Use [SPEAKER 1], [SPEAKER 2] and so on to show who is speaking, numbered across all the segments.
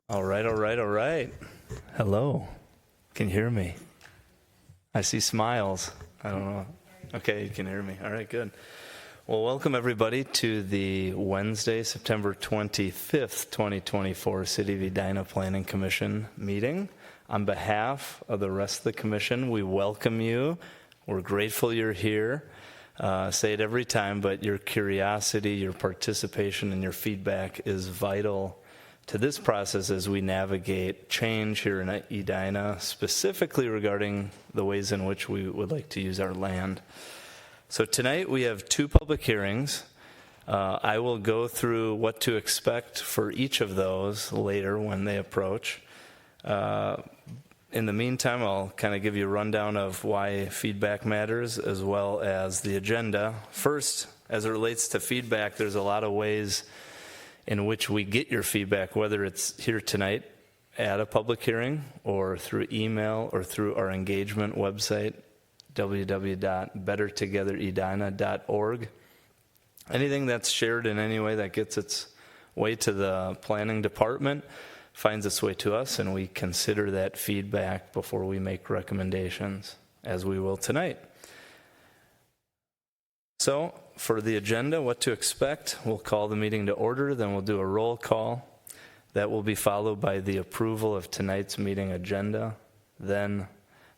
[SPEAKER 1] All right. Hello. Can you hear me? I see smiles. I don't know. Okay, you can hear me. All right, good. Well, welcome everybody to the Wednesday, September 25th, 2024 City of Edina Planning Commission meeting. On behalf of the rest of the commission, we welcome you. We're grateful you're here. Say it every time, but your curiosity, your participation, and your feedback is vital to this process as we navigate change here in Edina, specifically regarding the ways in which we would like to use our land. So tonight we have two public hearings. I will go through what to expect for each of those later when they approach. In the meantime, I'll kind of give you a rundown of why feedback matters as well as the agenda. First, as it relates to feedback, there's a lot of ways in which we get your feedback, whether it's here tonight at a public hearing or through email or through our engagement website, www.bettertogetheredina.org. Anything that's shared in any way that gets its way to the planning department finds its way to us, and we consider that feedback before we make recommendations, as we will tonight. So, for the agenda, what to expect, we'll call the meeting to order, then we'll do a roll call. That will be followed by the approval of tonight's meeting agenda, then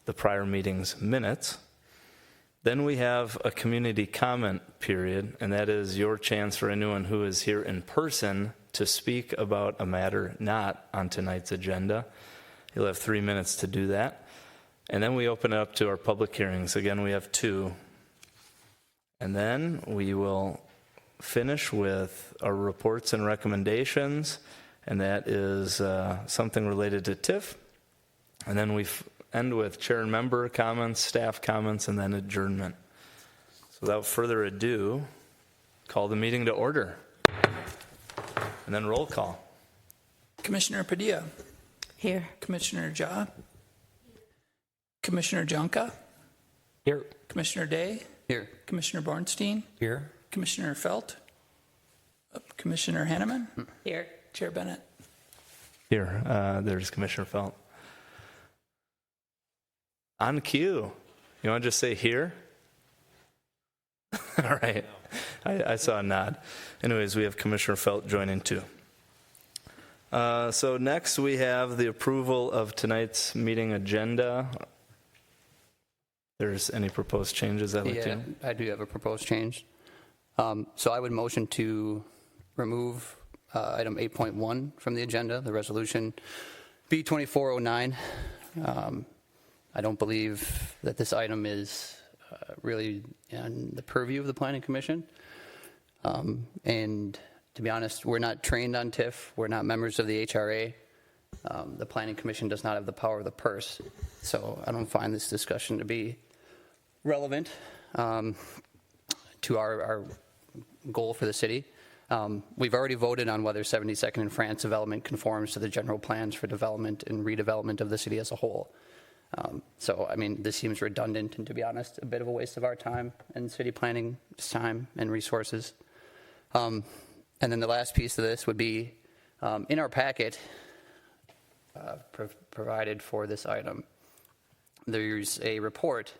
[SPEAKER 1] the prior meeting's minutes. Then we have a community comment period, and that is your chance for anyone who is here in person to speak about a matter not on tonight's agenda. You'll have 3 minutes to do that. And then we open it up to our public hearings. Again, we have two. And then we will finish with our reports and recommendations, and that is something related to TIF. And then we end with chair and member comments, staff comments, and then adjournment. So without further ado, call the meeting to order. And then roll call.
[SPEAKER 2] Commissioner Padilla.
[SPEAKER 3] Here.
[SPEAKER 2] Commissioner Ja. Commissioner Jonka.
[SPEAKER 4] Here.
[SPEAKER 2] Commissioner Day.
[SPEAKER 4] Here.
[SPEAKER 2] Commissioner Bornstein.
[SPEAKER 4] Here.
[SPEAKER 2] Commissioner Felt. Commissioner Hanneman.
[SPEAKER 3] Here.
[SPEAKER 2] Chair Bennett.
[SPEAKER 1] Here, there's Commissioner Felt. On cue. You want to just say here? All right. I saw a nod. Anyways, we have Commissioner Felt joining too. So next we have the approval of tonight's meeting agenda. There's any proposed changes I'd like to?
[SPEAKER 4] I do have a proposed change. So I would motion to remove item 8.1 from the agenda, the resolution B2409. I don't believe that this item is really in the purview of the Planning Commission. And to be honest, we're not trained on TIF. We're not members of the HRA. The Planning Commission does not have the power of the purse. So I don't find this discussion to be relevant to our goal for the city. We've already voted on whether 72nd and France development conforms to the general plans for development and redevelopment of the city as a whole. So, I mean, this seems redundant and, to be honest, a bit of a waste of our time and city planning time and resources. And then the last piece of this would be in our packet provided for this item, there's a report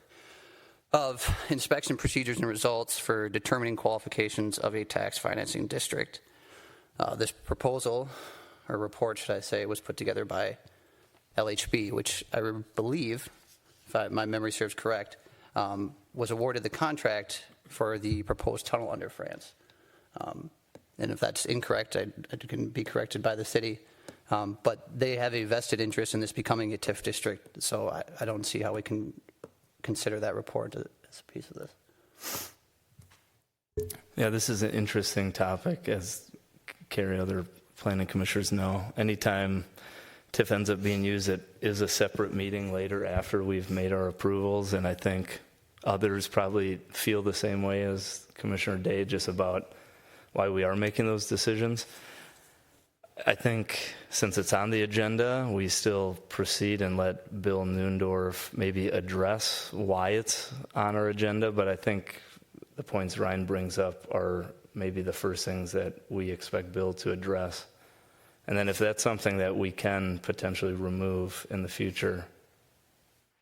[SPEAKER 4] of inspection procedures and results for determining qualifications of a tax financing district. This proposal, or report, should I say, was put together by LHB, which I believe, if my memory serves correct, was awarded the contract for the proposed tunnel under France. And if that's incorrect, I can be corrected by the city. But they have a vested interest in this becoming a TIF district, so I don't see how we can consider that report as a piece of this.
[SPEAKER 1] Yeah, this is an interesting topic, as Carrie, other planning commissioners know. Anytime TIF ends up being used, it is a separate meeting later after we've made our approvals, and I think others probably feel the same way as Commissioner Day just about why we are making those decisions. I think since it's on the agenda, we still proceed and let Bill Neundorf maybe address why it's on our agenda, but I think the points Ryan brings up are maybe the first things that we expect Bill to address And then if that's something that we can potentially remove in the future,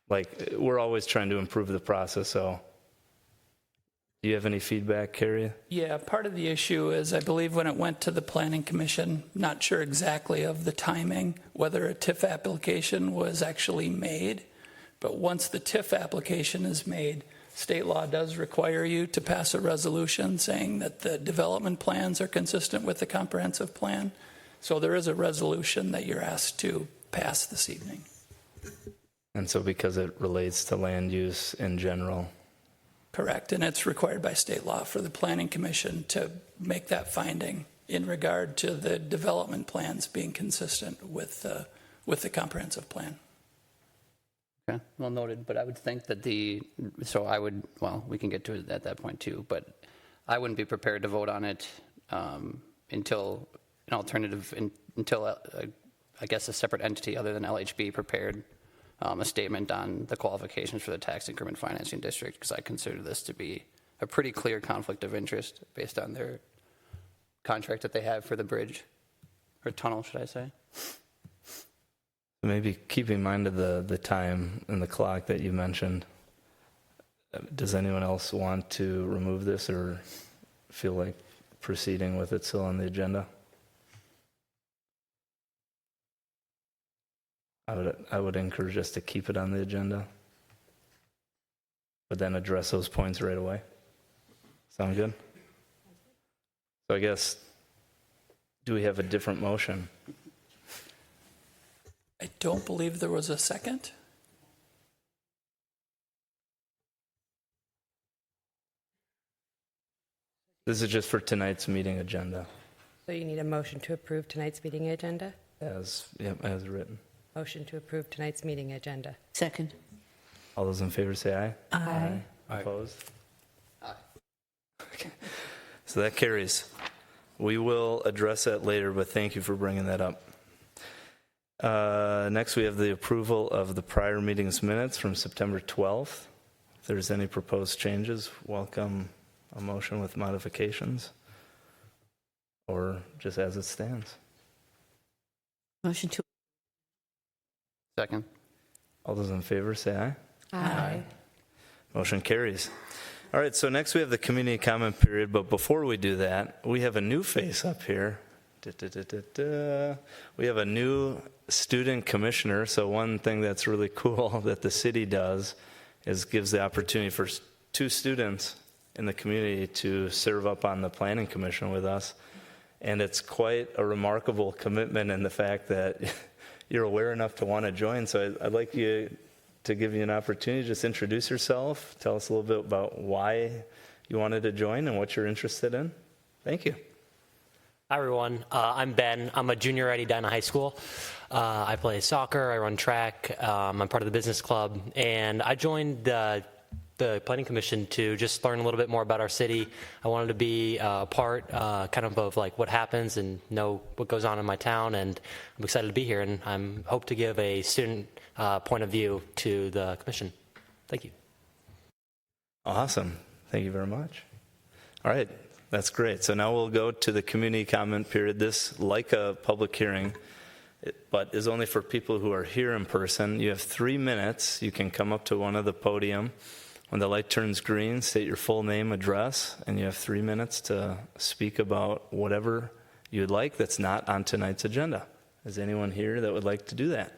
[SPEAKER 1] like, we're always trying to improve the process, so do you have any feedback, Carrie?
[SPEAKER 2] Yeah, part of the issue is, I believe when it went to the Planning Commission, not sure exactly of the timing, whether a TIF application was actually made. But once the TIF application is made, state law does require you to pass a resolution saying that the development plans are consistent with the comprehensive plan. So there is a resolution that you're asked to pass this evening.
[SPEAKER 1] And so because it relates to land use in general.
[SPEAKER 2] Correct, and it's required by state law for the Planning Commission to make that finding in regard to the development plans being consistent with the comprehensive plan.
[SPEAKER 4] Okay, well noted, but I would think that we can get to it at that point too, but I wouldn't be prepared to vote on it until I guess a separate entity other than LHB prepared a statement on the qualifications for the tax increment financing district, because I consider this to be a pretty clear conflict of interest based on their contract that they have for the bridge, or tunnel, should I say.
[SPEAKER 1] Maybe keep in mind of the time and the clock that you mentioned. Does anyone else want to remove this or feel like proceeding with it still on the agenda? I would encourage us to keep it on the agenda, but then address those points right away. Sound good? So I guess, do we have a different motion?
[SPEAKER 2] I don't believe there was a second.
[SPEAKER 1] This is just for tonight's meeting agenda,
[SPEAKER 3] So you need a motion to approve tonight's meeting agenda?
[SPEAKER 1] as written.
[SPEAKER 3] Motion to approve tonight's meeting agenda.
[SPEAKER 5] Second.
[SPEAKER 1] All those in favor say aye.
[SPEAKER 3] Aye.
[SPEAKER 1] Opposed?
[SPEAKER 4] Aye.
[SPEAKER 1] Okay. So that carries. We will address that later, but thank you for bringing that up. Next, we have the approval of the prior meeting's minutes from September 12th. If there's any proposed changes, welcome a motion with modifications, or just as it stands.
[SPEAKER 5] Motion to.
[SPEAKER 4] Second.
[SPEAKER 1] All those in favor say aye.
[SPEAKER 3] Aye.
[SPEAKER 1] Motion carries. All right, so next we have the community comment period, but before we do that, we have a new face up here. We have a new student commissioner, so one thing that's really cool that the city does is gives the opportunity for 2 students in the community to serve up on the planning commission with us, and it's quite a remarkable commitment in the fact that you're aware enough to want to join, so I'd like to give you an opportunity to just introduce yourself, tell us a little bit about why you wanted to join and what you're interested in. Thank you.
[SPEAKER 6] Hi, everyone. I'm Ben. I'm a junior at Edina High School. I play soccer. I run track. I'm part of the business club. And I joined the Planning Commission to just learn a little bit more about our city. I wanted to be a part kind of like what happens and know what goes on in my town. And I'm excited to be here. And I hope to give a student point of view to the commission. Thank you.
[SPEAKER 1] Awesome. Thank you very much. All right. That's great. So now we'll go to the community comment period. This, like a public hearing, but is only for people who are here in person. You have 3 minutes. You can come up to one of the podium. When the light turns green, state your full name, address, and you have 3 minutes to speak about whatever you would like that's not on tonight's agenda. Is anyone here that would like to do that?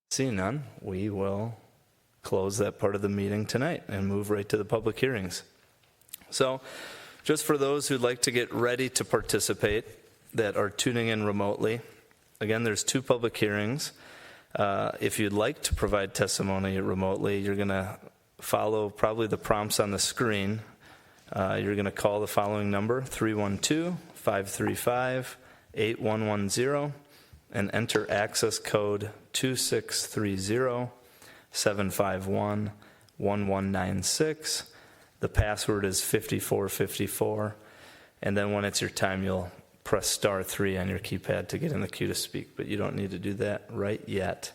[SPEAKER 1] Seeing none, we will close that part of the meeting tonight and move right to the public hearings. So, just for those who'd like to get ready to participate that are tuning in remotely, again, there's 2 public hearings. If you'd like to provide testimony remotely, you're going to follow probably the prompts on the screen. You're going to call the following number, 312-535-8110, and enter access code 2630-751-1196. The password is 5454. And then when it's your time, you'll press *3 on your keypad to get in the queue to speak, but you don't need to do that right yet.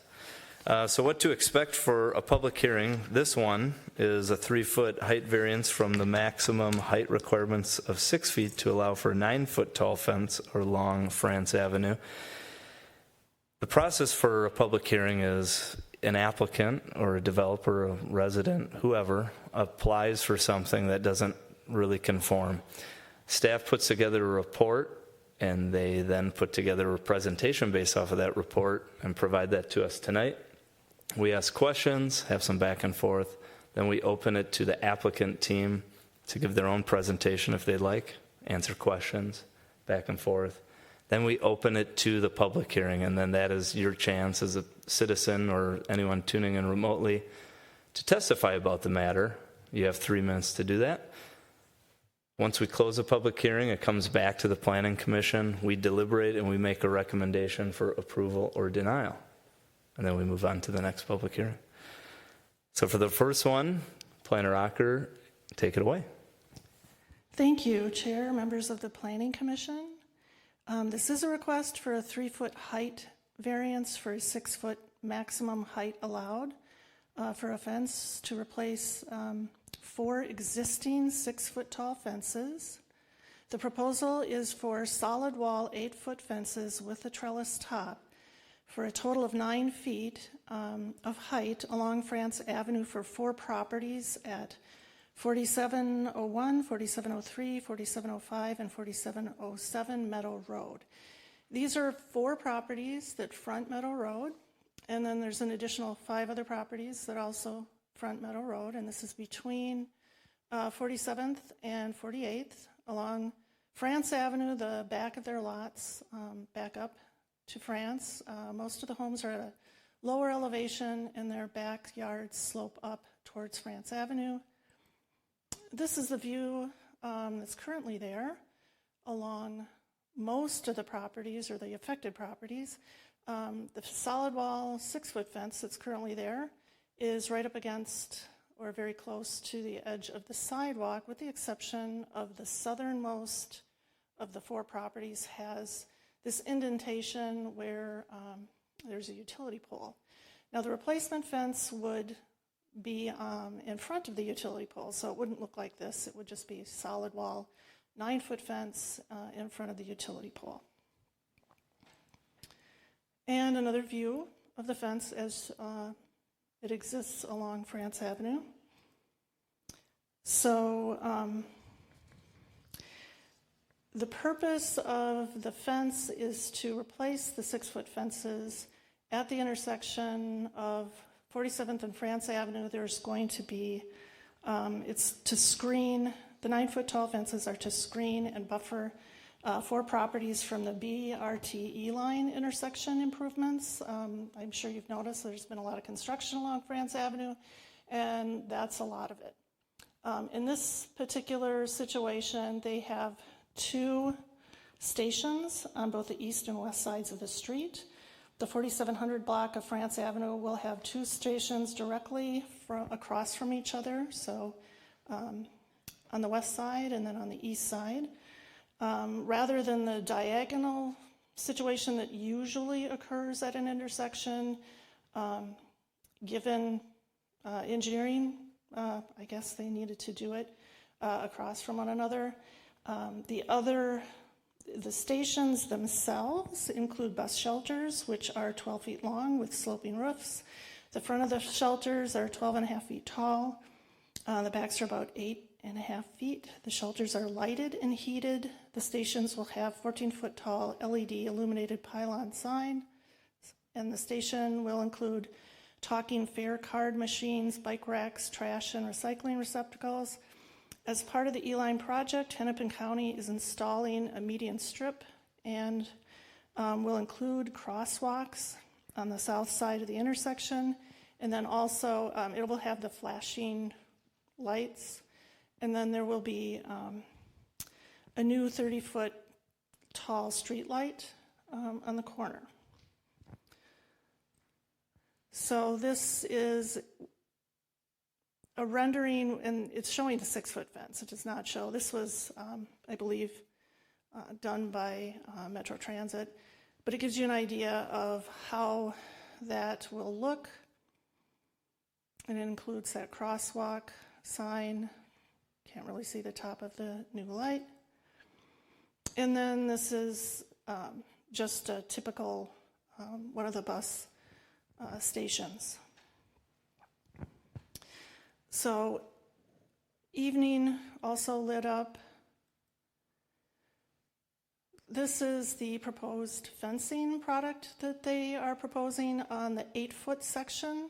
[SPEAKER 1] So what to expect for a public hearing. This one is a 3-foot height variance from the maximum height requirements of 6 feet to allow for a 9-foot tall fence along France Avenue. The process for a public hearing is an applicant or a developer, a resident, whoever, applies for something that doesn't really conform. Staff puts together a report, and they then put together a presentation based off of that report and provide that to us tonight. We ask questions, have some back and forth, then we open it to the applicant team to give their own presentation if they'd like, answer questions, back and forth. Then we open it to the public hearing, and then that is your chance as a citizen or anyone tuning in remotely to testify about the matter. You have 3 minutes to do that. Once we close the public hearing, it comes back to the Planning Commission. We deliberate and we make a recommendation for approval or denial. And then we move on to the next public hearing. So for the first one, Planner Ocker, take it away.
[SPEAKER 7] Thank you, Chair, members of the Planning Commission. This is a request for a 3-foot height variance for a 6-foot maximum height allowed for a fence to replace 4 existing 6-foot tall fences. The proposal is for solid wall 8-foot fences with a trellis top for a total of 9 feet of height along France Avenue for 4 properties at 4701, 4703, 4705, and 4707 Meadow Road. These are 4 properties that front Meadow Road, and then there's an additional 5 other properties that also front Meadow Road, and this is between 47th and 48th along France Avenue, the back of their lots, back up to France. Most of the homes are at a lower elevation, and their backyards slope up towards France Avenue. This is the view that's currently there along most of the properties or the affected properties. The solid wall 6-foot fence that's currently there is right up against or very close to the edge of the sidewalk, with the exception of the southernmost of the 4 properties has this indentation where there's a utility pole. Now the replacement fence would be in front of the utility pole, so it wouldn't look like this. It would just be solid wall 9-foot fence in front of the utility pole. And another view of the fence as it exists along France Avenue. So the purpose of the fence is to replace the 6-foot fences at the intersection of 47th and France Avenue. There's going to be, it's to screen, the 9-foot tall fences are to screen and buffer 4 properties from the BRT line intersection improvements. I'm sure you've noticed there's been a lot of construction along France Avenue, and that's a lot of it. In this particular situation, they have 2 stations on both the east and west sides of the street. The 4700 block of France Avenue will have 2 stations directly across from each other, so on the west side and then on the east side. Rather than the diagonal situation that usually occurs at an intersection, given engineering, I guess they needed to do it across from one another. The stations themselves include bus shelters, which are 12 feet long with sloping roofs. The front of the shelters are 12.5 feet tall. The backs are about 8.5 feet. The shelters are lighted and heated. The stations will have 14-foot tall LED illuminated pylon sign. And the station will include talking fare card machines, bike racks, trash and recycling receptacles. As part of the E-Line project, Hennepin County is installing a median strip and will include crosswalks on the south side of the intersection. And then also it will have the flashing lights. And then there will be a new 30-foot tall street light on the corner. So this is a rendering, and it's showing the 6-foot fence. It does not show. This was, I believe, done by Metro Transit, but it gives you an idea of how that will look, and it includes that crosswalk sign. Can't really see the top of the new light. And then this is just a typical one of the bus stations. So evening also lit up. This is the proposed fencing product that they are proposing on the 8-foot section.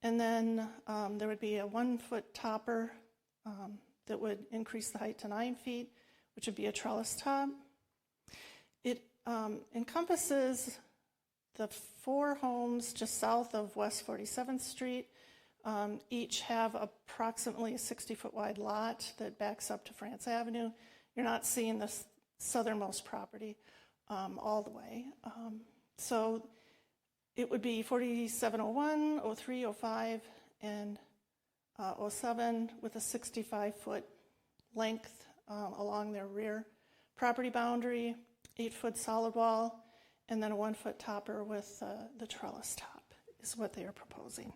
[SPEAKER 7] And then there would be a 1-foot topper that would increase the height to 9 feet, which would be a trellis top. It encompasses the 4 homes just south of West 47th Street. Each have approximately a 60-foot wide lot that backs up to France Avenue. You're not seeing this southernmost property all the way. So it would be 4701, 03, 05, and 07 with a 65-foot length along their rear property boundary, 8-foot solid wall, and then a 1-foot topper with the trellis top is what they are proposing.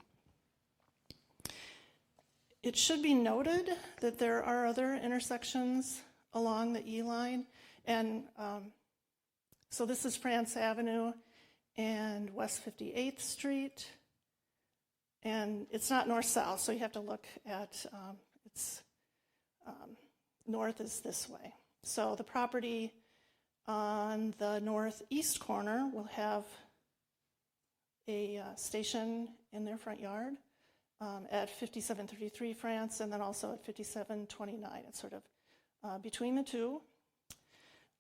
[SPEAKER 7] It should be noted that there are other intersections along the E line, and so this is France Avenue and West 58th Street, and it's not north-south, so you have to look at it's north is this way. So the property on the northeast corner will have a station in their front yard at 5733 France, and then also at 5729. It's sort of between the two.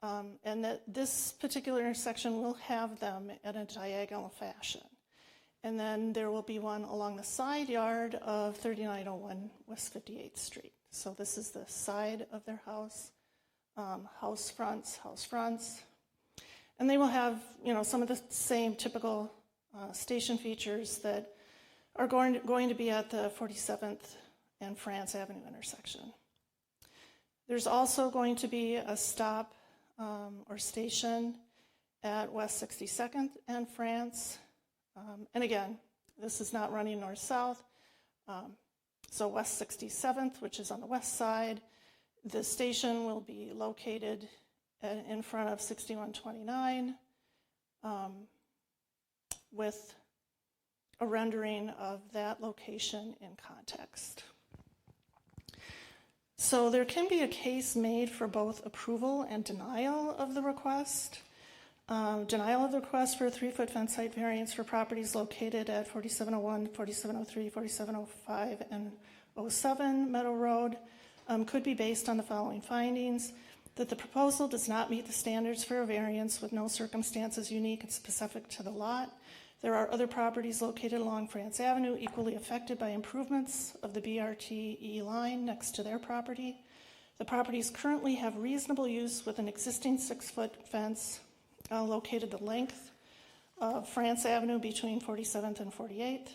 [SPEAKER 7] And that this particular intersection will have them at a diagonal fashion. And then there will be one along the side yard of 3901 West 58th Street. So this is the side of their house, house fronts. And they will have, some of the same typical station features that are going to be at the 47th and France Avenue intersection. There's also going to be a stop or station at West 62nd and France. And again, this is not running north-south. So West 67th, which is on the west side, the station will be located in front of 6129 with a rendering of that location in context. So there can be a case made for both approval and denial of the request. Denial of the request for a 3-foot fence height variance for properties located at 4701, 4703, 4705, and 07 Meadow Road could be based on the following findings: that the proposal does not meet the standards for a variance with no circumstances unique and specific to the lot. There are other properties located along France Avenue equally affected by improvements of the BRT-E line next to their property. The properties currently have reasonable use with an existing 6-foot fence located the length of France Avenue between 47th and 48th.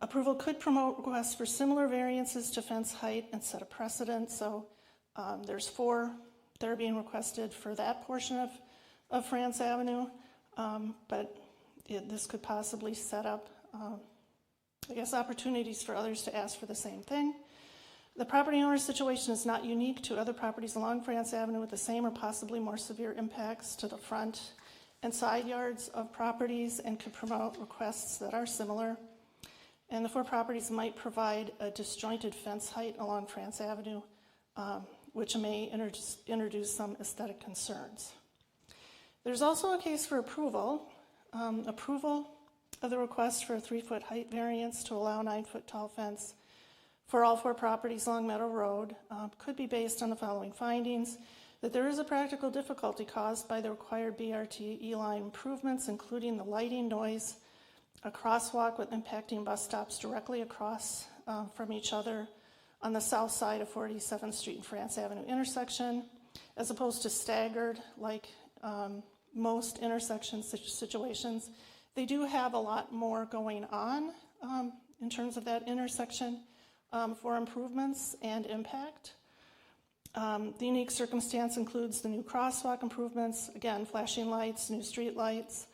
[SPEAKER 7] Approval could promote requests for similar variances to fence height and set a precedent. So there's 4 that are being requested for that portion of France Avenue. But this could possibly set up, opportunities for others to ask for the same thing. The property owner's situation is not unique to other properties along France Avenue with the same or possibly more severe impacts to the front and side yards of properties, and could promote requests that are similar. And the 4 properties might provide a disjointed fence height along France Avenue, which may introduce some aesthetic concerns. There's also a case for approval. Approval of the request for a 3-foot height variance to allow 9-foot tall fence for all 4 properties along Meadow Road could be based on the following findings: that there is a practical difficulty caused by the required BRT-E line improvements, including the lighting, noise, a crosswalk with impacting bus stops directly across from each other on the south side of 47th Street and France Avenue intersection, as opposed to staggered like most intersection situations. They do have a lot more going on in terms of that intersection for improvements and impact. The unique circumstance includes the new crosswalk improvements, again, flashing lights, new street lights,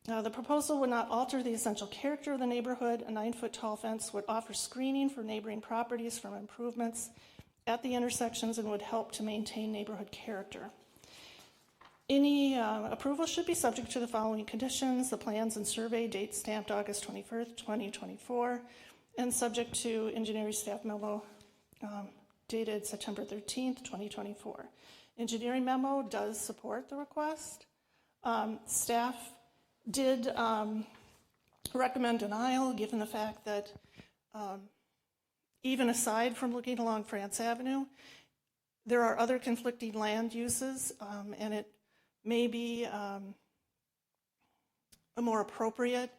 [SPEAKER 7] The proposal would not alter the essential character of the neighborhood. A 9-foot tall fence would offer screening for neighboring properties from improvements at the intersections and would help to maintain neighborhood character. Any approval should be subject to the following conditions: the plans and survey, date stamped August 21st, 2024, and subject to engineering staff memo dated September 13th, 2024. Engineering memo does support the request. Staff did recommend denial, given the fact that even aside from looking along France Avenue, there are other conflicting land uses, and it may be a more appropriate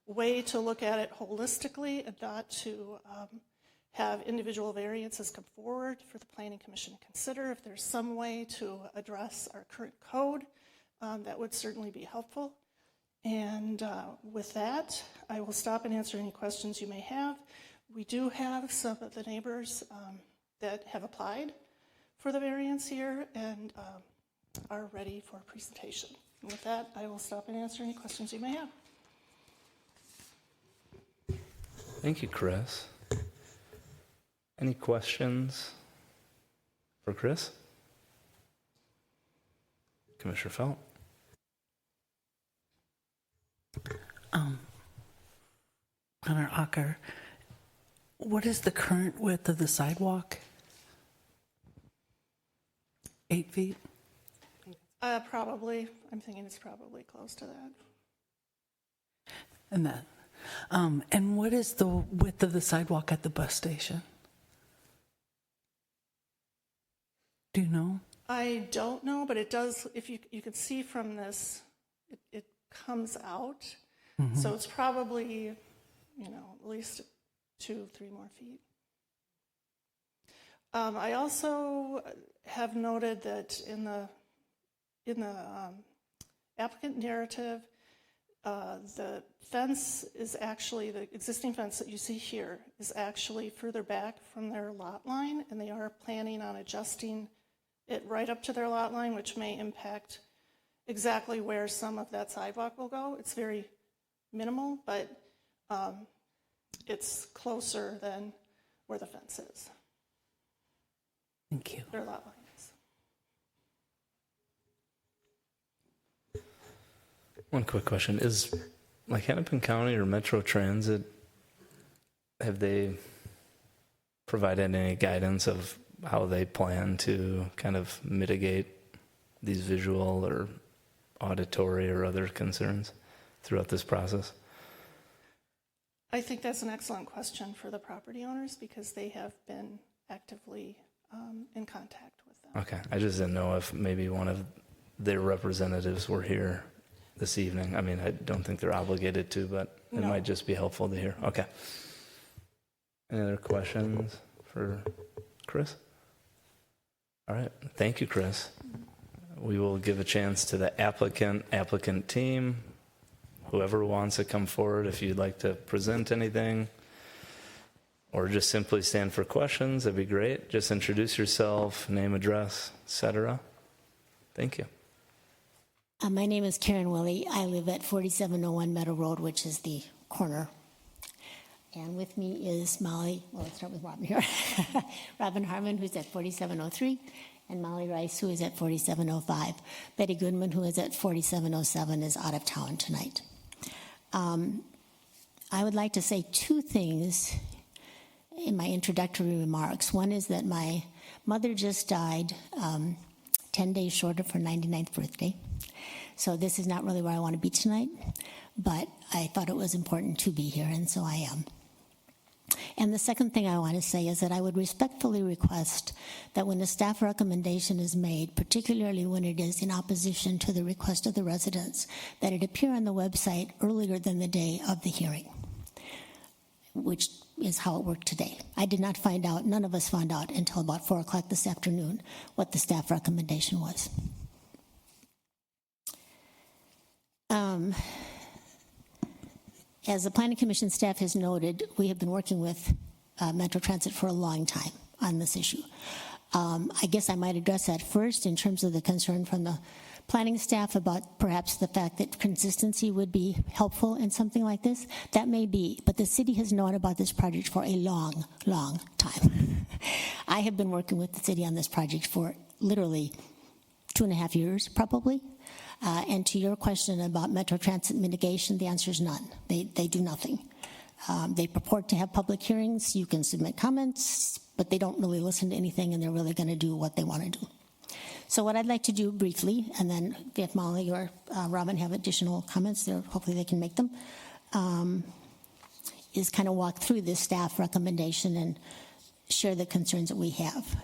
[SPEAKER 7] way to look at it holistically and not to have individual variances come forward for the Planning Commission to consider. If there's some way to address our current code, that would certainly be helpful. And with that, I will stop and answer any questions you may have. We do have some of the neighbors that have applied for the variance here and are ready for presentation. And with that, I will stop and answer any questions you may have.
[SPEAKER 1] Thank you, Chris. Any questions for Chris? Commissioner Felt?
[SPEAKER 8] Connor Ocker, what is the current width of the sidewalk? 8 feet?
[SPEAKER 7] Probably. I'm thinking it's probably close to that.
[SPEAKER 8] And that. And what is the width of the sidewalk at the bus station? Do you know?
[SPEAKER 7] I don't know, but it does, if you can see from this, it comes out. Mm-hmm. So it's probably, at least 2-3 more feet. I also have noted that in the applicant narrative, the fence is actually, the existing fence that you see here is actually further back from their lot line, and they are planning on adjusting it right up to their lot line, which may impact exactly where some of that sidewalk will go. It's very minimal, but it's closer than where the fence is.
[SPEAKER 8] Thank you.
[SPEAKER 7] Their lot line is.
[SPEAKER 1] One quick question. Is Hennepin County or Metro Transit, have they provided any guidance of how they plan to kind of mitigate these visual or auditory or other concerns throughout this process?
[SPEAKER 7] I think that's an excellent question for the property owners because they have been actively in contact with them.
[SPEAKER 1] Okay. I just didn't know if maybe one of their representatives were here this evening. I mean, I don't think they're obligated to, but it might just be helpful to hear. Okay. Any other questions for Chris? All right. Thank you, Chris. We will give a chance to the applicant team, whoever wants to come forward if you'd like to present anything or just simply stand for questions. That'd be great. Just introduce yourself, name, address, etc. Thank you.
[SPEAKER 5] My name is Karen Willie. I live at 4701 Meadow Road, which is the corner. And with me is Molly, well, let's start with Robin here. Robin Harmon, who's at 4703, and Molly Rice, who is at 4705. Betty Goodman, who is at 4707, is out of town tonight. I would like to say two things in my introductory remarks. One is that my mother just died 10 days short of her 99th birthday. So this is not really where I want to be tonight, but I thought it was important to be here, and so I am. And the second thing I want to say is that I would respectfully request that when a staff recommendation is made, particularly when it is in opposition to the request of the residents, that it appear on the website earlier than the day of the hearing, which is how it worked today. I did not find out, none of us found out until about 4 o'clock this afternoon what the staff recommendation was. As the Planning Commission staff has noted, we have been working with Metro Transit for a long time on this issue. I guess I might address that first in terms of the concern from the planning staff about perhaps the fact that consistency would be helpful in something like this. That may be, but the city has known about this project for a long, long time. I have been working with the city on this project for literally 2.5 years, probably. And to your question about Metro Transit mitigation, the answer is none. They do nothing. They purport to have public hearings. You can submit comments, but they don't really listen to anything, and they're really going to do what they want to do. So what I'd like to do briefly, and then if Molly or Robin have additional comments, hopefully they can make them, is kind of walk through this staff recommendation and share the concerns that we have.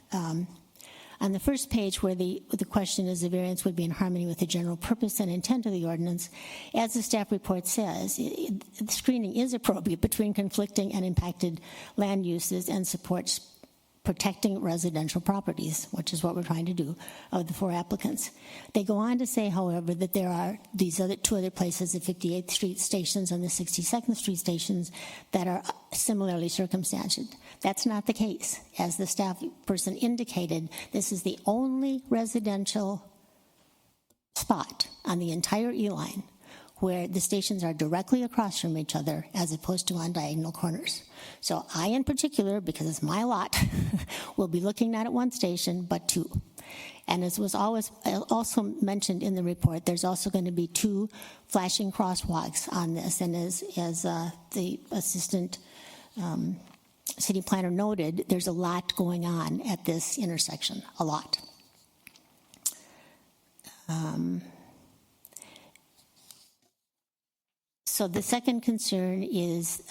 [SPEAKER 5] On the first page, where the question is the variance would be in harmony with the general purpose and intent of the ordinance, as the staff report says, screening is appropriate between conflicting and impacted land uses and supports protecting residential properties, which is what we're trying to do, of the 4 applicants. They go on to say, however, that there are these 2 other places, the 58th Street stations and the 62nd Street stations, that are similarly circumstanced. That's not the case. As the staff person indicated, this is the only residential spot on the entire E-line where the stations are directly across from each other as opposed to on diagonal corners. So I, in particular, because it's my lot, will be looking not at 1 station, but 2. And as was also mentioned in the report, there's also going to be 2 flashing crosswalks on this. And as the assistant city planner noted, there's a lot going on at this intersection, a lot. So the second concern is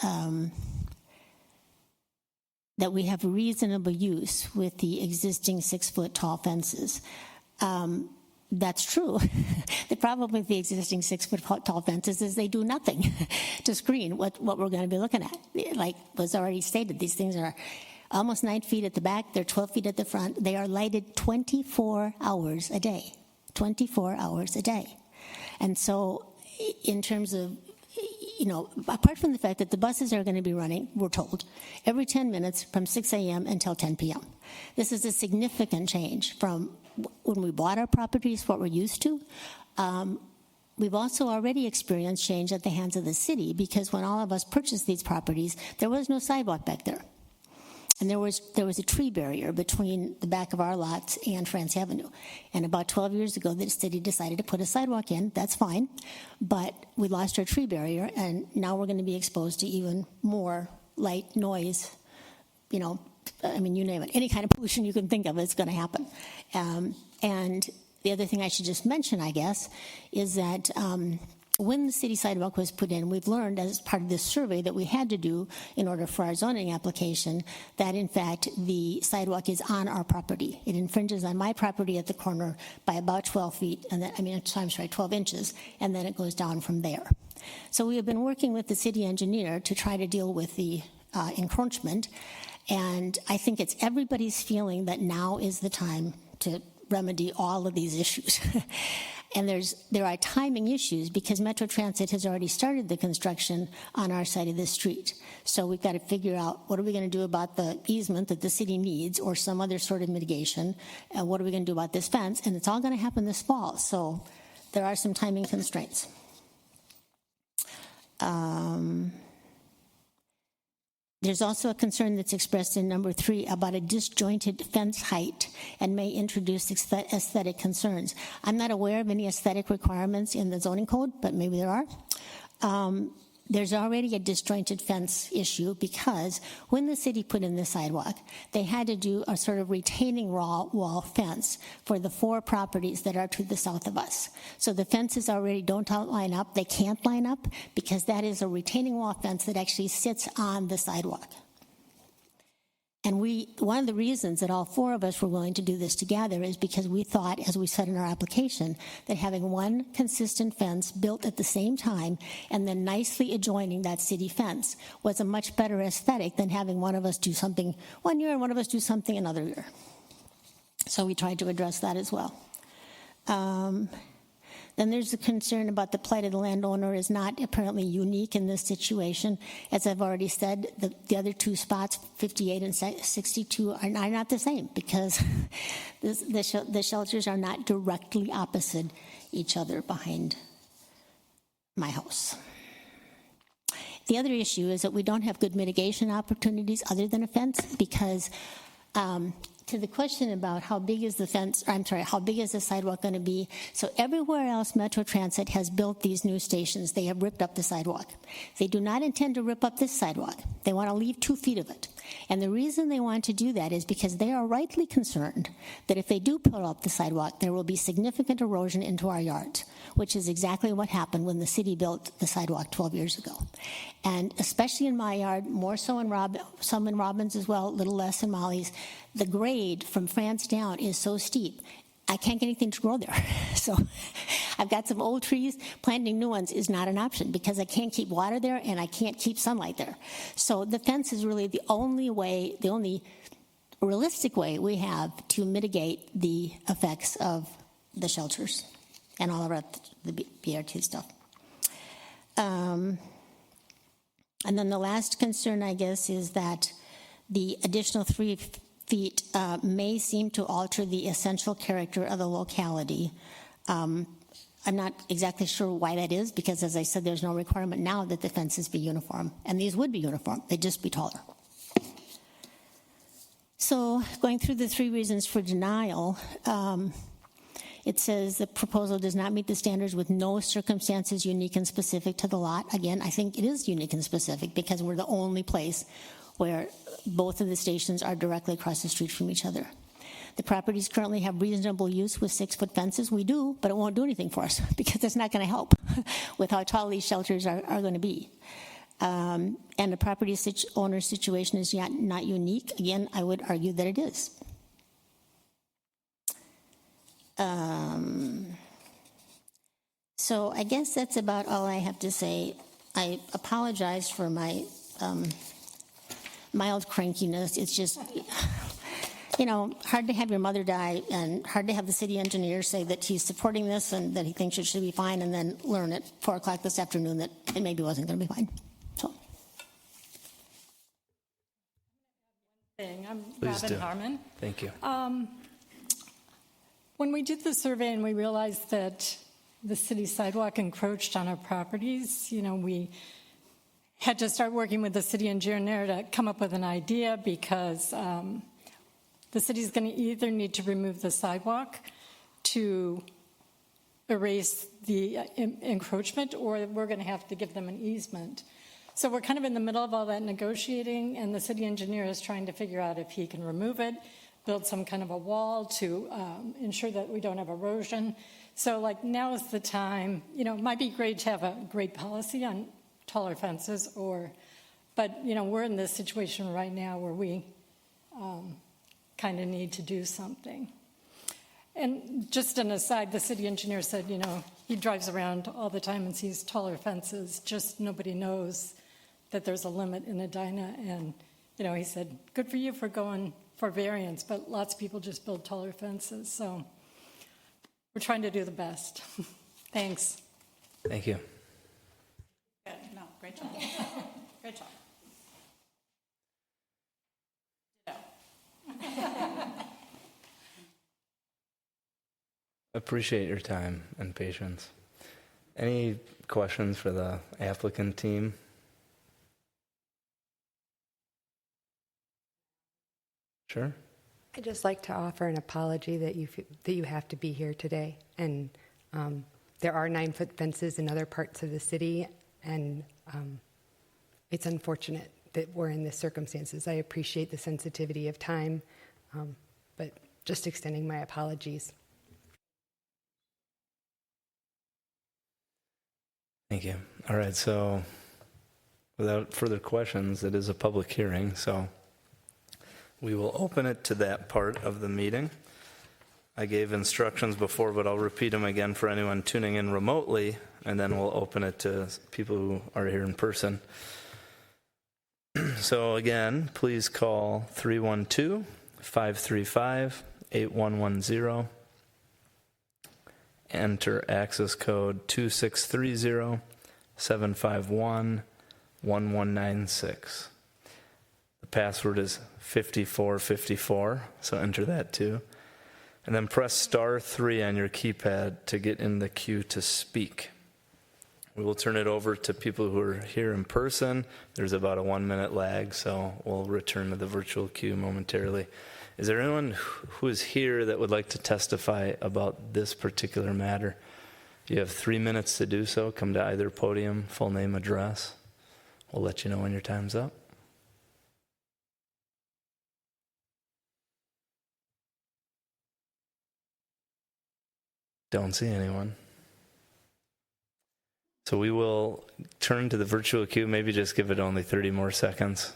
[SPEAKER 5] that we have reasonable use with the existing 6-foot tall fences. That's true. The problem with the existing 6-foot tall fences is they do nothing to screen what we're going to be looking at. Like was already stated, these things are almost 9 feet at the back. They're 12 feet at the front. They are lighted 24 hours a day. 24 hours a day. And so in terms of, apart from the fact that the buses are going to be running, we're told, every 10 minutes from 6 a.m. until 10 p.m. This is a significant change from when we bought our properties, what we're used to. We've also already experienced change at the hands of the city because when all of us purchased these properties, there was no sidewalk back there. And there was a tree barrier between the back of our lots and France Avenue. And about 12 years ago, the city decided to put a sidewalk in. That's fine. But we lost our tree barrier, and now we're going to be exposed to even more light, noise, you name it. Any kind of pollution you can think of is going to happen. And the other thing I should just mention, I guess, is that when the city sidewalk was put in, we've learned as part of this survey that we had to do in order for our zoning application that, in fact, the sidewalk is on our property. It infringes on my property at the corner by about 12 feet, and then, 12 inches, and then it goes down from there. So we have been working with the city engineer to try to deal with the encroachment, and I think it's everybody's feeling that now is the time to remedy all of these issues. And there are timing issues because Metro Transit has already started the construction on our side of the street. So we've got to figure out what are we going to do about the easement that the city needs or some other sort of mitigation, and what are we going to do about this fence, and it's all going to happen this fall. So there are some timing constraints. There's also a concern that's expressed in number 3 about a disjointed fence height and may introduce aesthetic concerns. I'm not aware of any aesthetic requirements in the zoning code, but maybe there are. There's already a disjointed fence issue because when the city put in the sidewalk, they had to do a sort of retaining wall fence for the 4 properties that are to the south of us. So the fences already don't line up. They can't line up because that is a retaining wall fence that actually sits on the sidewalk. And one of the reasons that all 4 of us were willing to do this together is because we thought, as we said in our application, that having one consistent fence built at the same time and then nicely adjoining that city fence was a much better aesthetic than having one of us do something one year and one of us do something another year. So we tried to address that as well. Then there's the concern about the plight of the landowner is not apparently unique in this situation. As I've already said, the other two spots, 58 and 62, are not the same because the shelters are not directly opposite each other behind my house. The other issue is that we don't have good mitigation opportunities other than a fence because to the question about how big is the fence, how big is the sidewalk going to be? So everywhere else Metro Transit has built these new stations, they have ripped up the sidewalk. They do not intend to rip up this sidewalk. They want to leave 2 feet of it. And the reason they want to do that is because they are rightly concerned that if they do pull up the sidewalk, there will be significant erosion into our yards, which is exactly what happened when the city built the sidewalk 12 years ago. And especially in my yard, more so in some in Robbins as well, a little less in Molly's, the grade from France down is so steep, I can't get anything to grow there. So I've got some old trees. Planting new ones is not an option because I can't keep water there and I can't keep sunlight there. So the fence is really the only way, the only realistic way we have to mitigate the effects of the shelters and all of the BRT stuff. And then the last concern, I guess, is that the additional 3 feet may seem to alter the essential character of the locality. I'm not exactly sure why that is because, as I said, there's no requirement now that the fences be uniform, and these would be uniform. They'd just be taller. So going through the 3 reasons for denial, it says the proposal does not meet the standards with no circumstances unique and specific to the lot. Again, I think it is unique and specific because we're the only place where both of the stations are directly across the street from each other. The properties currently have reasonable use with 6-foot fences. We do, but it won't do anything for us because it's not going to help with how tall these shelters are going to be. And the property owner's situation is not unique. Again, I would argue that it is. So I guess that's about all I have to say. I apologize for my mild crankiness. It's just, hard to have your mother die and hard to have the city engineer say that he's supporting this and that he thinks it should be fine and then learn at 4 o'clock this afternoon that it maybe wasn't going to be fine. So.
[SPEAKER 9] I'm
[SPEAKER 1] Please
[SPEAKER 9] Robin
[SPEAKER 1] do.
[SPEAKER 9] Harmon.
[SPEAKER 1] Thank you.
[SPEAKER 9] When we did the survey and we realized that the city sidewalk encroached on our properties, we had to start working with the city engineer to come up with an idea because the city's going to either need to remove the sidewalk to erase the encroachment or we're going to have to give them an easement. So we're kind of in the middle of all that negotiating, and the city engineer is trying to figure out if he can remove it, build some kind of a wall to ensure that we don't have erosion. So now is the time, it might be great to have a great policy on taller fences but we're in this situation right now where we kind of need to do something. And just an aside, the city engineer said, he drives around all the time and sees taller fences, just nobody knows that there's a limit in Edina. And, he said, good for you for going for variance, but lots of people just build taller fences. So we're trying to do the best. Thanks.
[SPEAKER 1] Thank you.
[SPEAKER 9] Good. No, great job. Great job.
[SPEAKER 1] Appreciate your time and patience. Any questions for the applicant team? Sure.
[SPEAKER 3] I'd just like to offer an apology that you have to be here today. And there are 9-foot fences in other parts of the city, and it's unfortunate that we're in this circumstances. I appreciate the sensitivity of time, but just extending my apologies.
[SPEAKER 1] Thank you. All right, so without further questions, it is a public hearing, so we will open it to that part of the meeting. I gave instructions before, but I'll repeat them again for anyone tuning in remotely, and then we'll open it to people who are here in person. So again, please call 312-535-8110. enter access code 2630-751-1196. The password is 5454, so enter that too. And then press *3 on your keypad to get in the queue to speak. We will turn it over to people who are here in person. There's about a 1-minute lag, so we'll return to the virtual queue momentarily. Is there anyone who is here that would like to testify about this particular matter? You have 3 minutes to do so. Come to either podium, full name, address. We'll let you know when your time's up. Don't see anyone. So we will turn to the virtual queue, maybe just give it only 30 more seconds.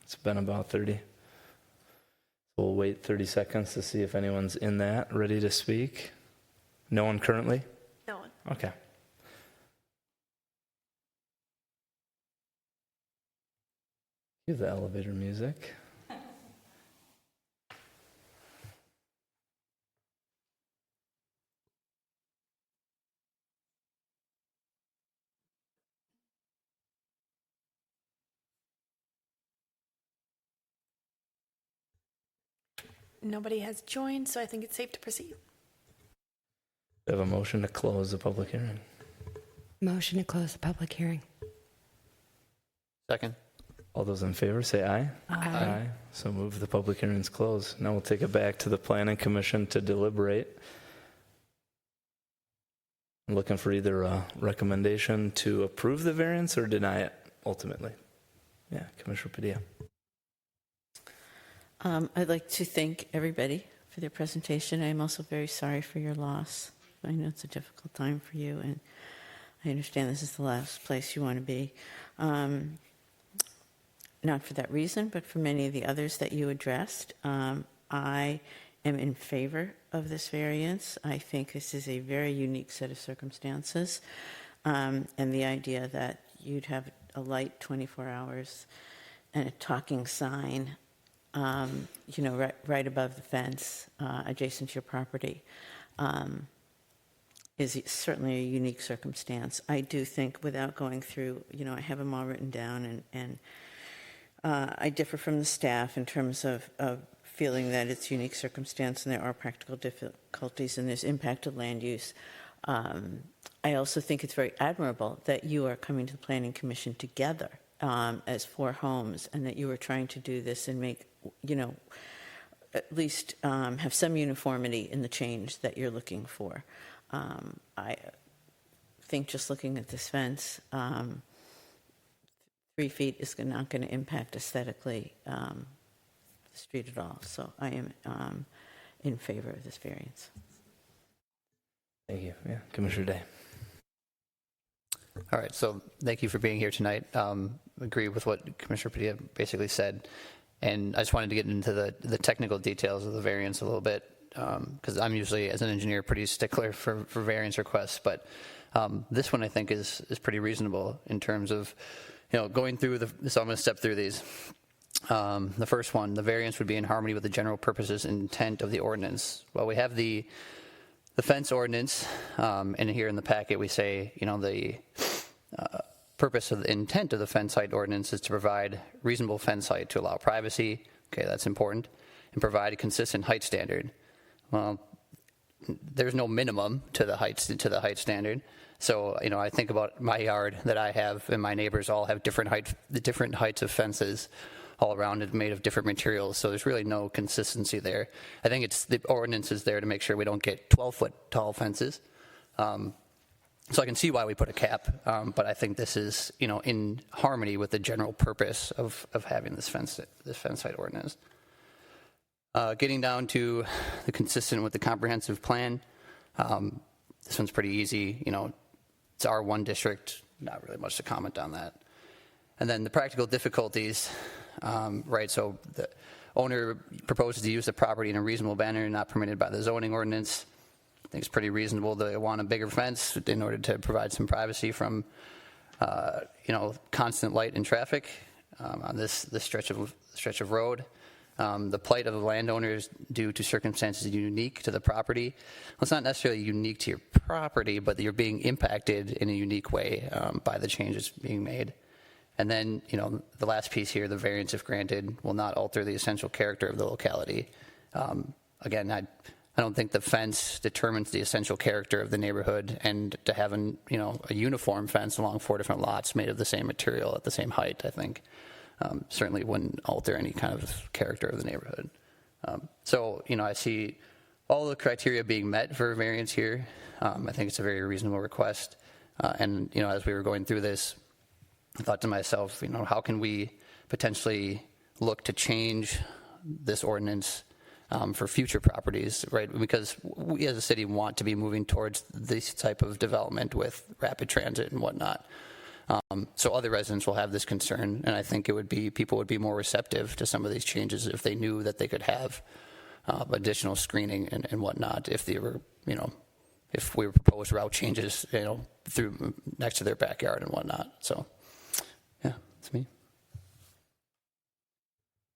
[SPEAKER 1] It's been about 30. We'll wait 30 seconds to see if anyone's in that, ready to speak. No one currently?
[SPEAKER 10] No one.
[SPEAKER 1] Okay. Cue the elevator music.
[SPEAKER 10] Nobody has joined, so I think it's safe to proceed.
[SPEAKER 1] We have a motion to close the public hearing.
[SPEAKER 3] Motion to close the public hearing.
[SPEAKER 4] Second.
[SPEAKER 1] All those in favor say aye.
[SPEAKER 3] Aye.
[SPEAKER 1] So move, the public hearing's closed. Now we'll take it back to the Planning Commission to deliberate. I'm looking for either a recommendation to approve the variance or deny it ultimately. Yeah, Commissioner Padilla.
[SPEAKER 11] I'd like to thank everybody for their presentation. I'm also very sorry for your loss. I know it's a difficult time for you, and I understand this is the last place you want to be. Not for that reason, but for many of the others that you addressed. I am in favor of this variance. I think this is a very unique set of circumstances, and the idea that you'd have a light 24 hours and a talking sign right above the fence, adjacent to your property, is certainly a unique circumstance. I do think, without going through, I have them all written down, and I differ from the staff in terms of feeling that it's a unique circumstance and there are practical difficulties and there's impacted land use. I also think it's very admirable that you are coming to the Planning Commission together as 4 homes, and that you are trying to do this and make, at least have some uniformity in the change that you're looking for. I think just looking at this fence, 3 feet is not going to impact aesthetically the street at all. So I am in favor of this variance.
[SPEAKER 1] Thank you. Yeah, Commissioner Day.
[SPEAKER 4] All right, so thank you for being here tonight. Agree with what Commissioner Padilla basically said. And I just wanted to get into the technical details of the variance a little bit, because I'm usually, as an engineer, pretty stickler for variance requests. But this one, I think, is pretty reasonable in terms of, going through so I'm going to step through these. The first one, the variance would be in harmony with the general purposes and intent of the ordinance. Well, we have the fence ordinance, and here in the packet we say, the purpose of the intent of the fence height ordinance is to provide reasonable fence height to allow privacy. Okay, that's important, and provide a consistent height standard. Well, there's no minimum to the height standard. So, I think about my yard that I have, and my neighbors all have different heights of fences all around it, made of different materials. So there's really no consistency there. I think it's the ordinance is there to make sure we don't get 12-foot tall fences. So I can see why we put a cap, but I think this is, in harmony with the general purpose of having this fence height ordinance. Getting down to the consistent with the comprehensive plan, this one's pretty easy. It's R1 district, not really much to comment on that. And then the practical difficulties, right? So the owner proposes to use the property in a reasonable manner, not permitted by the zoning ordinance. I think it's pretty reasonable to want a bigger fence in order to provide some privacy from, constant light and traffic on this stretch of road. the plight of the landowners due to circumstances unique to the property. Well, it's not necessarily unique to your property, but you're being impacted in a unique way by the changes being made. And then, the last piece here, the variance, if granted, will not alter the essential character of the locality. Again, I don't think the fence determines the essential character of the neighborhood, and to have a uniform fence along 4 different lots made of the same material at the same height, I think, certainly wouldn't alter any kind of character of the neighborhood. So, I see all the criteria being met for variance here. I think it's a very reasonable request. And, as we were going through this, I thought to myself, how can we potentially look to change this ordinance for future properties, right? Because we as a city want to be moving towards this type of development with rapid transit and whatnot. So other residents will have this concern, and I think people would be more receptive to some of these changes if they knew that they could have additional screening and whatnot if they were, if we were proposed route changes, through next to their backyard and whatnot. So, yeah, that's me.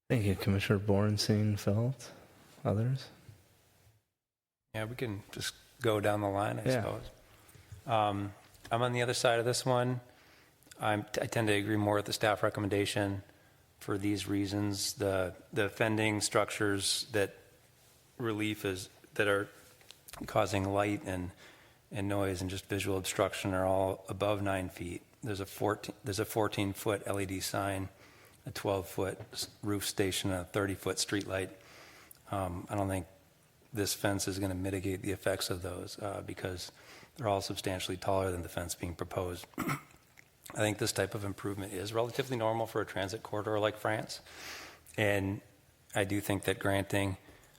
[SPEAKER 1] Thank you, Commissioner Borenstein, Felt. Others?
[SPEAKER 12] Yeah, we can just go down the line, I suppose. I'm on the other side of this one. I tend to agree more with the staff recommendation for these reasons. The offending structures that are causing light and noise and just visual obstruction are all above 9 feet. There's a 14-foot LED sign, a 12-foot roof station, and a 30-foot street light. I don't think this fence is going to mitigate the effects of those because they're all substantially taller than the fence being proposed. I think this type of improvement is relatively normal for a transit corridor like France. And I do think that granting,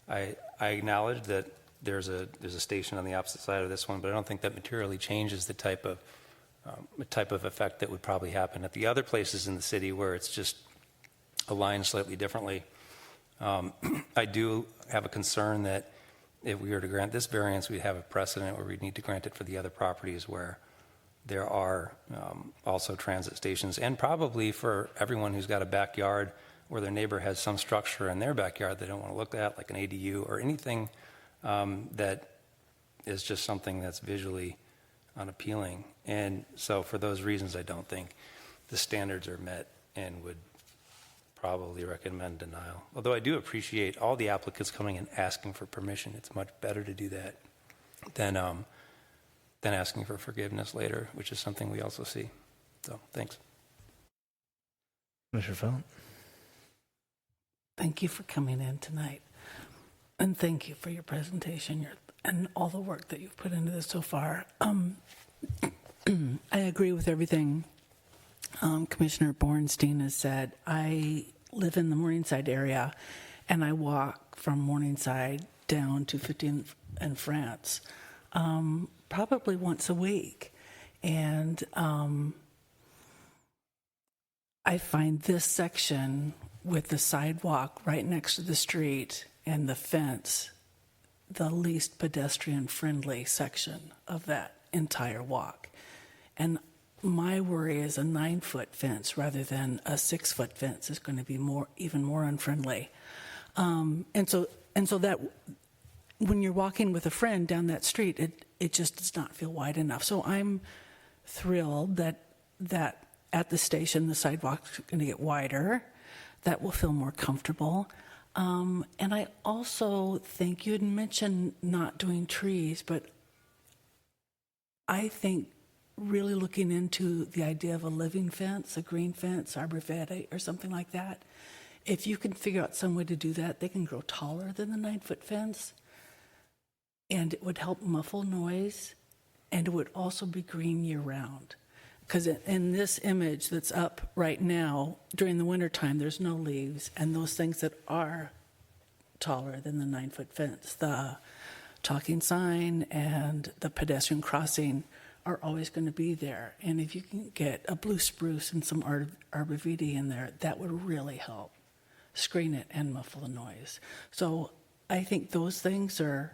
[SPEAKER 12] I acknowledge that there's a station on the opposite side of this one, but I don't think that materially changes the type of effect that would probably happen at the other places in the city where it's just aligned slightly differently. I do have a concern that if we were to grant this variance, we'd have a precedent where we'd need to grant it for the other properties where there are also transit stations, and probably for everyone who's got a backyard where their neighbor has some structure in their backyard they don't want to look at, like an ADU or anything that is just something that's visually unappealing. And so for those reasons, I don't think the standards are met and would probably recommend denial. Although I do appreciate all the applicants coming and asking for permission. It's much better to do that than asking for forgiveness later, which is something we also see. So, thanks.
[SPEAKER 1] Mr. Felt.
[SPEAKER 8] Thank you for coming in tonight. And thank you for your presentation and all the work that you've put into this so far. I agree with everything Commissioner Borenstein has said. I live in the Morningside area, and I walk from Morningside down to 50 and France probably once a week. And I find this section with the sidewalk right next to the street and the fence the least pedestrian-friendly section of that entire walk. And my worry is a 9-foot fence rather than a 6-foot fence is going to be even more unfriendly. And so that when you're walking with a friend down that street, it just does not feel wide enough. So I'm thrilled that at the station the sidewalk's going to get wider. That will feel more comfortable. And I also think you had mentioned not doing trees, but I think really looking into the idea of a living fence, a green fence, arborvitae, or something like that. If you can figure out some way to do that, they can grow taller than the 9-foot fence, and it would help muffle noise, and it would also be green year-round. Because in this image that's up right now, during the wintertime, there's no leaves, and those things that are taller than the 9-foot fence, the talking sign and the pedestrian crossing, are always going to be there. And if you can get a blue spruce and some arborvitae in there, that would really help screen it and muffle the noise. So I think those things are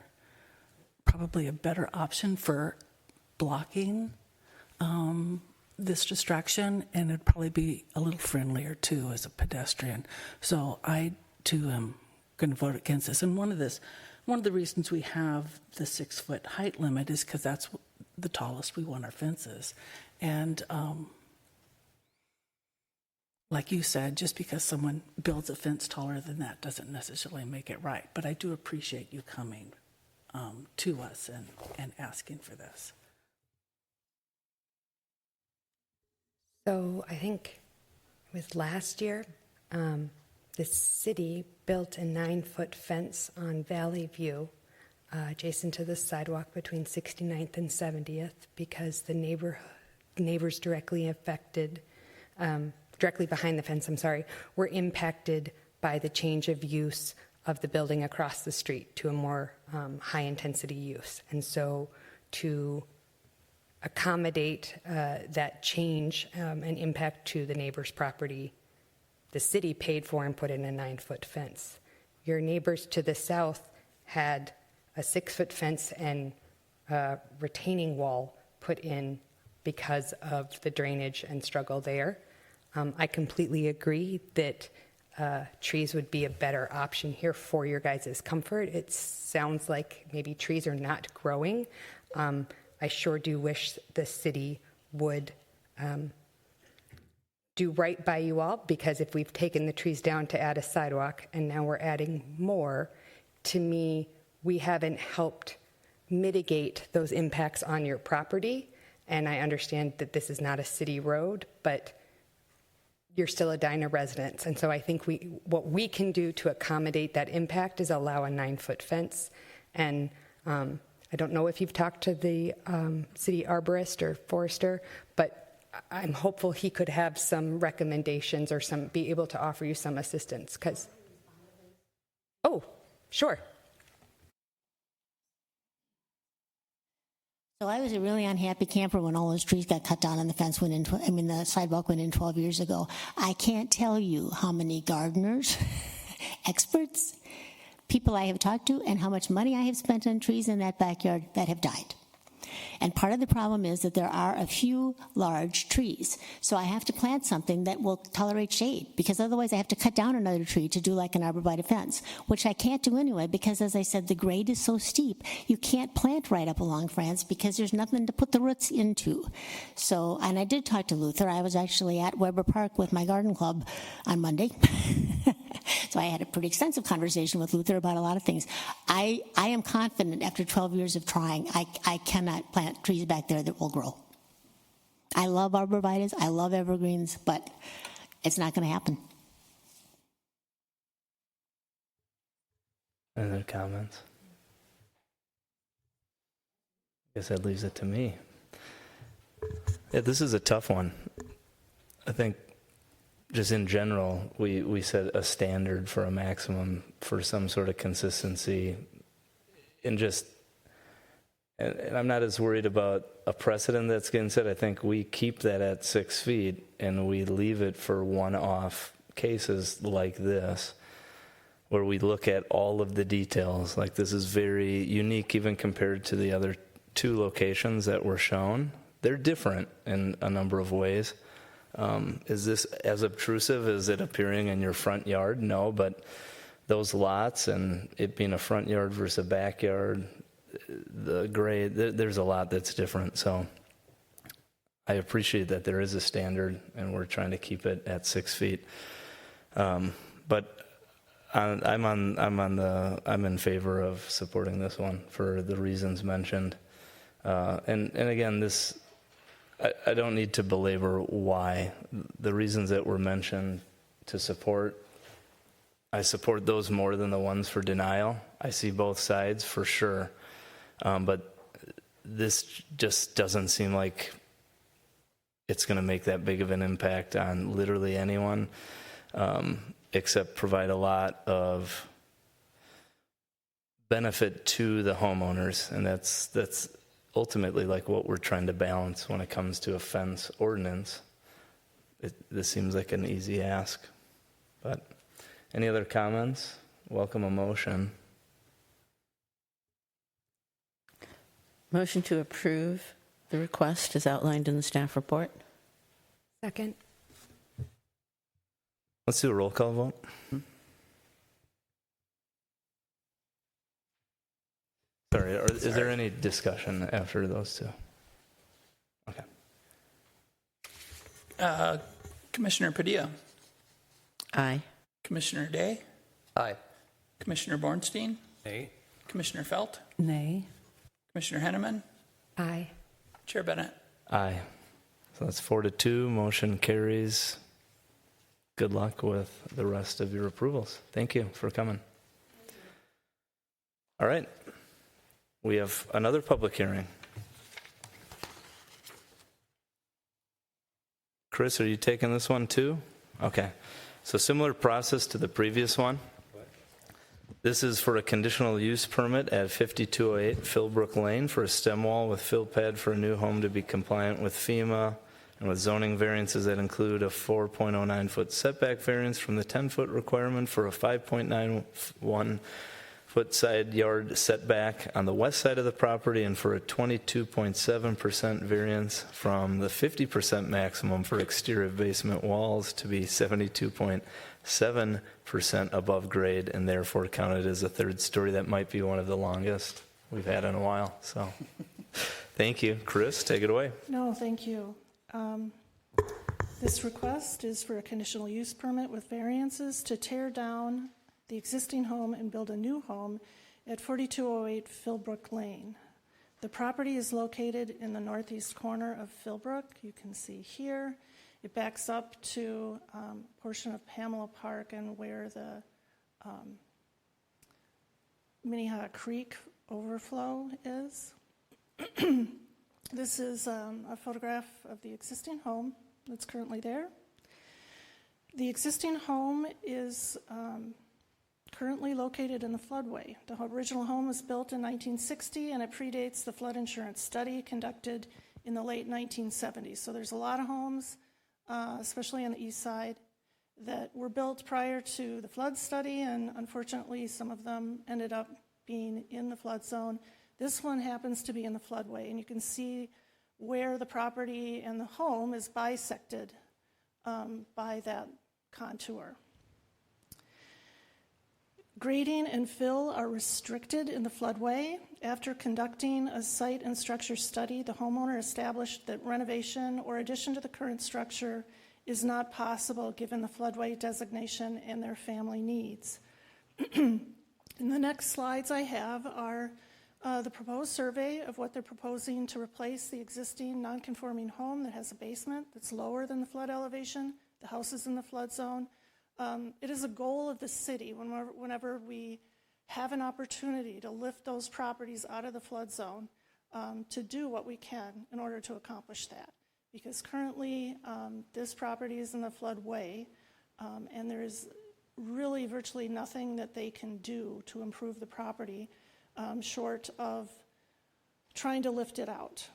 [SPEAKER 8] probably a better option for blocking this distraction, and it'd probably be a little friendlier too as a pedestrian. So I too am going to vote against this. And one of the reasons we have the 6-foot height limit is because that's the tallest we want our fences. And like you said, just because someone builds a fence taller than that doesn't necessarily make it right. But I do appreciate you coming to us and asking for this.
[SPEAKER 3] So I think it was last year, the city built a 9-foot fence on Valley View adjacent to the sidewalk between 69th and 70th because the neighbors directly behind the fence, were impacted by the change of use of the building across the street to a more high-intensity use. And so to accommodate that change and impact to the neighbor's property, the city paid for and put in a 9-foot fence. Your neighbors to the south had a 6-foot fence and a retaining wall put in because of the drainage and struggle there. I completely agree that trees would be a better option here for your guys' comfort. It sounds like maybe trees are not growing. I sure do wish the city would do right by you all, because if we've taken the trees down to add a sidewalk and now we're adding more, to me, we haven't helped mitigate those impacts on your property. And I understand that this is not a city road, but you're still a Edina resident. And so I think what we can do to accommodate that impact is allow a 9-foot fence. And I don't know if you've talked to the city arborist or forester, but I'm hopeful he could have some recommendations or be able to offer you some assistance. Oh, sure.
[SPEAKER 5] So I was a really unhappy camper when all those trees got cut down and the fence went in, the sidewalk went in 12 years ago. I can't tell you how many gardeners, experts, people I have talked to, and how much money I have spent on trees in that backyard that have died. And part of the problem is that there are a few large trees. So I have to plant something that will tolerate shade, because otherwise I have to cut down another tree to do like an arborvitae fence, which I can't do anyway, because as I said, the grade is so steep. You can't plant right up along France because there's nothing to put the roots into. So, and I did talk to Luther. I was actually at Weber Park with my garden club on Monday. So I had a pretty extensive conversation with Luther about a lot of things. I am confident after 12 years of trying, I cannot plant trees back there that will grow. I love arborvitaes, I love evergreens, but it's not going to happen.
[SPEAKER 1] Any other comments? I guess that leaves it to me. Yeah, this is a tough one. I think just in general, we set a standard for a maximum for some sort of consistency, and I'm not as worried about a precedent that's getting set. I think we keep that at 6 feet and we leave it for one-off cases like this, where we look at all of the details. Like, this is very unique even compared to the other 2 locations that were shown. They're different in a number of ways. Is this as obtrusive as it appearing in your front yard? No, but those lots and it being a front yard versus a backyard, the grade, there's a lot that's different. So I appreciate that there is a standard and we're trying to keep it at 6 feet. But I'm in favor of supporting this one for the reasons mentioned. And again, I don't need to belabor why. The reasons that were mentioned to support, I support those more than the ones for denial. I see both sides for sure. But this just doesn't seem like it's going to make that big of an impact on literally anyone, except provide a lot of benefit to the homeowners. And that's ultimately like what we're trying to balance when it comes to a fence ordinance. This seems like an easy ask. But any other comments? Welcome a motion.
[SPEAKER 11] Motion to approve the request as outlined in the staff report.
[SPEAKER 3] Second.
[SPEAKER 1] Let's do a roll call vote. Sorry, is there any discussion after those two? Okay.
[SPEAKER 2] Commissioner Padilla,
[SPEAKER 11] Aye.
[SPEAKER 2] Commissioner Day,
[SPEAKER 4] Aye.
[SPEAKER 2] Commissioner Bornstein,
[SPEAKER 12] Nay.
[SPEAKER 2] Commissioner Felt,
[SPEAKER 8] Nay.
[SPEAKER 2] Commissioner Henneman,
[SPEAKER 3] Aye.
[SPEAKER 2] Chair Bennett.
[SPEAKER 1] Aye. So that's 4-2. Motion carries. Good luck with the rest of your approvals. Thank you for coming. All right. We have another public hearing. Chris, are you taking this one too? Okay. So similar process to the previous one. This is for a conditional use permit at 5208 Philbrook Lane for a stem wall with fill pad for a new home to be compliant with FEMA and with zoning variances that include a 4.09 foot setback variance from the 10 foot requirement for a 5.91 foot side yard setback on the west side of the property and for a 22.7% variance from the 50% maximum for exterior basement walls to be 72.7% above grade and therefore counted as a third story. That might be one of the longest we've had in a while. So thank you. Chris, take it away.
[SPEAKER 7] No, thank you. This request is for a conditional use permit with variances to tear down the existing home and build a new home at 4208 Philbrook Lane. The property is located in the northeast corner of Philbrook. You can see here. It backs up to a portion of Pamela Park and where the Minnehaha Creek overflow is. This is a photograph of the existing home that's currently there. The existing home is currently located in the floodway. The original home was built in 1960 and it predates the flood insurance study conducted in the late 1970s. So there's a lot of homes, especially on the east side, that were built prior to the flood study, and unfortunately some of them ended up being in the flood zone. This one happens to be in the floodway, and you can see where the property and the home is bisected by that contour. Grading and fill are restricted in the floodway. After conducting a site and structure study, the homeowner established that renovation or addition to the current structure is not possible given the floodway designation and their family needs. In the next slides I have are the proposed survey of what they're proposing to replace the existing non-conforming home that has a basement that's lower than the flood elevation. The house is in the flood zone. It is a goal of the city whenever we have an opportunity to lift those properties out of the flood zone to do what we can in order to accomplish that. Because currently this property is in the floodway and there is really virtually nothing that they can do to improve the property short of trying to lift it out.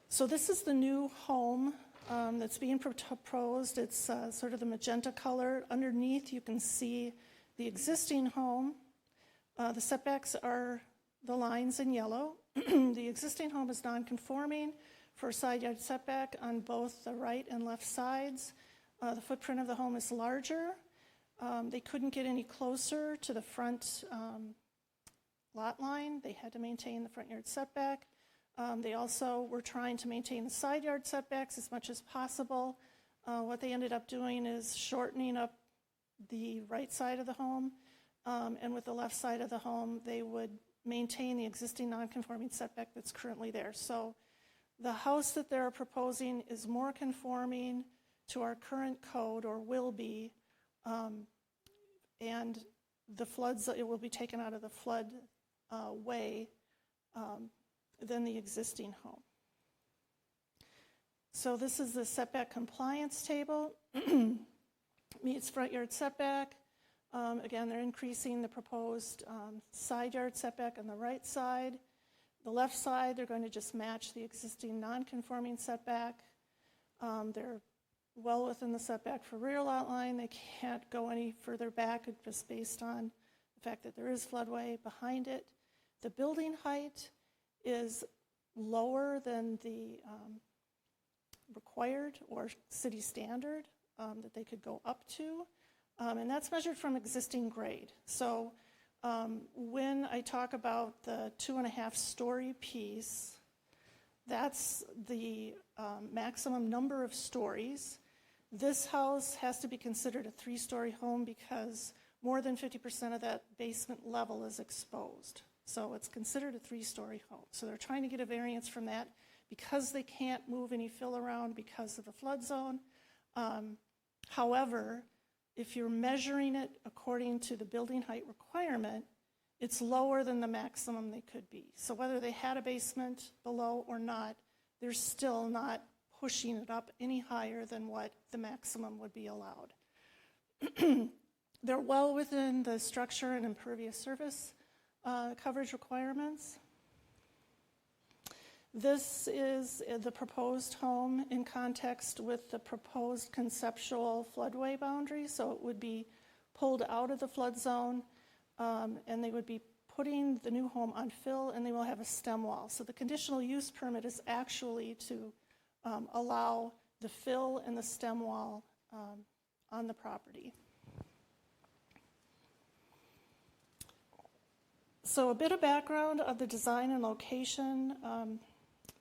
[SPEAKER 7] So this is the new home that's being proposed. It's sort of the magenta color. Underneath you can see the existing home. The setbacks are the lines in yellow. The existing home is non-conforming for side yard setback on both the right and left sides. The footprint of the home is larger. They couldn't get any closer to the front lot line. They had to maintain the front yard setback. They also were trying to maintain the side yard setbacks as much as possible. What they ended up doing is shortening up the right side of the home, and with the left side of the home, they would maintain the existing non-conforming setback that's currently there. So the house that they're proposing is more conforming to our current code, or will be, and the floods, it will be taken out of the flood way than the existing home. So this is the setback compliance table. Meets front yard setback. Again, they're increasing the proposed side yard setback on the right side. The left side, they're going to just match the existing non-conforming setback. They're well within the setback for rear lot line. They can't go any further back just based on the fact that there is floodway behind it. The building height is lower than the required or city standard that they could go up to, and that's measured from existing grade. So When I talk about the 2.5-story piece, that's the maximum number of stories. This house has to be considered a 3-story home because more than 50% of that basement level is exposed. So it's considered a 3-story home. So they're trying to get a variance from that because they can't move any fill around because of the flood zone. However, if you're measuring it according to the building height requirement, it's lower than the maximum they could be. So whether they had a basement below or not, they're still not pushing it up any higher than what the maximum would be allowed. They're well within the structure and impervious surface coverage requirements. This is the proposed home in context with the proposed conceptual floodway boundary. So it would be pulled out of the flood zone, and they would be putting the new home on fill, and they will have a stem wall. So the conditional use permit is actually to allow the fill and the stem wall on the property. So a bit of background of the design and location.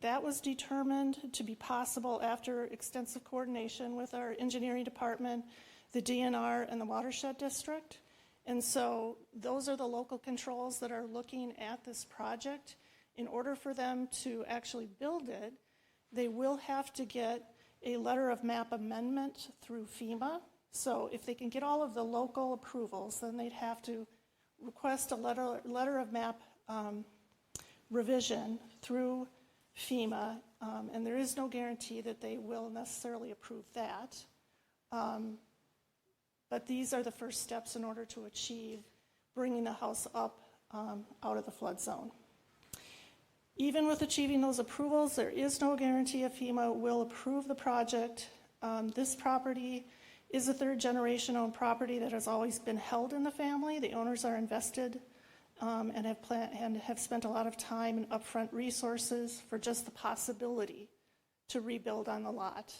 [SPEAKER 7] That was determined to be possible after extensive coordination with our engineering department, the DNR, and the watershed district. And so those are the local controls that are looking at this project. In order for them to actually build it, they will have to get a letter of map amendment through FEMA. So if they can get all of the local approvals, then they'd have to request a letter of map revision through FEMA, and there is no guarantee that they will necessarily approve that. But these are the first steps in order to achieve bringing the house up out of the flood zone. Even with achieving those approvals, there is no guarantee if FEMA will approve the project. This property is a third-generation owned property that has always been held in the family. The owners are invested and have spent a lot of time and upfront resources for just the possibility to rebuild on the lot.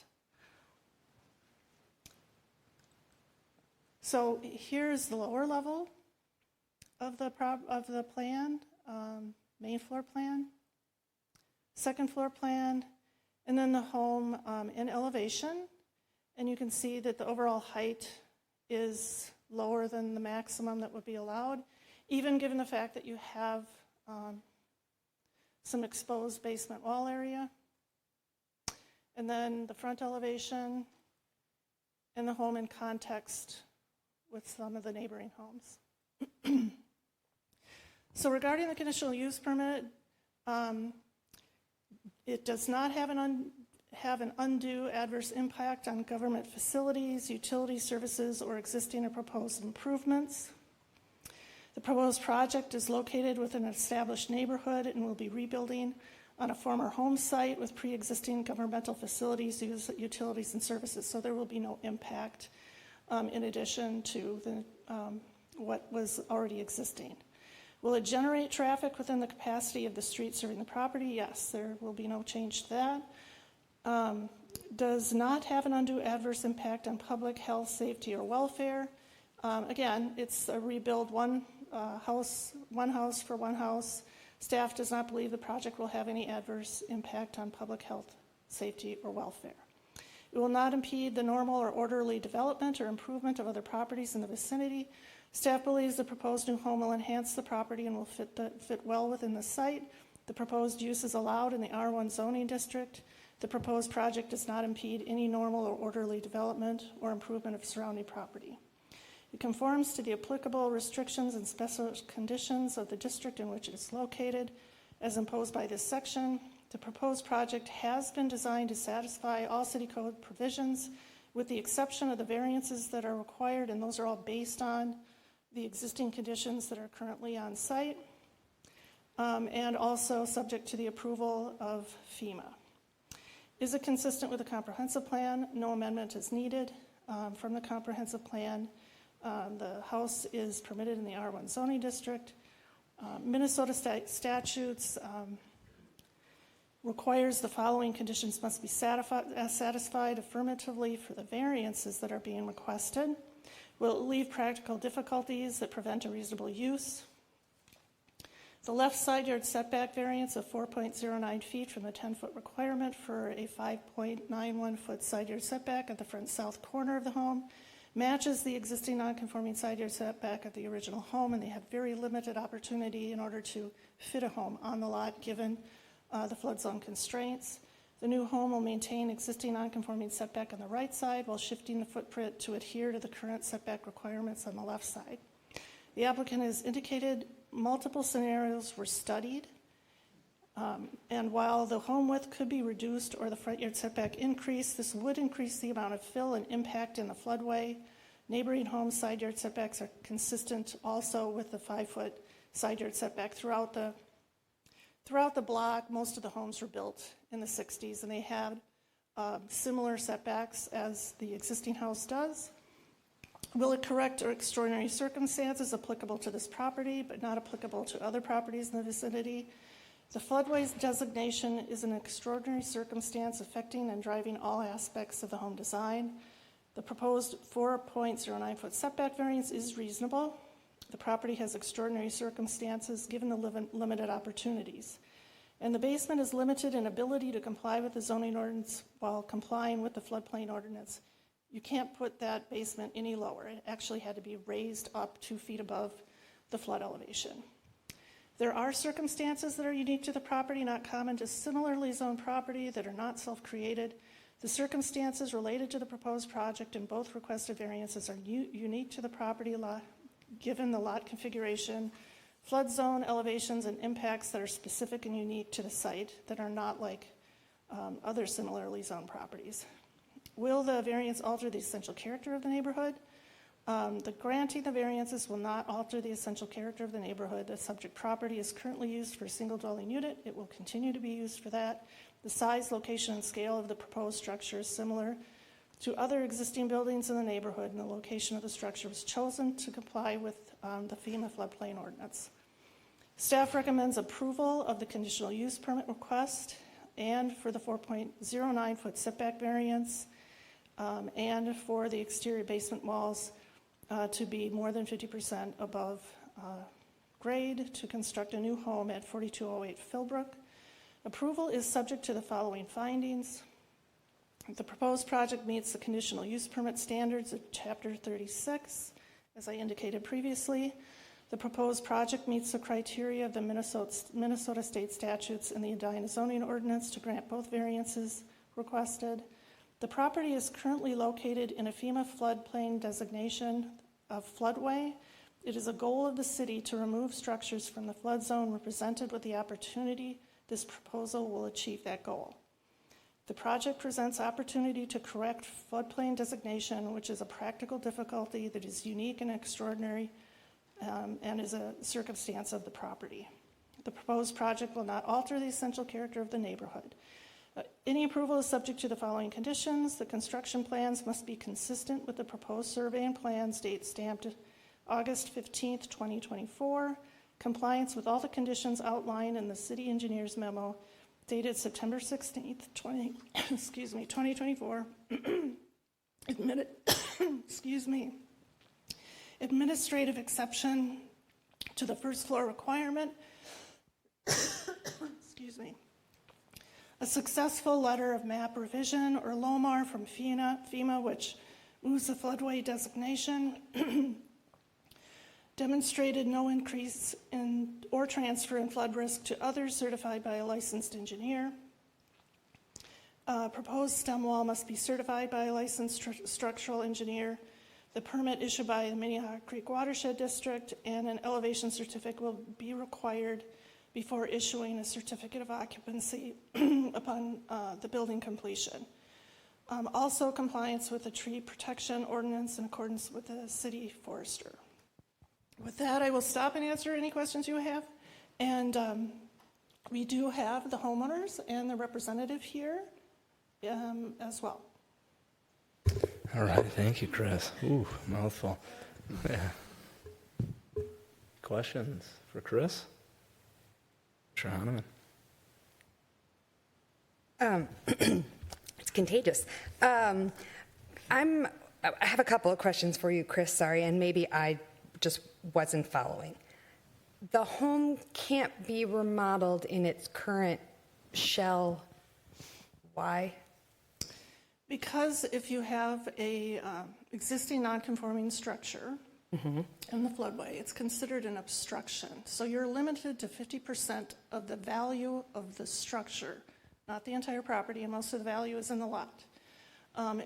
[SPEAKER 7] So here's the lower level of the plan, main floor plan, second floor plan, and then the home in elevation. And you can see that the overall height is lower than the maximum that would be allowed, even given the fact that you have some exposed basement wall area. And then the front elevation and the home in context with some of the neighboring homes. So regarding the conditional use permit, it does not have an undue adverse impact on government facilities, utility services, or existing or proposed improvements. The proposed project is located within an established neighborhood and will be rebuilding on a former home site with pre-existing governmental facilities, utilities, and services. So there will be no impact in addition to what was already existing. Will it generate traffic within the capacity of the street serving the property? Yes, there will be no change to that. Does not have an undue adverse impact on public health, safety, or welfare. Again, it's a rebuild one house for one house. Staff does not believe the project will have any adverse impact on public health, safety, or welfare. It will not impede the normal or orderly development or improvement of other properties in the vicinity. Staff believes the proposed new home will enhance the property and will fit well within the site. The proposed use is allowed in the R1 zoning district. The proposed project does not impede any normal or orderly development or improvement of surrounding property. It conforms to the applicable restrictions and special conditions of the district in which it is located as imposed by this section. The proposed project has been designed to satisfy all city code provisions with the exception of the variances that are required, and those are all based on the existing conditions that are currently on site, and also subject to the approval of FEMA. Is it consistent with the comprehensive plan? No amendment is needed from the comprehensive plan. The house is permitted in the R1 zoning district. Minnesota statutes requires the following conditions must be satisfied affirmatively for the variances that are being requested. Will it leave practical difficulties that prevent a reasonable use? The left side yard setback variance of 4.09 feet from the 10-foot requirement for a 5.91-foot side yard setback at the front south corner of the home matches the existing non-conforming side yard setback at the original home, and they have very limited opportunity in order to fit a home on the lot given the flood zone constraints. The new home will maintain existing non-conforming setback on the right side while shifting the footprint to adhere to the current setback requirements on the left side. The applicant has indicated multiple scenarios were studied, and while the home width could be reduced or the front yard setback increased, this would increase the amount of fill and impact in the floodway. Neighboring homes' side yard setbacks are consistent also with the 5-foot side yard setback throughout the block. Most of the homes were built in the 60s, and they had similar setbacks as the existing house does. Will it correct or extraordinary circumstances applicable to this property but not applicable to other properties in the vicinity? The floodways designation is an extraordinary circumstance affecting and driving all aspects of the home design. The proposed 4.09-foot setback variance is reasonable. The property has extraordinary circumstances given the limited opportunities. And the basement is limited in ability to comply with the zoning ordinance while complying with the floodplain ordinance. You can't put that basement any lower. It actually had to be raised up 2 feet above the flood elevation. There are circumstances that are unique to the property, not common to similarly zoned property that are not self-created. The circumstances related to the proposed project in both requested variances are unique to the property lot, given the lot configuration, flood zone elevations, and impacts that are specific and unique to the site that are not like other similarly zoned properties. Will the variance alter the essential character of the neighborhood? The granting the variances will not alter the essential character of the neighborhood. The subject property is currently used for a single dwelling unit. It will continue to be used for that. The size, location, and scale of the proposed structure is similar to other existing buildings in the neighborhood, and the location of the structure was chosen to comply with the FEMA floodplain ordinance. Staff recommends approval of the conditional use permit request and for the 4.09-foot setback variance, and for the exterior basement walls to be more than 50% above grade to construct a new home at 4208 Philbrook. Approval is subject to the following findings. The proposed project meets the conditional use permit standards of Chapter 36, as I indicated previously. The proposed project meets the criteria of the Minnesota state statutes and the Edina zoning ordinance to grant both variances requested. The property is currently located in a FEMA floodplain designation of floodway. It is a goal of the city to remove structures from the flood zone represented with the opportunity. This proposal will achieve that goal. The project presents opportunity to correct floodplain designation, which is a practical difficulty that is unique and extraordinary and is a circumstance of the property. The proposed project will not alter the essential character of the neighborhood. Any approval is subject to the following conditions. The construction plans must be consistent with the proposed survey and plans, date stamped August 15th, 2024. Compliance with all the conditions outlined in the city engineer's memo dated September 16th, 2024. Administrative exception to the first floor requirement. A successful letter of map revision or LOMAR from FEMA, which moves the floodway designation, demonstrated no increase in or transfer in flood risk to others certified by a licensed engineer. Proposed stem wall must be certified by a licensed structural engineer. The permit issued by the Minnehaha Creek Watershed District and an elevation certificate will be required before issuing a certificate of occupancy upon the building completion. Also, compliance with the tree protection ordinance in accordance with the city forester. With that, I will stop and answer any questions you have. And we do have the homeowners and the representative here as well.
[SPEAKER 1] All right, thank you, Chris. Ooh, mouthful. Yeah. Questions for Chris? Sure, Hahnemann.
[SPEAKER 3] It's contagious. I'm I have a couple of questions for you, Chris, sorry, and maybe I just wasn't following. The home can't be remodeled in its current shell. Why?
[SPEAKER 7] Because if you have a existing non-conforming structure in the floodway, it's considered an obstruction. So you're limited to 50% of the value of the structure, not the entire property, and most of the value is in the lot,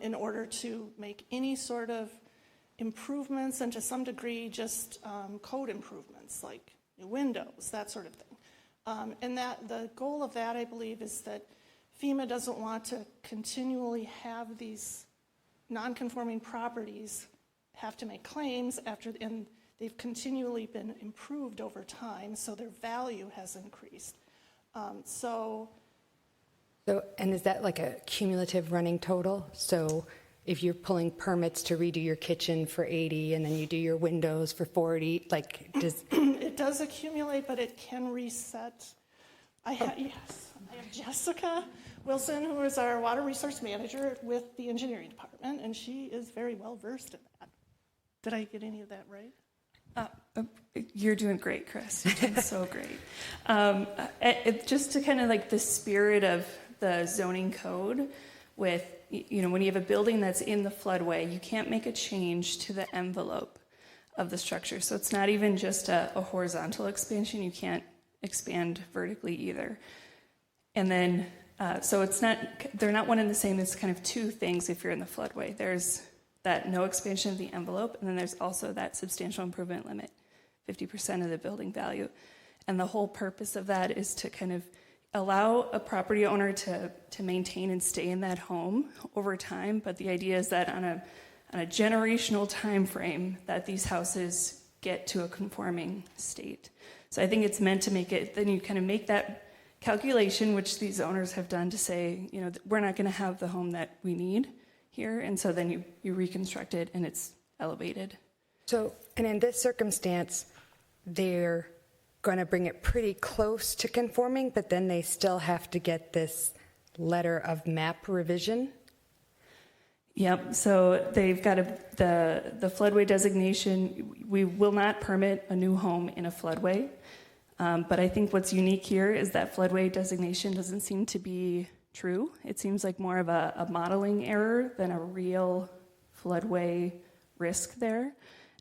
[SPEAKER 7] in order to make any sort of improvements, and to some degree just code improvements like new windows, that sort of thing. And that the goal of that, I believe, is that FEMA doesn't want to continually have these non-conforming properties have to make claims after, and they've continually been improved over time, so their value has increased. So,
[SPEAKER 3] and is that like a cumulative running total? So if you're pulling permits to redo your kitchen for 80 and then you do your windows for 40, like does...
[SPEAKER 7] It does accumulate, but it can reset. I have Jessica Wilson, who is our water resource manager with the engineering department, and she is very well versed in that. Did I get any of that right?
[SPEAKER 13] You're doing great, Chris. You're doing so great. Just to kind of like the spirit of the zoning code with, when you have a building that's in the floodway, you can't make a change to the envelope of the structure. So it's not even just a horizontal expansion. You can't expand vertically either. And then, so they're not one and the same. It's kind of two things if you're in the floodway. There's that no expansion of the envelope, and then there's also that substantial improvement limit, 50% of the building value. And the whole purpose of that is to kind of allow a property owner to maintain and stay in that home over time. But the idea is that on a generational time frame that these houses get to a conforming state. So I think it's meant to make it, then you kind of make that calculation, which these owners have done, to say, we're not going to have the home that we need here, and so then you reconstruct it and it's elevated.
[SPEAKER 3] So, and in this circumstance, they're going to bring it pretty close to conforming, but then they still have to get this letter of map revision?
[SPEAKER 13] Yep, so they've got the floodway designation. We will not permit a new home in a floodway, but I think what's unique here is that floodway designation doesn't seem to be true. It seems like more of a modeling error than a real floodway risk there.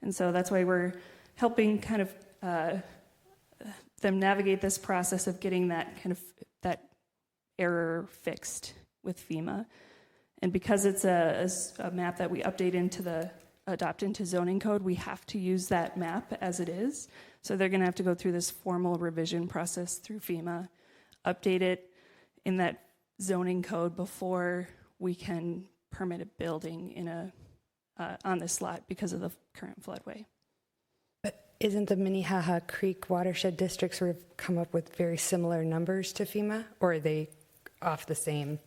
[SPEAKER 13] And so that's why we're helping kind of them navigate this process of getting that error fixed with FEMA. And because it's a map that we adopt into zoning code, we have to use that map as it is. So they're gonna have to go through this formal revision process through FEMA, update it in that zoning code before we can permit a building on this lot because of the current floodway.
[SPEAKER 3] But isn't the Minnehaha Creek Watershed District sort of come up with very similar numbers to FEMA, or are they off the same?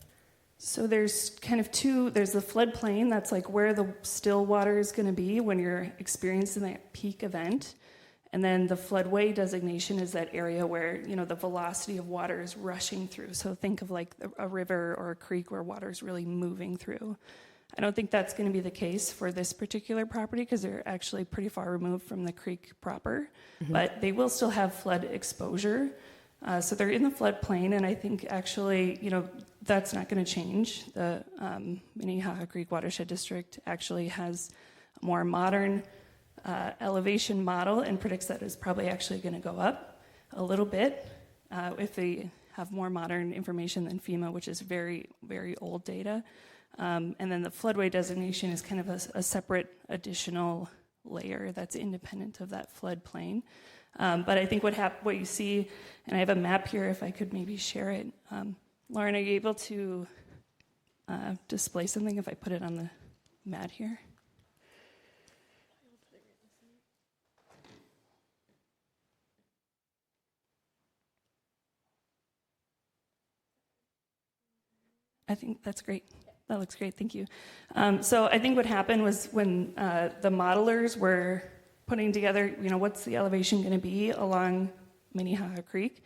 [SPEAKER 13] So there's kind of there's the floodplain, that's like where the still water is going to be when you're experiencing that peak event. And then the floodway designation is that area where, the velocity of water is rushing through. So think of like a river or a creek where water is really moving through. I don't think that's going to be the case for this particular property because they're actually pretty far removed from the creek proper. Mm-hmm. But they will still have flood exposure. So they're in the floodplain, and I think actually, that's not going to change. The Minnehaha Creek Watershed District actually has a more modern elevation model and predicts that it's probably actually going to go up a little bit if they have more modern information than FEMA, which is very, very old data. And then the floodway designation is kind of a separate additional layer that's independent of that floodplain. But I think what you see, and I have a map here if I could maybe share it. Lauren, are you able to display something if I put it on the mat here? I think that's great. That looks great, thank you. So I think what happened was when the modelers were putting together, what's the elevation going to be along Minnehaha Creek,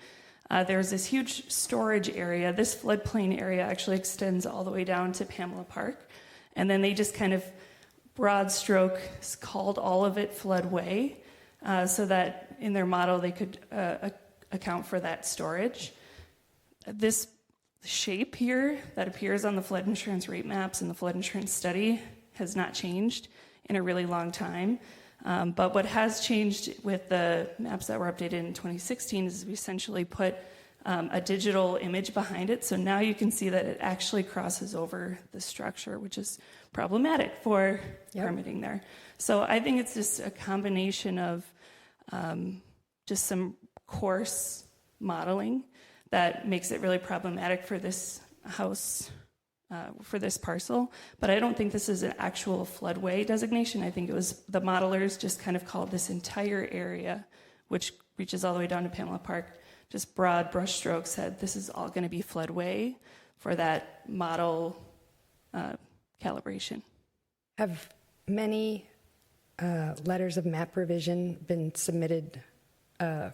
[SPEAKER 13] there's this huge storage area. This floodplain area actually extends all the way down to Pamela Park. And then they just kind of broad stroke called all of it floodway, so that in their model they could account for that storage. This shape here that appears on the flood insurance rate maps and the flood insurance study has not changed in a really long time. But what has changed with the maps that were updated in 2016 is we essentially put a digital image behind it. So now you can see that it actually crosses over the structure, which is problematic for permitting there. So I think it's just a combination of just some coarse modeling that makes it really problematic for this house, for this parcel. But I don't think this is an actual floodway designation. I think it was the modelers just kind of called this entire area, which reaches all the way down to Pamela Park, just broad brush strokes, said this is all going to be floodway for that model calibration.
[SPEAKER 3] Have many letters of map revision been submitted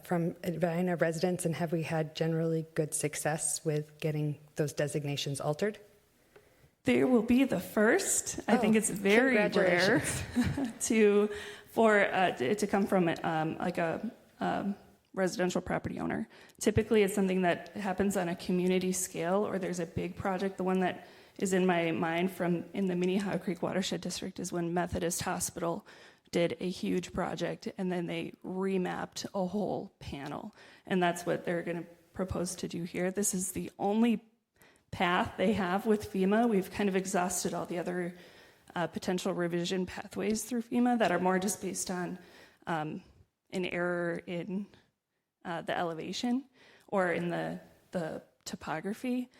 [SPEAKER 3] from Edina residents, and have we had generally good success with getting those designations altered?
[SPEAKER 13] There will be the first. I think it's very rare for it to come from like a residential property owner. Typically, it's something that happens on a community scale, or there's a big project. The one that is in my mind from in the Minnehaha Creek Watershed District is when Methodist Hospital did a huge project, and then they remapped a whole panel. And that's what they're going to propose to do here. This is the only path they have with FEMA. We've kind of exhausted all the other potential revision pathways through FEMA that are more just based on an error in the elevation or in the topography.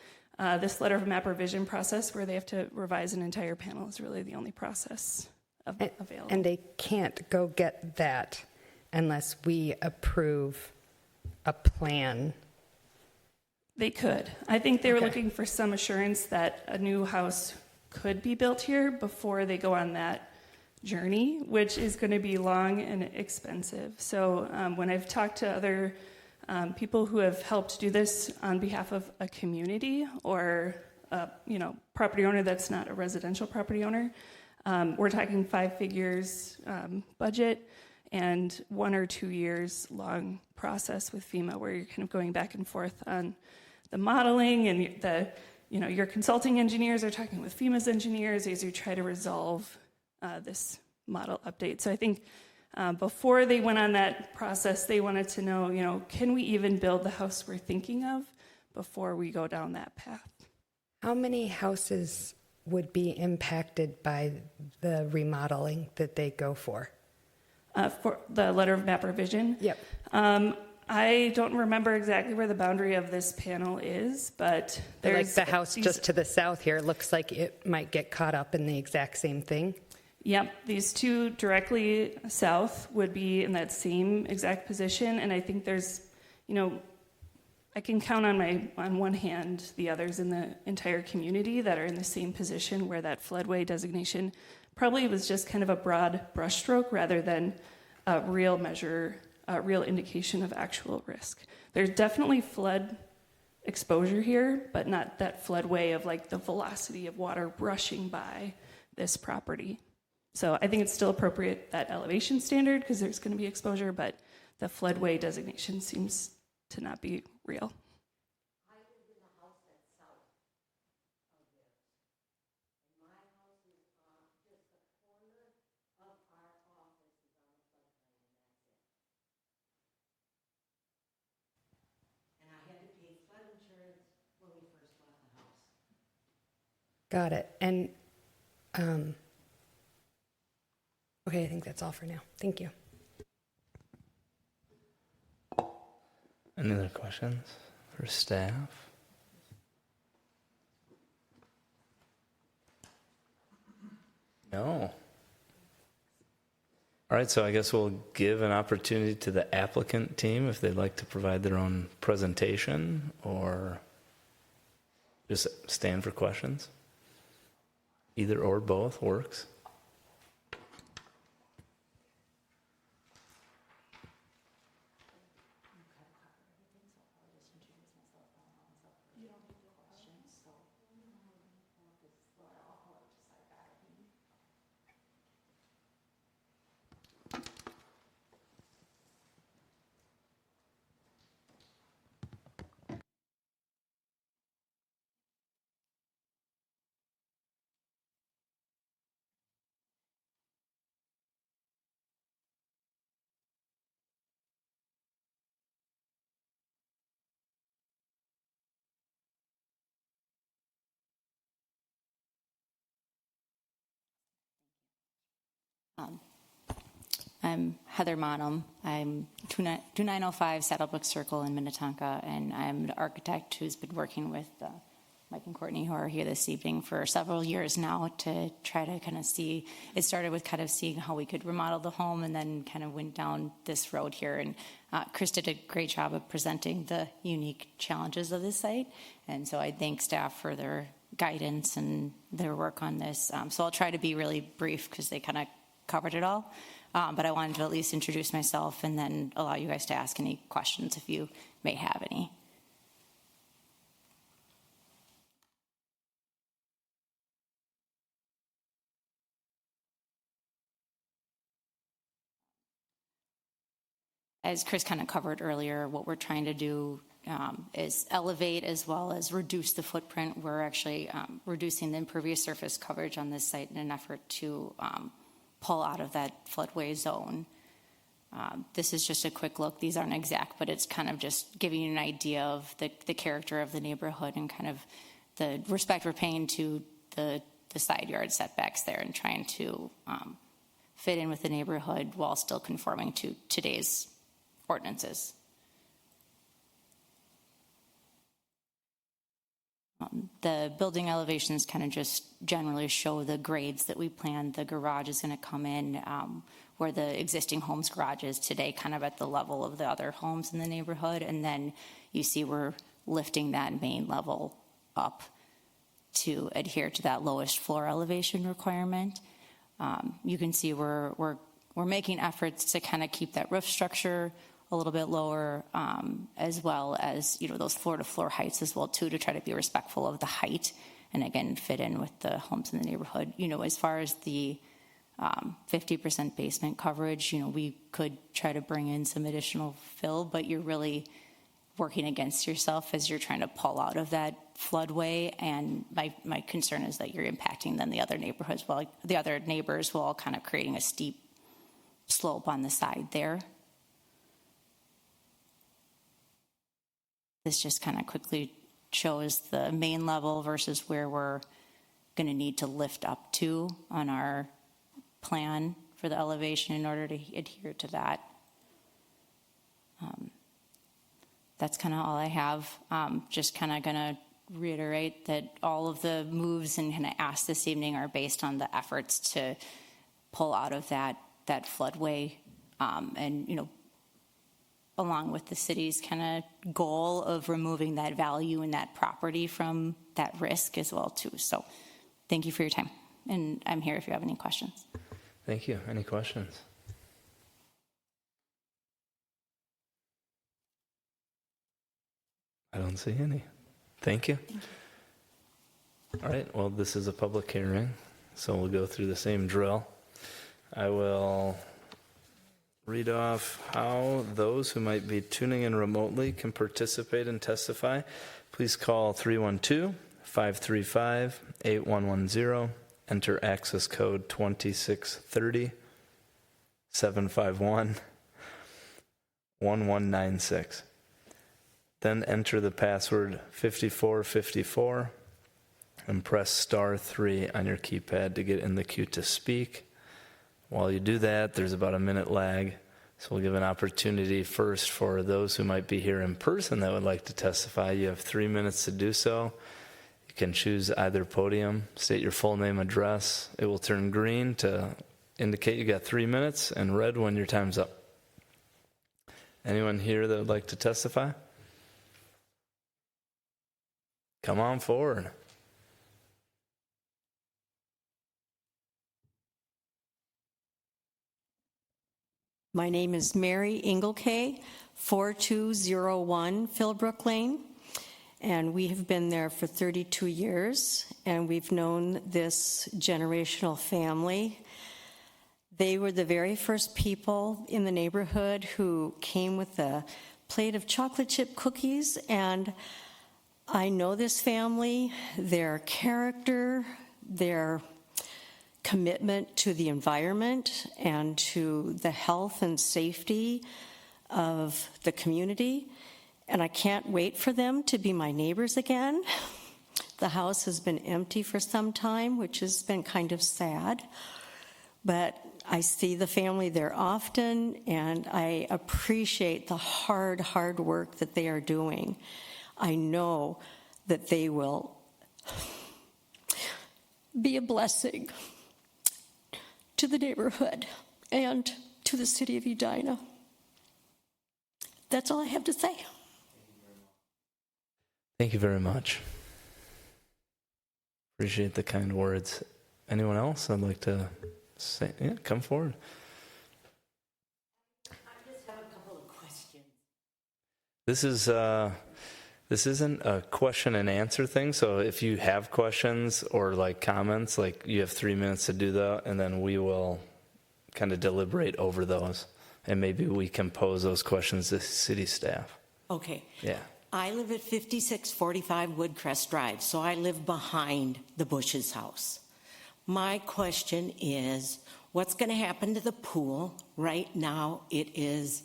[SPEAKER 13] This letter of map revision process where they have to revise an entire panel is really the only process available.
[SPEAKER 3] And they can't go get that unless we approve a plan.
[SPEAKER 13] They could. I think they were looking for some assurance that a new house could be built here before they go on that journey, which is going to be long and expensive. So when I've talked to other people who have helped do this on behalf of a community or property owner that's not a residential property owner, we're talking 5 figures budget and 1 or 2 years long process with FEMA where you're kind of going back and forth on the modeling, and your consulting engineers are talking with FEMA's engineers as you try to resolve this model update. So I think before they went on that process, they wanted to know, can we even build the house we're thinking of before we go down that path?
[SPEAKER 3] How many houses would be impacted by the remodeling that they go for?
[SPEAKER 13] For the letter of map revision?
[SPEAKER 3] Yep.
[SPEAKER 13] I don't remember exactly where the boundary of this panel is, but there's...
[SPEAKER 3] Like the house just to the south here looks like it might get caught up in the exact same thing.
[SPEAKER 13] Yep, these two directly south would be in that same exact position, and I think there's, I can count on one hand the others in the entire community that are in the same position where that floodway designation probably was just kind of a broad brushstroke rather than a real measure, a real indication of actual risk. There's definitely flood exposure here, but not that floodway of like the velocity of water rushing by this property. So I think it's still appropriate, that elevation standard, because there's going to be exposure, but the floodway designation seems to not be real.
[SPEAKER 14] I live in a house that's south of theirs. And my house is just the corner of our office is on the floodplain, and that's it. And I had to pay flood insurance when we first bought the house.
[SPEAKER 3] Got it. And okay, I think that's all for now. Thank you.
[SPEAKER 1] Any other questions for staff? No. All right, so I guess we'll give an opportunity to the applicant team if they'd like to provide their own presentation or just stand for questions. Either or both works.
[SPEAKER 15] I'm Heather Monum. I'm 2905 Saddlebrook Circle in Minnetonka, and I'm the architect who's been working with Mike and Courtney, who are here this evening, for several years now to try to kind of see. It started with kind of seeing how we could remodel the home, and then kind of went down this road here. And Chris did a great job of presenting the unique challenges of this site, and so I thank staff for their guidance and their work on this. So I'll try to be really brief because they kind of covered it all. But I wanted to at least introduce myself and then allow you guys to ask any questions if you may have any. As Chris kind of covered earlier, what we're trying to do is elevate as well as reduce the footprint. We're actually reducing the impervious surface coverage on this site in an effort to pull out of that floodway zone. This is just a quick look. These aren't exact, but it's kind of just giving you an idea of the character of the neighborhood and kind of the respect we're paying to the side yard setbacks there, and trying to fit in with the neighborhood while still conforming to today's ordinances. The building elevations kind of just generally show the grades that we planned. The garage is going to come in where the existing home's garage is today, kind of at the level of the other homes in the neighborhood. And then you see we're lifting that main level up to adhere to that lowest floor elevation requirement. You can see we're making efforts to kind of keep that roof structure a little bit lower, as well as, those floor-to-floor heights as well, too, to try to be respectful of the height and, again, fit in with the homes in the neighborhood. As far as the 50% basement coverage, we could try to bring in some additional fill, but you're really working against yourself as you're trying to pull out of that floodway. And my concern is that you're impacting then the other neighborhoods, the other neighbors, while kind of creating a steep slope on the side there. This just kind of quickly shows the main level versus where we're going to need to lift up to on our plan for the elevation in order to adhere to that. That's kind of all I have. Just kind of going to reiterate that all of the moves and kind of asks this evening are based on the efforts to pull out of that floodway, and along with the city's kind of goal of removing that value in that property from that risk as well, too. So thank you for your time, and I'm here if you have any questions.
[SPEAKER 1] Thank you. Any questions? I don't see any. Thank you. All right, well, this is a public hearing, so we'll go through the same drill. I will read off how those who might be tuning in remotely can participate and testify. Please call 312-535-8110. Enter access code 2630-751-1196. Then enter the password 5454 and press *3 on your keypad to get in the queue to speak. While you do that, there's about a minute lag, so we'll give an opportunity first for those who might be here in person that would like to testify. You have 3 minutes to do so. You can choose either podium, state your full name, address. It will turn green to indicate you got 3 minutes, and red when your time's up. Anyone here that would like to testify? Come on forward.
[SPEAKER 16] My name is Mary Inglekay, 4201 Philbrook Lane, and we have been there for 32 years, and we've known this generational family. They were the very first people in the neighborhood who came with a plate of chocolate chip cookies, and I know this family, their character, their commitment to the environment and to the health and safety of the community, and I can't wait for them to be my neighbors again. The house has been empty for some time, which has been kind of sad, but I see the family there often, and I appreciate the hard work that they are doing. I know that they will be a blessing to the neighborhood and to the city of Edina. That's all I have to say.
[SPEAKER 1] Thank you very much. Appreciate the kind words. Anyone else? I'd like to say, yeah, come forward.
[SPEAKER 14] I just have a couple of questions.
[SPEAKER 1] This isn't a question and answer thing. So if you have questions or like comments, like you have 3 minutes to do that, and then we will kind of deliberate over those, and maybe we can pose those questions to city staff.
[SPEAKER 14] Okay.
[SPEAKER 1] Yeah.
[SPEAKER 14] I live at 5645 Woodcrest Drive, so I live behind the Bush's house. My question is, what's going to happen to the pool? Right now it is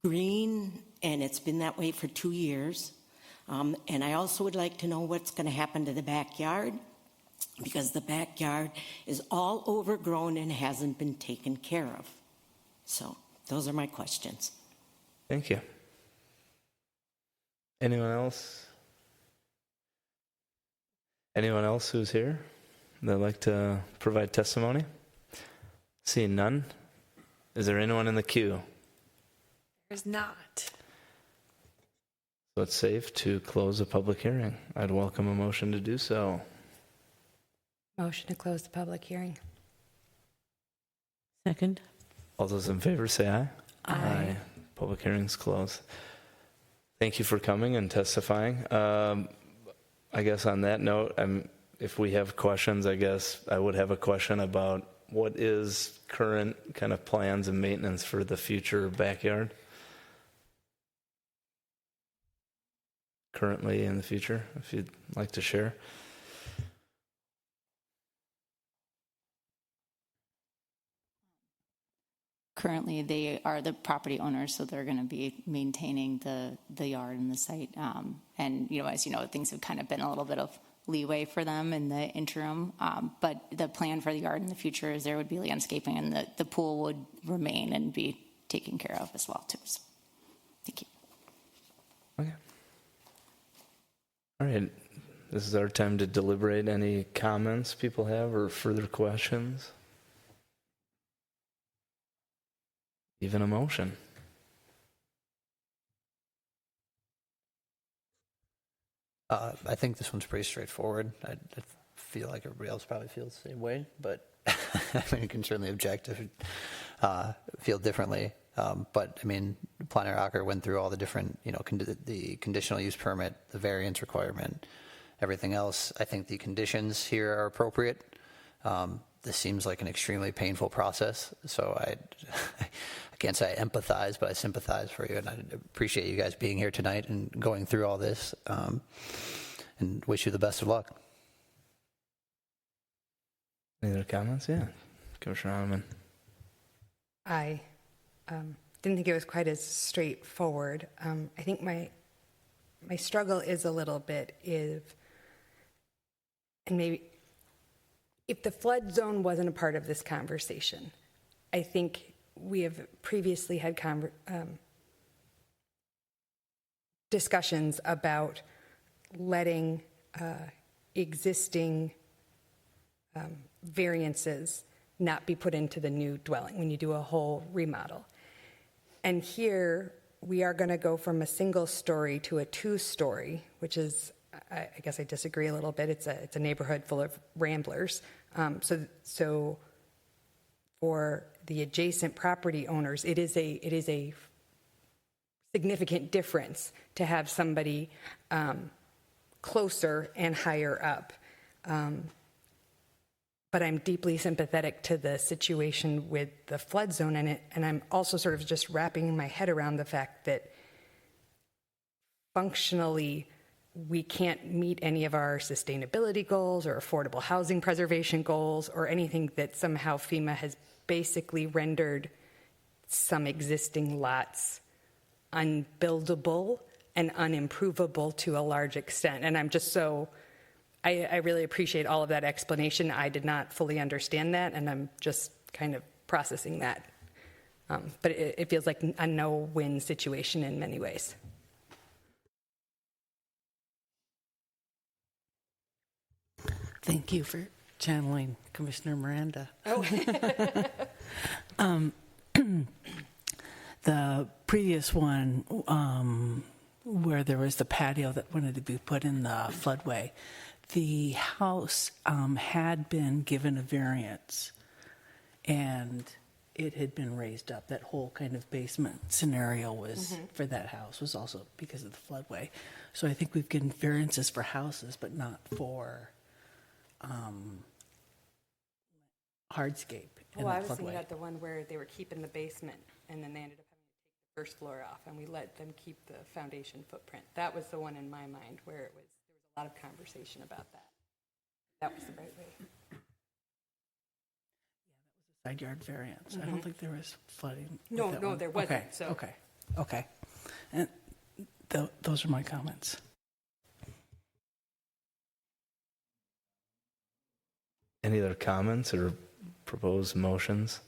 [SPEAKER 14] green, and it's been that way for 2 years. And I also would like to know what's going to happen to the backyard, because the backyard is all overgrown and hasn't been taken care of. So those are my questions.
[SPEAKER 1] Thank you. Anyone else? Anyone else who's here that'd like to provide testimony? Seeing none. Is there anyone in the queue?
[SPEAKER 10] There's not.
[SPEAKER 1] So it's safe to close the public hearing. I'd welcome a motion to do so.
[SPEAKER 3] Motion to close the public hearing.
[SPEAKER 11] Second.
[SPEAKER 1] All those in favor say aye.
[SPEAKER 3] Aye.
[SPEAKER 1] Public hearing's closed. Thank you for coming and testifying. I guess on that note, if we have questions, I guess I would have a question about what is current kind of plans and maintenance for the future backyard? Currently in the future, if you'd like to share.
[SPEAKER 15] Currently, they are the property owners, so they're going to be maintaining the yard and the site. And, as you know, things have kind of been a little bit of leeway for them in the interim. But the plan for the yard in the future is there would be landscaping, and the pool would remain and be taken care of as well, too. So, thank you.
[SPEAKER 1] Okay. All right. This is our time to deliberate any comments people have or further questions. Even a motion.
[SPEAKER 4] I think this one's pretty straightforward. I feel like everybody else probably feels the same way, but I mean, you can certainly object if you feel differently. But I mean, Planner Acker went through all the different, the conditional use permit, the variance requirement, everything else. I think the conditions here are appropriate. This seems like an extremely painful process, so I can't say I empathize, but I sympathize for you, and I appreciate you guys being here tonight and going through all this, and wish you the best of luck.
[SPEAKER 1] Any other comments? Yeah. Commissioner Honeman.
[SPEAKER 3] I didn't think it was quite as straightforward. I think my struggle is a little bit and maybe if the flood zone wasn't a part of this conversation, I think we have previously had discussions about letting existing variances not be put into the new dwelling when you do a whole remodel. And here we are going to go from a single story to a two-story, which is, I guess I disagree a little bit. It's a neighborhood full of ramblers. So for the adjacent property owners, it is a significant difference to have somebody closer and higher up. But I'm deeply sympathetic to the situation with the flood zone in it, and I'm also sort of just wrapping my head around the fact that functionally we can't meet any of our sustainability goals or affordable housing preservation goals or anything that somehow FEMA has basically rendered some existing lots unbuildable and unimprovable to a large extent. And I'm just I really appreciate all of that explanation. I did not fully understand that, and I'm just kind of processing that. But it feels like a no-win situation in many ways.
[SPEAKER 8] Thank you for channeling Commissioner Miranda.
[SPEAKER 3] Oh.
[SPEAKER 8] The previous one, where there was the patio that wanted to be put in the floodway, the house had been given a variance, and it had been raised up. That whole kind of basement scenario was for that house was also because of the floodway. So I think we've given variances for houses, but not for hardscape in
[SPEAKER 3] Well,
[SPEAKER 8] the
[SPEAKER 3] I was thinking
[SPEAKER 8] floodway.
[SPEAKER 3] about the one where they were keeping the basement, and then they ended up having to take the first floor off, and we let them keep the foundation footprint. That was the one in my mind where there was a lot of conversation about that. That was the right way.
[SPEAKER 8] Side yard variance. I don't think there was flooding. with
[SPEAKER 3] No,
[SPEAKER 8] that
[SPEAKER 3] no,
[SPEAKER 8] one.
[SPEAKER 3] there wasn't,
[SPEAKER 8] Okay,
[SPEAKER 3] so-
[SPEAKER 8] okay. And those are my comments.
[SPEAKER 1] Any other comments or proposed motions?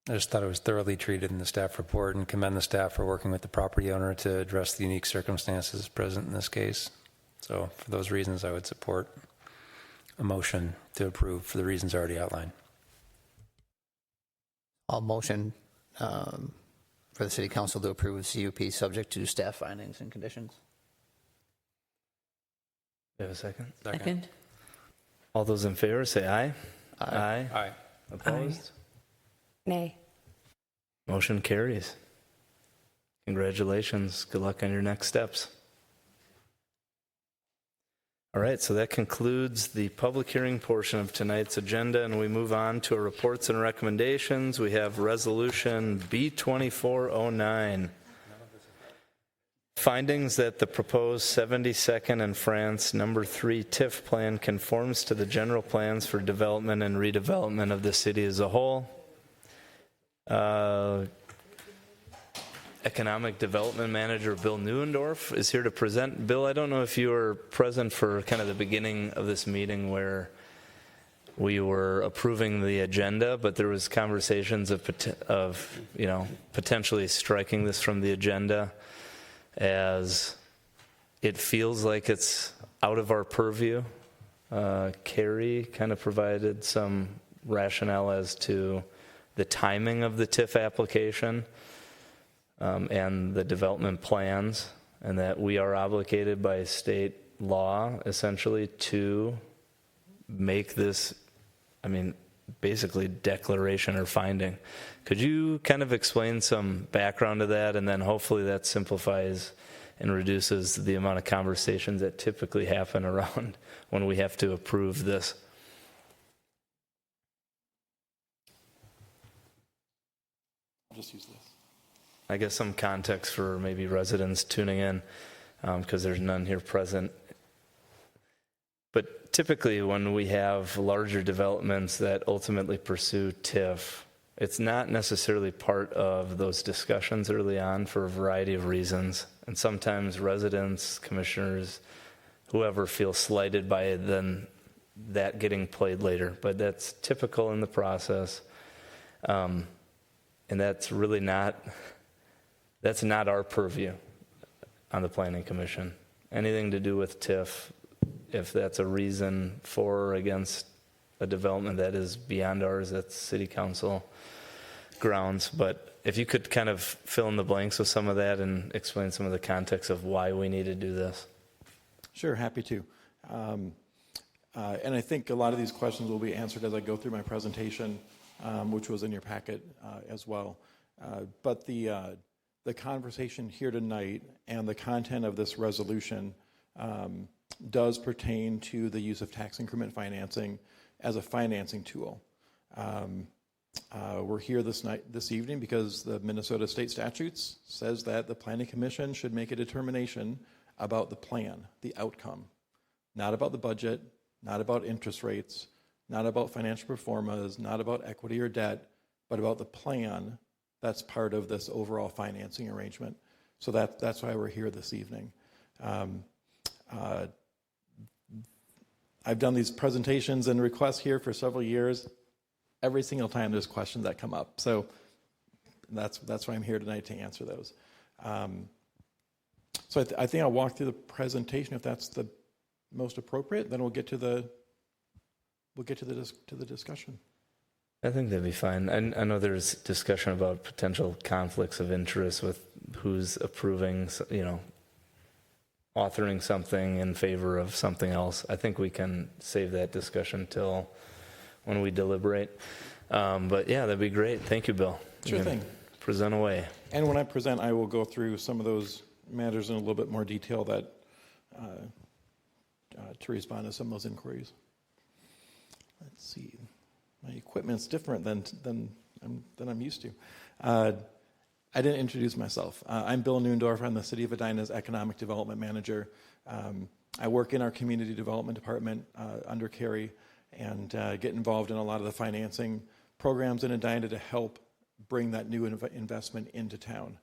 [SPEAKER 12] I just thought it was thoroughly treated in the staff report and commend the staff for working with the property owner to address the unique circumstances present in this case. So for those reasons, I would support a motion to approve for the reasons already outlined.
[SPEAKER 4] I'll motion for the city council to approve CUP subject to staff findings and conditions.
[SPEAKER 1] Do you have a second?
[SPEAKER 16] Second.
[SPEAKER 1] All those in favor say aye.
[SPEAKER 4] Aye.
[SPEAKER 12] Aye.
[SPEAKER 1] Opposed?
[SPEAKER 3] Nay.
[SPEAKER 1] Motion carries. Congratulations. Good luck on your next steps. All right, so that concludes the public hearing portion of tonight's agenda, and we move on to our reports and recommendations. We have Resolution B2409. Findings that the proposed 72nd and France No. 3 TIF Plan conforms to the general plans for development and redevelopment of the city as a whole. Economic Development Manager Bill Neuendorf is here to present. Bill, I don't know if you were present for kind of the beginning of this meeting where we were approving the agenda, but there was conversations of potentially striking this from the agenda, as it feels like it's out of our purview. Carrie kind of provided some rationale as to the timing of the TIF application and the development plans, and that we are obligated by state law essentially to make this, basically declaration or finding. Could you kind of explain some background to that, and then hopefully that simplifies and reduces the amount of conversations that typically happen around when we have to approve this?
[SPEAKER 17] I'll just use this.
[SPEAKER 1] I guess some context for maybe residents tuning in, because there's none here present. But typically when we have larger developments that ultimately pursue TIF, it's not necessarily part of those discussions early on for a variety of reasons. And sometimes residents, commissioners, whoever feels slighted by it, then that getting played later. But that's typical in the process. And that's really not our purview on the Planning Commission. Anything to do with TIF, if that's a reason for or against a development that is beyond ours, that's city council grounds. But if you could kind of fill in the blanks with some of that and explain some of the context of why we need to do this.
[SPEAKER 17] Sure, happy to. And I think a lot of these questions will be answered as I go through my presentation, which was in your packet as well. But the conversation here tonight and the content of this resolution does pertain to the use of tax increment financing as a financing tool. We're here this evening because the Minnesota state statutes says that the Planning Commission should make a determination about the plan, the outcome, not about the budget, not about interest rates, not about financial performance, not about equity or debt, but about the plan that's part of this overall financing arrangement. So that's why we're here this evening. I've done these presentations and requests here for several years. Every single time there's questions that come up. So that's why I'm here tonight to answer those. So I think I'll walk through the presentation if that's the most appropriate. Then we'll get to the discussion.
[SPEAKER 1] I think that'd be fine. I know there's discussion about potential conflicts of interest with who's approving, authoring something in favor of something else. I think we can save that discussion till when we deliberate. But yeah, that'd be great. Thank you, Bill.
[SPEAKER 17] Sure thing.
[SPEAKER 1] Present away.
[SPEAKER 17] And when I present, I will go through some of those matters in a little bit more detail that to respond to some of those inquiries. Let's see. My equipment's different than I'm used to. I didn't introduce myself. I'm Bill Neundorf. I'm the City of Edina's Economic Development Manager. I work in our Community Development Department under Carrie and get involved in a lot of the financing programs in Edina to help bring that new investment into town.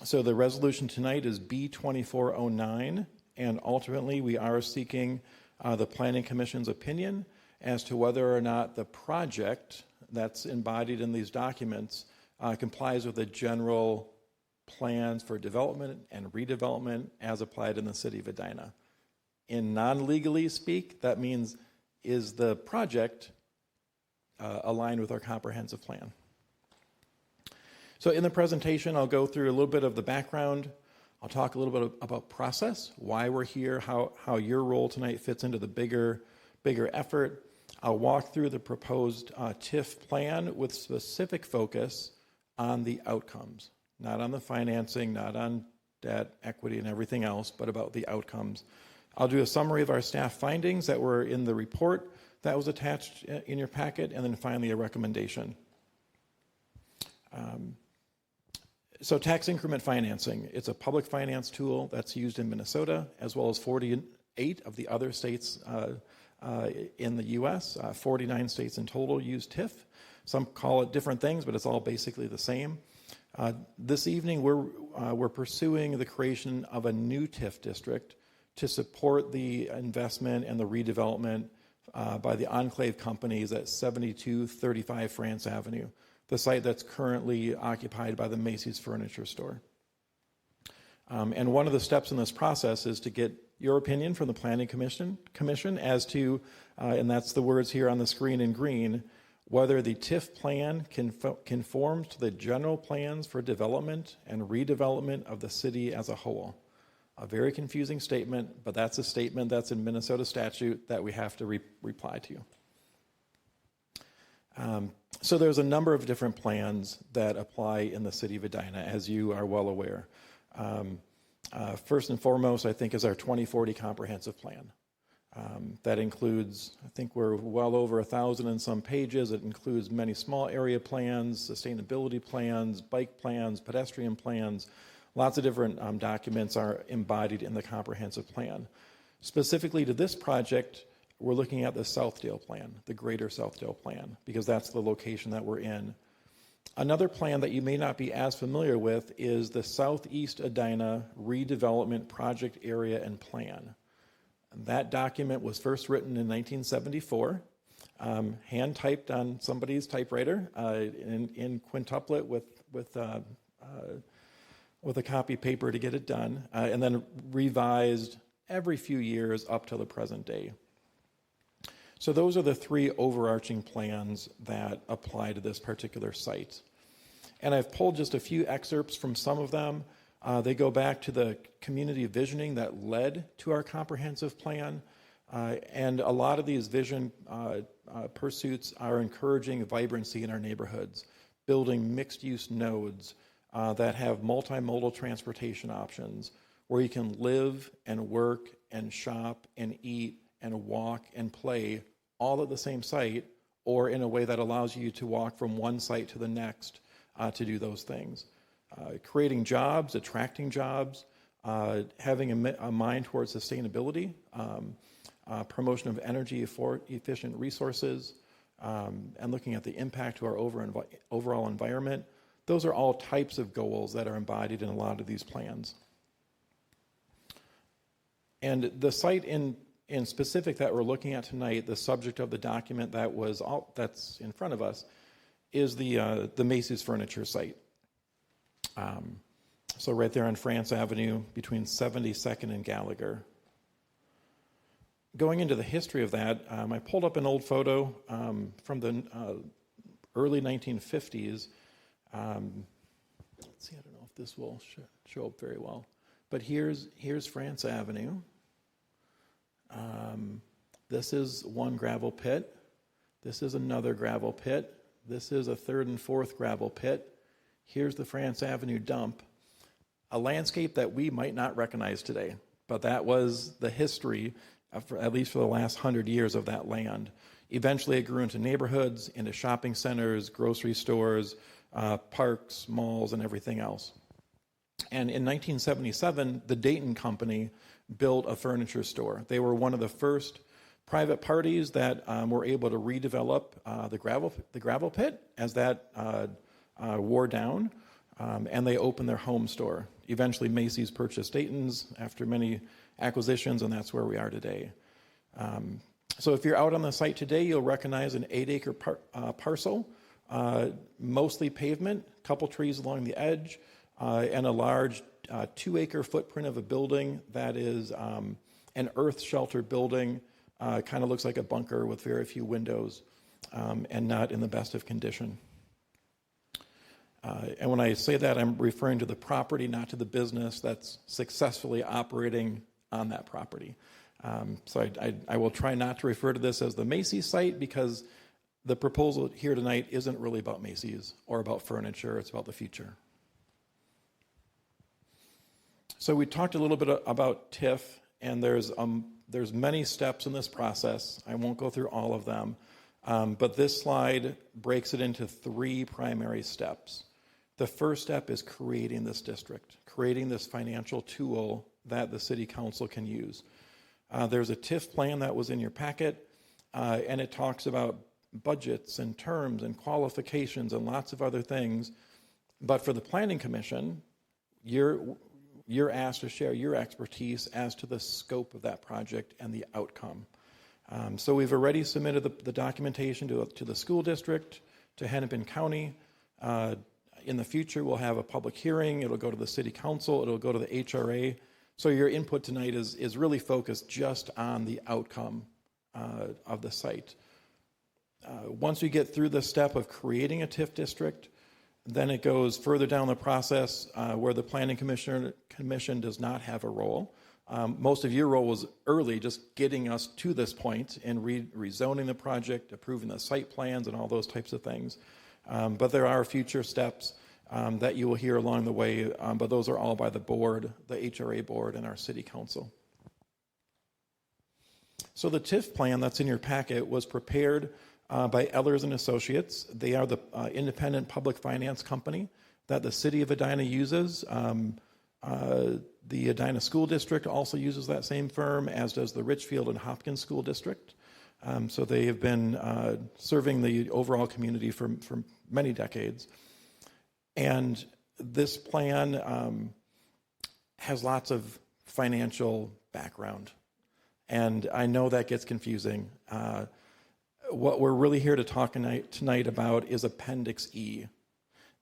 [SPEAKER 17] So the resolution tonight is B2409, and ultimately we are seeking the Planning Commission's opinion as to whether or not the project that's embodied in these documents complies with the general plans for development and redevelopment as applied in the City of Edina. In non-legally speak, that means, is the project aligned with our comprehensive plan? So in the presentation, I'll go through a little bit of the background. I'll talk a little bit about process, why we're here, how your role tonight fits into the bigger effort. I'll walk through the proposed TIF plan with specific focus on the outcomes, not on the financing, not on debt, equity, and everything else, but about the outcomes. I'll do a summary of our staff findings that were in the report that was attached in your packet, and then finally a recommendation. So tax increment financing, it's a public finance tool that's used in Minnesota, as well as 48 of the other states in the U.S. 49 states in total use TIF. Some call it different things, but it's all basically the same. This evening, we're pursuing the creation of a new TIF district to support the investment and the redevelopment by the Enclave companies at 7235 France Avenue, the site that's currently occupied by the Macy's furniture store. And one of the steps in this process is to get your opinion from the Planning Commission as to, and that's the words here on the screen in green, whether the TIF plan conforms to the general plans for development and redevelopment of the city as a whole. A very confusing statement, but that's a statement that's in Minnesota statute that we have to reply to. So there's a number of different plans that apply in the city of Edina, as you are well aware. First and foremost, I think, is our 2040 comprehensive plan. That includes, I think we're well over 1,000 and some pages. It includes many small area plans, sustainability plans, bike plans, pedestrian plans. Lots of different documents are embodied in the comprehensive plan. Specifically to this project, we're looking at the Southdale plan, the greater Southdale plan, because that's the location that we're in. Another plan that you may not be as familiar with is the Southeast Edina Redevelopment Project Area and Plan. That document was first written in 1974, hand-typed on somebody's typewriter in quintuplet with a copy paper to get it done, and then revised every few years up to the present day. So those are the three overarching plans that apply to this particular site. And I've pulled just a few excerpts from some of them. They go back to the community visioning that led to our comprehensive plan. And a lot of these vision pursuits are encouraging vibrancy in our neighborhoods, building mixed-use nodes that have multimodal transportation options where you can live and work and shop and eat and walk and play all at the same site, or in a way that allows you to walk from one site to the next to do those things. Creating jobs, attracting jobs, having a mind towards sustainability, promotion of energy efficient resources, and looking at the impact to our overall environment. Those are all types of goals that are embodied in a lot of these plans. And the site in specific that we're looking at tonight, the subject of the document that's in front of us, is the Macy's furniture site. So right there on France Avenue between 72nd and Gallagher. Going into the history of that, I pulled up an old photo from the early 1950s. Let's see, I don't know if this will show up very well. But here's France Avenue. This is one gravel pit. This is another gravel pit. This is a third and fourth gravel pit. Here's the France Avenue dump. A landscape that we might not recognize today, but that was the history, at least for the last 100 years, of that land. Eventually it grew into neighborhoods, into shopping centers, grocery stores, parks, malls, and everything else. And in 1977, the Dayton Company built a furniture store. They were one of the first private parties that were able to redevelop the gravel pit as that wore down, and they opened their home store. Eventually, Macy's purchased Dayton's after many acquisitions, and that's where we are today. So if you're out on the site today, you'll recognize an 8-acre parcel, mostly pavement, a couple trees along the edge, and a large 2-acre footprint of a building that is an earth-sheltered building. Kind of looks like a bunker with very few windows, and not in the best of condition. And when I say that, I'm referring to the property, not to the business that's successfully operating on that property. So I will try not to refer to this as the Macy's site, because the proposal here tonight isn't really about Macy's or about furniture. It's about the future. So we talked a little bit about TIF, and there's many steps in this process. I won't go through all of them, but this slide breaks it into 3 primary steps. The first step is creating this district, creating this financial tool that the city council can use. There's a TIF plan that was in your packet, and it talks about budgets and terms and qualifications and lots of other things. But for the Planning Commission, you're asked to share your expertise as to the scope of that project and the outcome. So we've already submitted the documentation to the school district, to Hennepin County. In the future, we'll have a public hearing. It'll go to the city council. It'll go to the HRA. So your input tonight is really focused just on the outcome of the site. Once we get through the step of creating a TIF district, then it goes further down the process where the Planning Commission does not have a role. Most of your role was early, just getting us to this point and rezoning the project, approving the site plans, and all those types of things. But there are future steps that you will hear along the way, but those are all by the board, the HRA board, and our city council. So the TIF plan that's in your packet was prepared by Ehlers and Associates. They are the independent public finance company that the city of Edina uses. The Edina School District also uses that same firm, as does the Richfield and Hopkins School District. So they have been serving the overall community for many decades. And this plan has lots of financial background. And I know that gets confusing. What we're really here to talk tonight about is Appendix E,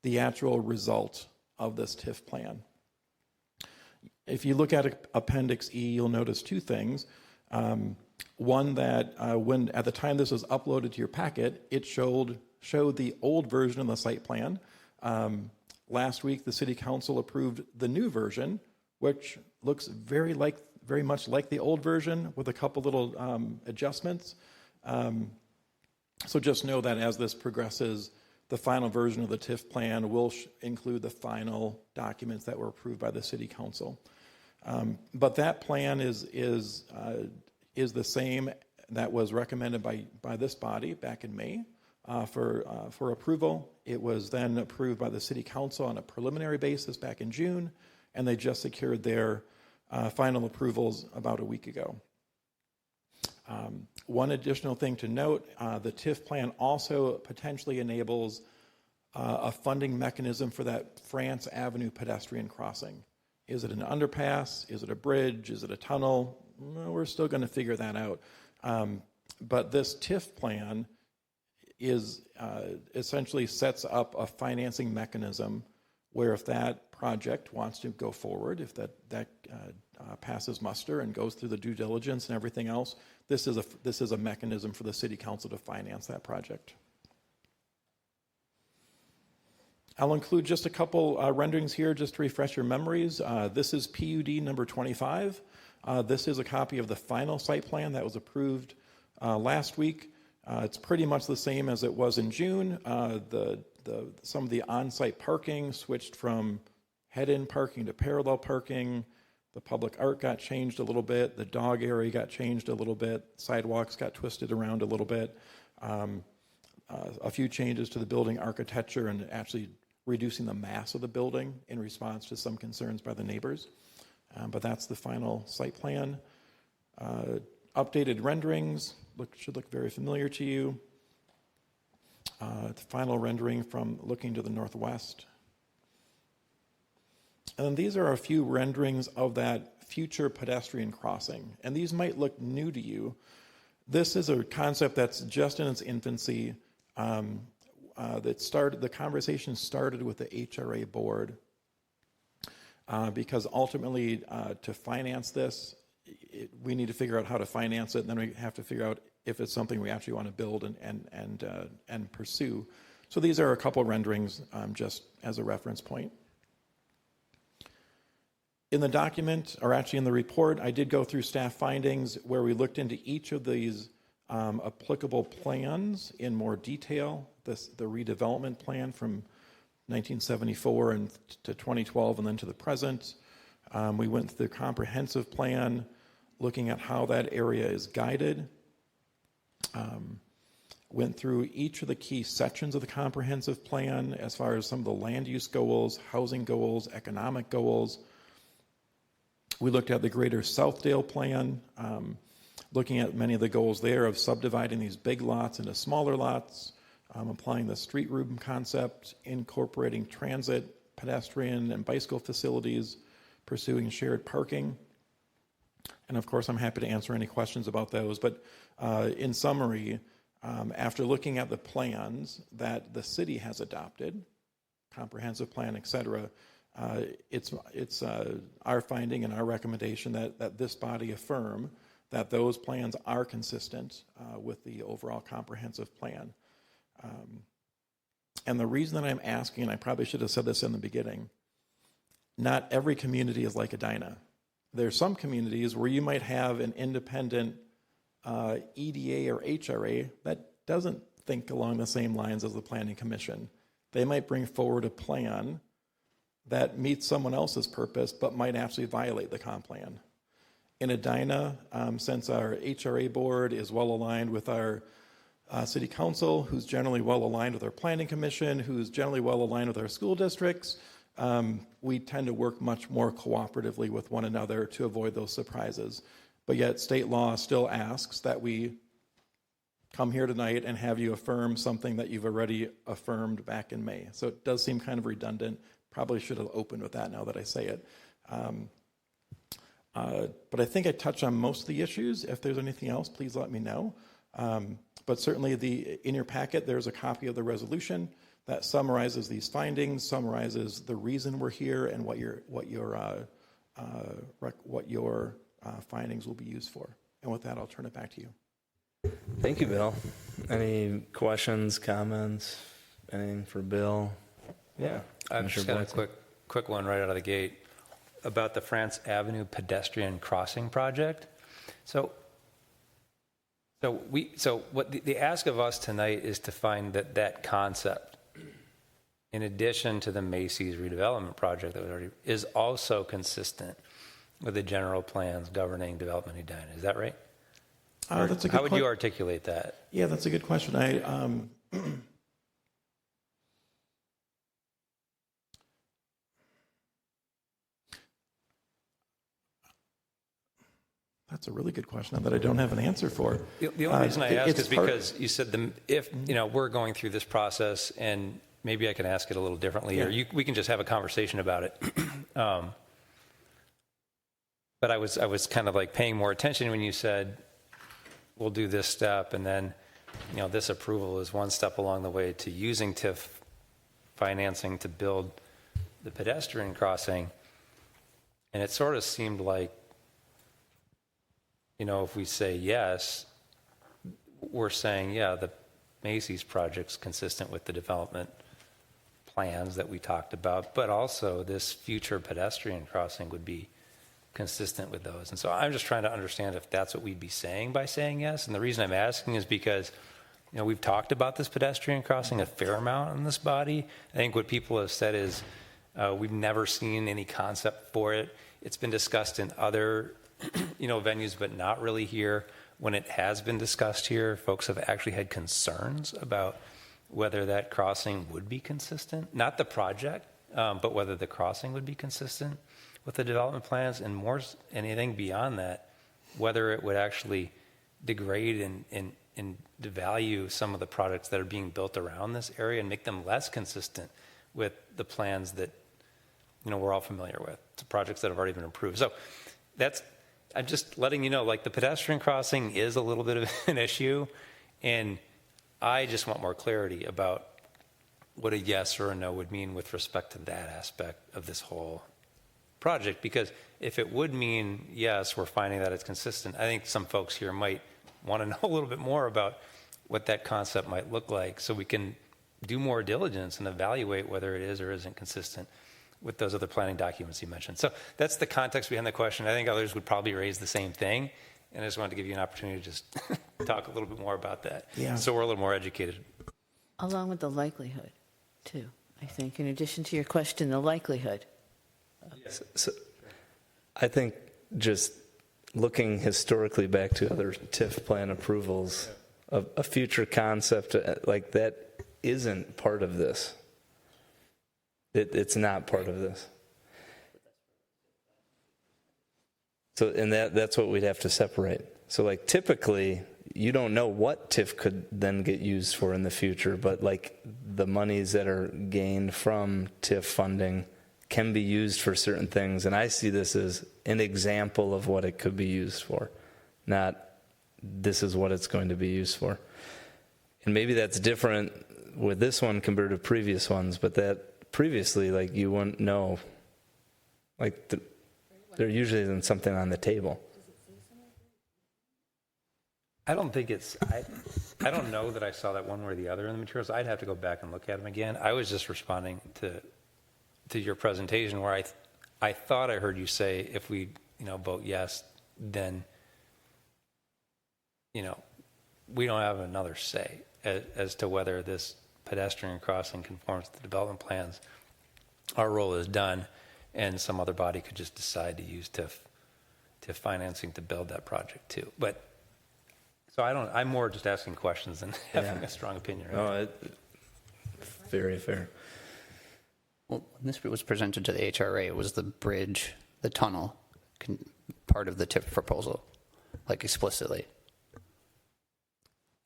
[SPEAKER 17] the actual result of this TIF plan. If you look at Appendix E, you'll notice 2 things. One, that when at the time this was uploaded to your packet, it showed the old version of the site plan. Last week, the city council approved the new version, which looks very much like the old version with a couple little adjustments. So just know that as this progresses, the final version of the TIF plan will include the final documents that were approved by the city council. But that plan is the same that was recommended by this body back in May for approval. It was then approved by the city council on a preliminary basis back in June, and they just secured their final approvals about a week ago. One additional thing to note, the TIF plan also potentially enables a funding mechanism for that France Avenue pedestrian crossing. Is it an underpass? Is it a bridge? Is it a tunnel? we're still going to figure that out. But this TIF plan is essentially sets up a financing mechanism where if that project wants to go forward, if that passes muster and goes through the due diligence and everything else, this is a mechanism for the city council to finance that project. I'll include just a couple renderings here just to refresh your memories. This is PUD number 25. This is a copy of the final site plan that was approved last week. It's pretty much the same as it was in June. Some of the on-site parking switched from head-in parking to parallel parking. The public art got changed a little bit. The dog area got changed a little bit. Sidewalks got twisted around a little bit. A few changes to the building architecture and actually reducing the mass of the building in response to some concerns by the neighbors. But that's the final site plan. Updated renderings should look very familiar to you. The final rendering from looking to the northwest. And then these are a few renderings of that future pedestrian crossing. And these might look new to you. This is a concept that's just in its infancy. The conversation started with the HRA board because ultimately to finance this, we need to figure out how to finance it, and then we have to figure out if it's something we actually want to build and pursue. So these are a couple renderings just as a reference point. In the document, or actually in the report, I did go through staff findings where we looked into each of these applicable plans in more detail. The redevelopment plan from 1974 and to 2012 and then to the present. We went through the comprehensive plan, looking at how that area is guided. Went through each of the key sections of the comprehensive plan as far as some of the land use goals, housing goals, economic goals. We looked at the greater Southdale plan, looking at many of the goals there of subdividing these big lots into smaller lots, applying the street room concept, incorporating transit, pedestrian, and bicycle facilities, pursuing shared parking. And of course, I'm happy to answer any questions about those. But in summary, after looking at the plans that the city has adopted, comprehensive plan, et cetera, it's our finding and our recommendation that this body affirm that those plans are consistent with the overall comprehensive plan. And the reason that I'm asking, and I probably should have said this in the beginning, not every community is like Edina. There are some communities where you might have an independent EDA or HRA that doesn't think along the same lines as the Planning Commission. They might bring forward a plan that meets someone else's purpose but might actually violate the comp plan. In Edina, since our HRA board is well aligned with our city council, who's generally well aligned with our planning commission, who's generally well aligned with our school districts, we tend to work much more cooperatively with one another to avoid those surprises. But yet state law still asks that we come here tonight and have you affirm something that you've already affirmed back in May. So it does seem kind of redundant. Probably should have opened with that now that I say it. But I think I touched on most of the issues. If there's anything else, please let me know. But certainly in your packet, there's a copy of the resolution that summarizes these findings, summarizes the reason we're here, and what your findings will be used for. And with that, I'll turn it back to you.
[SPEAKER 1] Thank you, Bill. Any questions, comments, anything for Bill? Yeah.
[SPEAKER 12] I've just got a quick one right out of the gate about the France Avenue pedestrian crossing project. So what the ask of us tonight is to find that concept, in addition to the Macy's redevelopment project that was already, is also consistent with the general plans governing development in Edina. Is that right?
[SPEAKER 17] That's a good
[SPEAKER 12] How would you articulate that?
[SPEAKER 17] Yeah, that's a good question. That's a really good question that I don't have an answer for.
[SPEAKER 12] The only reason I ask is because you said if we're going through this process, and maybe I can ask it a little differently, or we can just have a conversation about it. But I was kind of like paying more attention when you said, we'll do this step, and then, this approval is one step along the way to using TIF financing to build the pedestrian crossing. And it sort of seemed like, if we say yes, we're saying, yeah, the Macy's project's consistent with the development plans that we talked about, but also this future pedestrian crossing would be consistent with those. And so I'm just trying to understand if that's what we'd be saying by saying yes. And the reason I'm asking is because, we've talked about this pedestrian crossing a fair amount in this body. I think what people have said is we've never seen any concept for it. It's been discussed in other, venues, but not really here. When it has been discussed here, folks have actually had concerns about whether that crossing would be consistent, not the project, but whether the crossing would be consistent with the development plans, and more anything beyond that, whether it would actually degrade and devalue some of the products that are being built around this area and make them less consistent with the plans that we're all familiar with, the projects that have already been approved. So I'm just letting you know, like, the pedestrian crossing is a little bit of an issue, and I just want more clarity about what a yes or a no would mean with respect to that aspect of this whole project. Because if it would mean yes, we're finding that it's consistent, I think some folks here might want to know a little bit more about what that concept might look like, so we can do more diligence and evaluate whether it is or isn't consistent with those other planning documents you mentioned. So that's the context behind the question. I think others would probably raise the same thing, and I just wanted to give you an opportunity to just talk a little bit more about that.
[SPEAKER 11] Yeah.
[SPEAKER 12] So we're a little more educated.
[SPEAKER 11] Along with the likelihood, too, I think, in addition to your question, the likelihood.
[SPEAKER 1] So I think just looking historically back to other TIF plan approvals, a future concept like that isn't part of this. It's not part of this. So, and that's what we'd have to separate. So, like, typically, you don't know what TIF could then get used for in the future, but, like, the monies that are gained from TIF funding can be used for certain things. And I see this as an example of what it could be used for, not this is what it's going to be used for. And maybe that's different with this one compared to previous ones, but that previously, like, you wouldn't know. Like, there usually isn't something on the table.
[SPEAKER 12] I don't think it's, I don't know that I saw that one way or the other in the materials. I'd have to go back and look at them again. I was just responding to your presentation where I thought I heard you say if we, vote yes, then, we don't have another say as to whether this pedestrian crossing conforms to the development plans. Our role is done, and some other body could just decide to use TIF financing to build that project too. But so I'm more just asking questions than having a strong opinion. Right?
[SPEAKER 1] Very fair.
[SPEAKER 4] Well, when this was presented to the HRA, it was the bridge, the tunnel, part of the TIF proposal, like explicitly.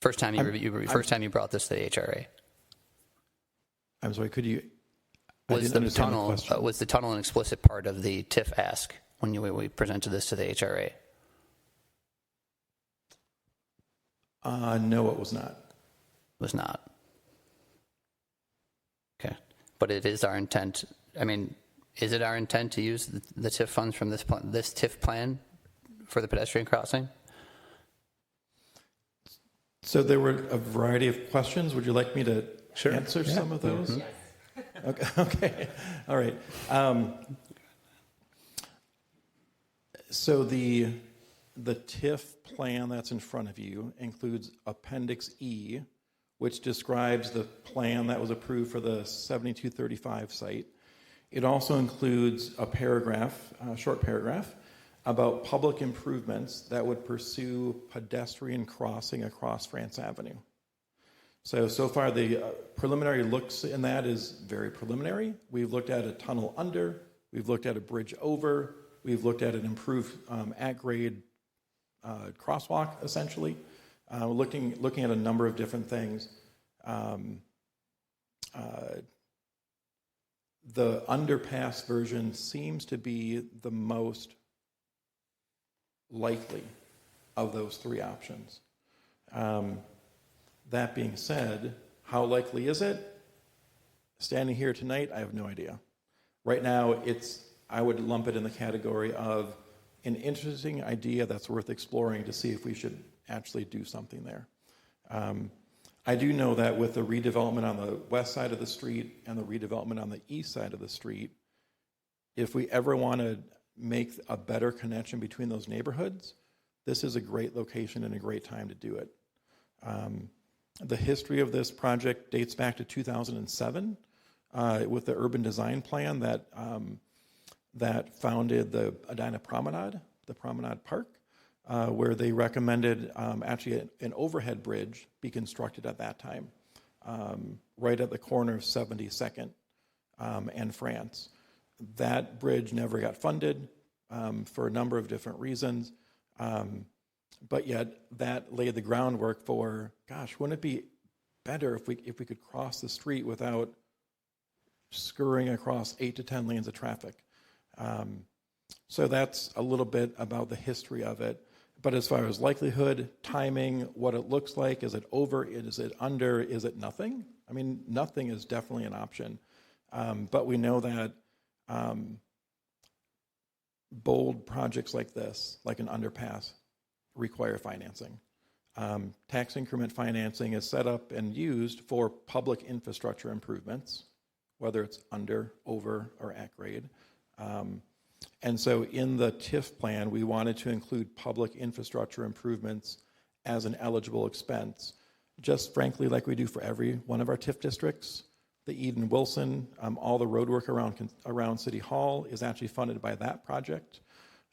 [SPEAKER 4] First time you brought this to the HRA.
[SPEAKER 17] I'm sorry, could you?
[SPEAKER 4] Was the tunnel an explicit part of the TIF ask when we presented this to the HRA?
[SPEAKER 17] No, it was not.
[SPEAKER 4] It was not. Okay. But it is our intent. I mean, is it our intent to use the TIF funds from this TIF plan for the pedestrian crossing?
[SPEAKER 17] So there were a variety of questions. Would you like me to answer some of those? Mm-hmm. Okay. All right. So the TIF plan that's in front of you includes Appendix E, which describes the plan that was approved for the 7235 site. It also includes a paragraph, a short paragraph, about public improvements that would pursue pedestrian crossing across France Avenue. So far the preliminary looks in that is very preliminary. We've looked at a tunnel under, we've looked at a bridge over, we've looked at an improved at-grade crosswalk, essentially. Looking at a number of different things. The underpass version seems to be the most likely of those three options. That being said, how likely is it? Standing here tonight, I have no idea. Right now, I would lump it in the category of an interesting idea that's worth exploring to see if we should actually do something there. I do know that with the redevelopment on the west side of the street and the redevelopment on the east side of the street, if we ever want to make a better connection between those neighborhoods, this is a great location and a great time to do it. The history of this project dates back to 2007 with the urban design plan that founded the Edina Promenade, the Promenade Park, where they recommended actually an overhead bridge be constructed at that time, right at the corner of 72nd and France. That bridge never got funded for a number of different reasons, but yet that laid the groundwork for, gosh, wouldn't it be better if we could cross the street without scurrying across 8 to 10 lanes of traffic? So that's a little bit about the history of it. But as far as likelihood, timing, what it looks like, is it over, is it under, is it nothing? I mean, nothing is definitely an option. But we know that bold projects like this, like an underpass, require financing. Tax increment financing is set up and used for public infrastructure improvements, whether it's under, over, or at grade. And so in the TIF plan, we wanted to include public infrastructure improvements as an eligible expense, just frankly like we do for every one of our TIF districts. The Eden-Wilson, all the road work around City Hall is actually funded by that project.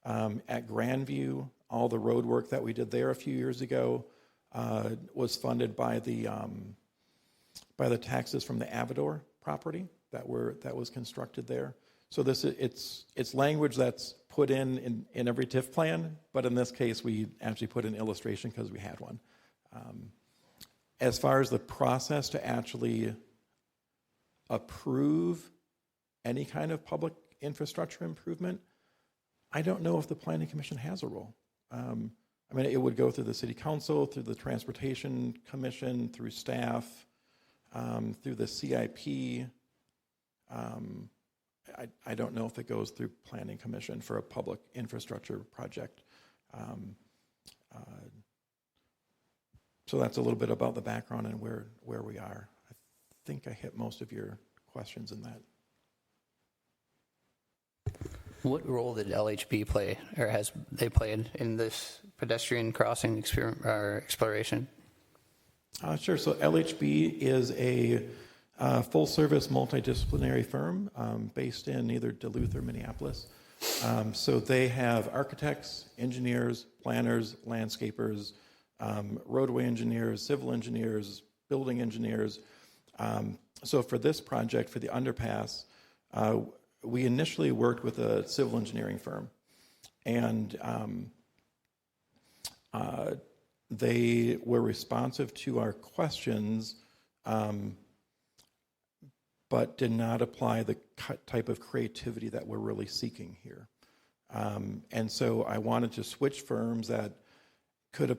[SPEAKER 17] At Grandview, all the road work that we did there a few years ago was funded by the taxes from the Avador property that was constructed there. So it's language that's put in every TIF plan, but in this case, we actually put an illustration because we had one. As far as the process to actually approve any kind of public infrastructure improvement, I don't know if the Planning Commission has a role. I mean, it would go through the City Council, through the Transportation Commission, through staff, through the CIP. I don't know if it goes through Planning Commission for a public infrastructure project. So that's a little bit about the background and where we are. I think I hit most of your questions in that.
[SPEAKER 4] What role did LHB play, or has they played in this pedestrian crossing exploration?
[SPEAKER 17] Sure. So LHB is a full-service multidisciplinary firm based in either Duluth or Minneapolis. So they have architects, engineers, planners, landscapers, roadway engineers, civil engineers, building engineers. So for this project, for the underpass, we initially worked with a civil engineering firm, and they were responsive to our questions, but did not apply the type of creativity that we're really seeking here. And so I wanted to switch firms that could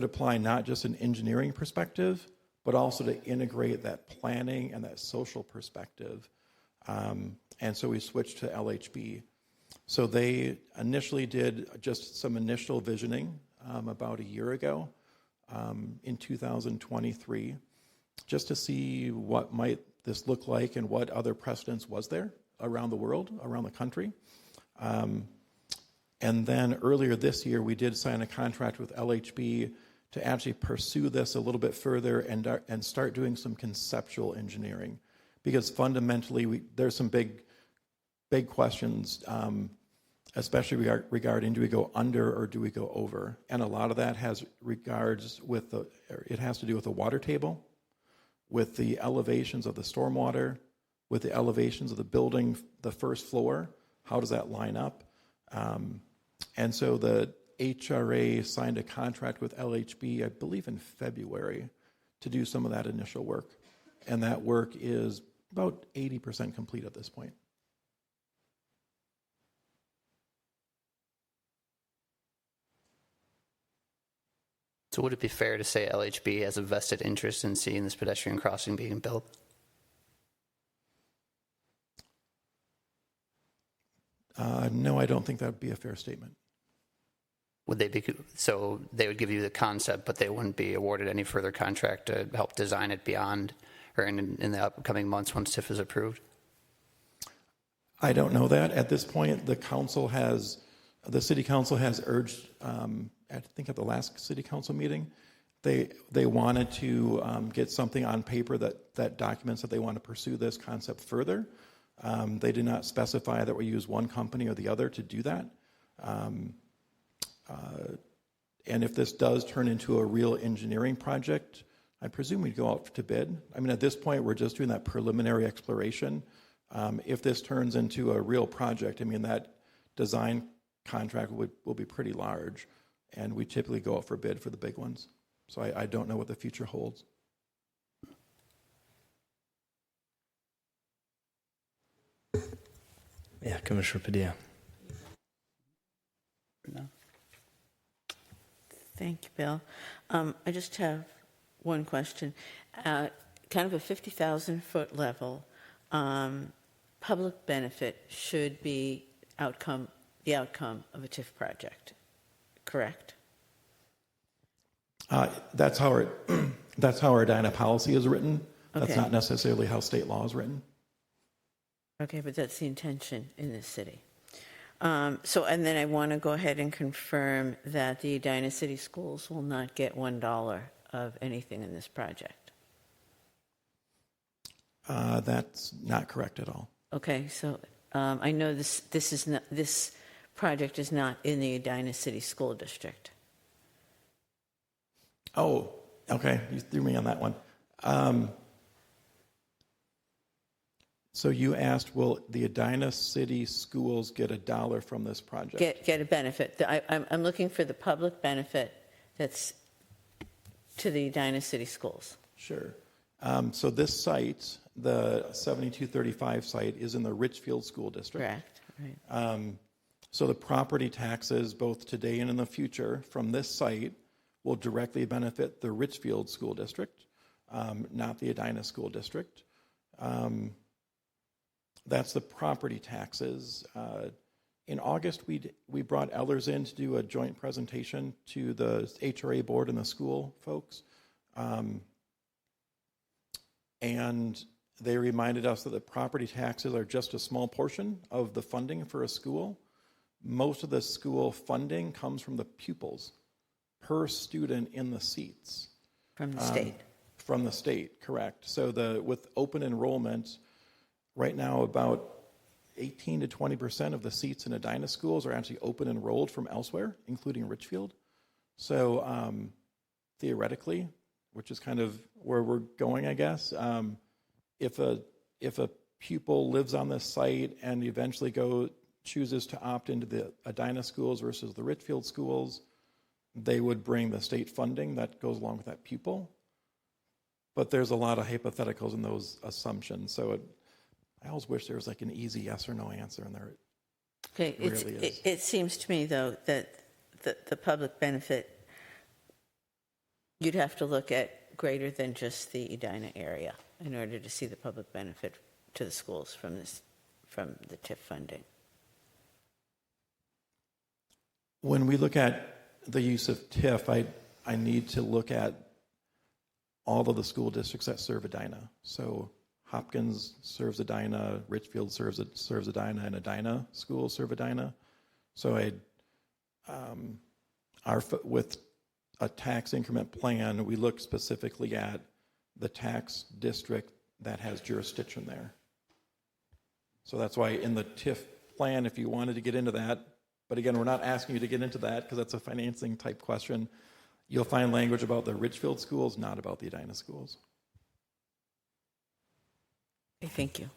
[SPEAKER 17] apply not just an engineering perspective, but also to integrate that planning and that social perspective. And so we switched to LHB. So they initially did just some initial visioning about a year ago in 2023, just to see what might this look like and what other precedents was there around the world, around the country. And then earlier this year, we did sign a contract with LHB to actually pursue this a little bit further and start doing some conceptual engineering. Because fundamentally, there's some big questions, especially regarding do we go under or do we go over? And a lot of that has to do with the water table, with the elevations of the stormwater, with the elevations of the building, the first floor. How does that line up? And so the HRA signed a contract with LHB, I believe in February, to do some of that initial work. And that work is about 80% complete at this point.
[SPEAKER 4] So would it be fair to say LHB has a vested interest in seeing this pedestrian crossing being built?
[SPEAKER 17] No, I don't think that would be a fair statement.
[SPEAKER 4] Would they be, so they would give you the concept, but they wouldn't be awarded any further contract to help design it beyond, or in the upcoming months once TIF is approved?
[SPEAKER 17] I don't know that. At this point, the city council has urged, I think at the last city council meeting, they wanted to get something on paper that documents that they want to pursue this concept further. They did not specify that we use one company or the other to do that. And if this does turn into a real engineering project, I presume we'd go out to bid. I mean, at this point, we're just doing that preliminary exploration. If this turns into a real project, I mean, that design contract will be pretty large, and we typically go out for bid for the big ones. So I don't know what the future holds.
[SPEAKER 1] Yeah, Commissioner Padilla.
[SPEAKER 11] No. Thank you, Bill. I just have one question. Kind of a 50,000-foot level, public benefit should be the outcome of a TIF project, correct?
[SPEAKER 17] That's how our Edina policy is written. That's
[SPEAKER 11] Okay.
[SPEAKER 17] not necessarily how state law is written.
[SPEAKER 11] Okay, but that's the intention in this city. And then I want to go ahead and confirm that the Edina City Schools will not get $1 of anything in this project.
[SPEAKER 17] That's not correct at all.
[SPEAKER 11] Okay, so I know this project is not in the Edina City School District.
[SPEAKER 17] Oh, okay. You threw me on that one. So you asked, will the Edina City Schools get $1 from this project?
[SPEAKER 11] Get a benefit. I'm looking for the public benefit that's to the Edina City Schools.
[SPEAKER 17] Sure. So this site, the 7235 site, is in the Richfield School District.
[SPEAKER 11] Correct. Right.
[SPEAKER 17] So the property taxes, both today and in the future, from this site will directly benefit the Richfield School District, not the Edina School District. That's the property taxes. In August, we brought Elders in to do a joint presentation to the HRA board and the school folks. And they reminded us that the property taxes are just a small portion of the funding for a school. Most of the school funding comes from the pupils per student in the seats.
[SPEAKER 11] From the state.
[SPEAKER 17] From the state, correct. So with open enrollment, right now about 18 to 20% of the seats in Edina schools are actually open enrolled from elsewhere, including Richfield. So theoretically, which is kind of where we're going, I guess, if a pupil lives on this site and eventually chooses to opt into the Edina schools versus the Richfield schools, they would bring the state funding that goes along with that pupil. But there's a lot of hypotheticals in those assumptions. So I always wish there was like an easy yes or no answer, and there
[SPEAKER 11] Okay,
[SPEAKER 17] really is.
[SPEAKER 11] It seems to me, though, that the public benefit, you'd have to look at greater than just the Edina area in order to see the public benefit to the schools from the TIF funding.
[SPEAKER 17] When we look at the use of TIF, I need to look at all of the school districts that serve Edina. So Hopkins serves Edina, Richfield serves Edina, and Edina schools serve Edina. So with a tax increment plan, we look specifically at the tax district that has jurisdiction there. So that's why in the TIF plan, if you wanted to get into that, but again, we're not asking you to get into that because that's a financing type question, you'll find language about the Richfield schools, not about the Edina schools.
[SPEAKER 11] Okay, thank you.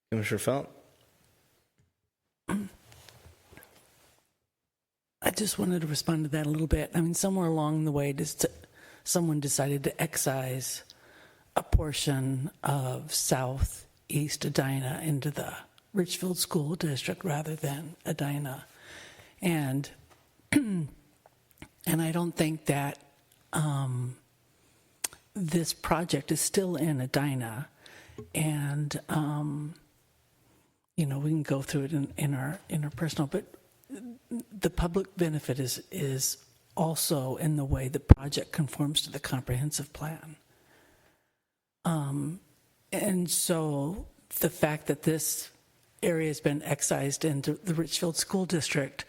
[SPEAKER 1] Commissioner Felt?
[SPEAKER 8] I just wanted to respond to that a little bit. I mean, somewhere along the way, someone decided to excise a portion of southeast Edina into the Richfield School District rather than Edina. And And I don't think that this project is still in Edina. And, you know, we can go through it in our personal, but the public benefit is also in the way the project conforms to the comprehensive plan. And so the fact that this area has been excised into the Richfield School District,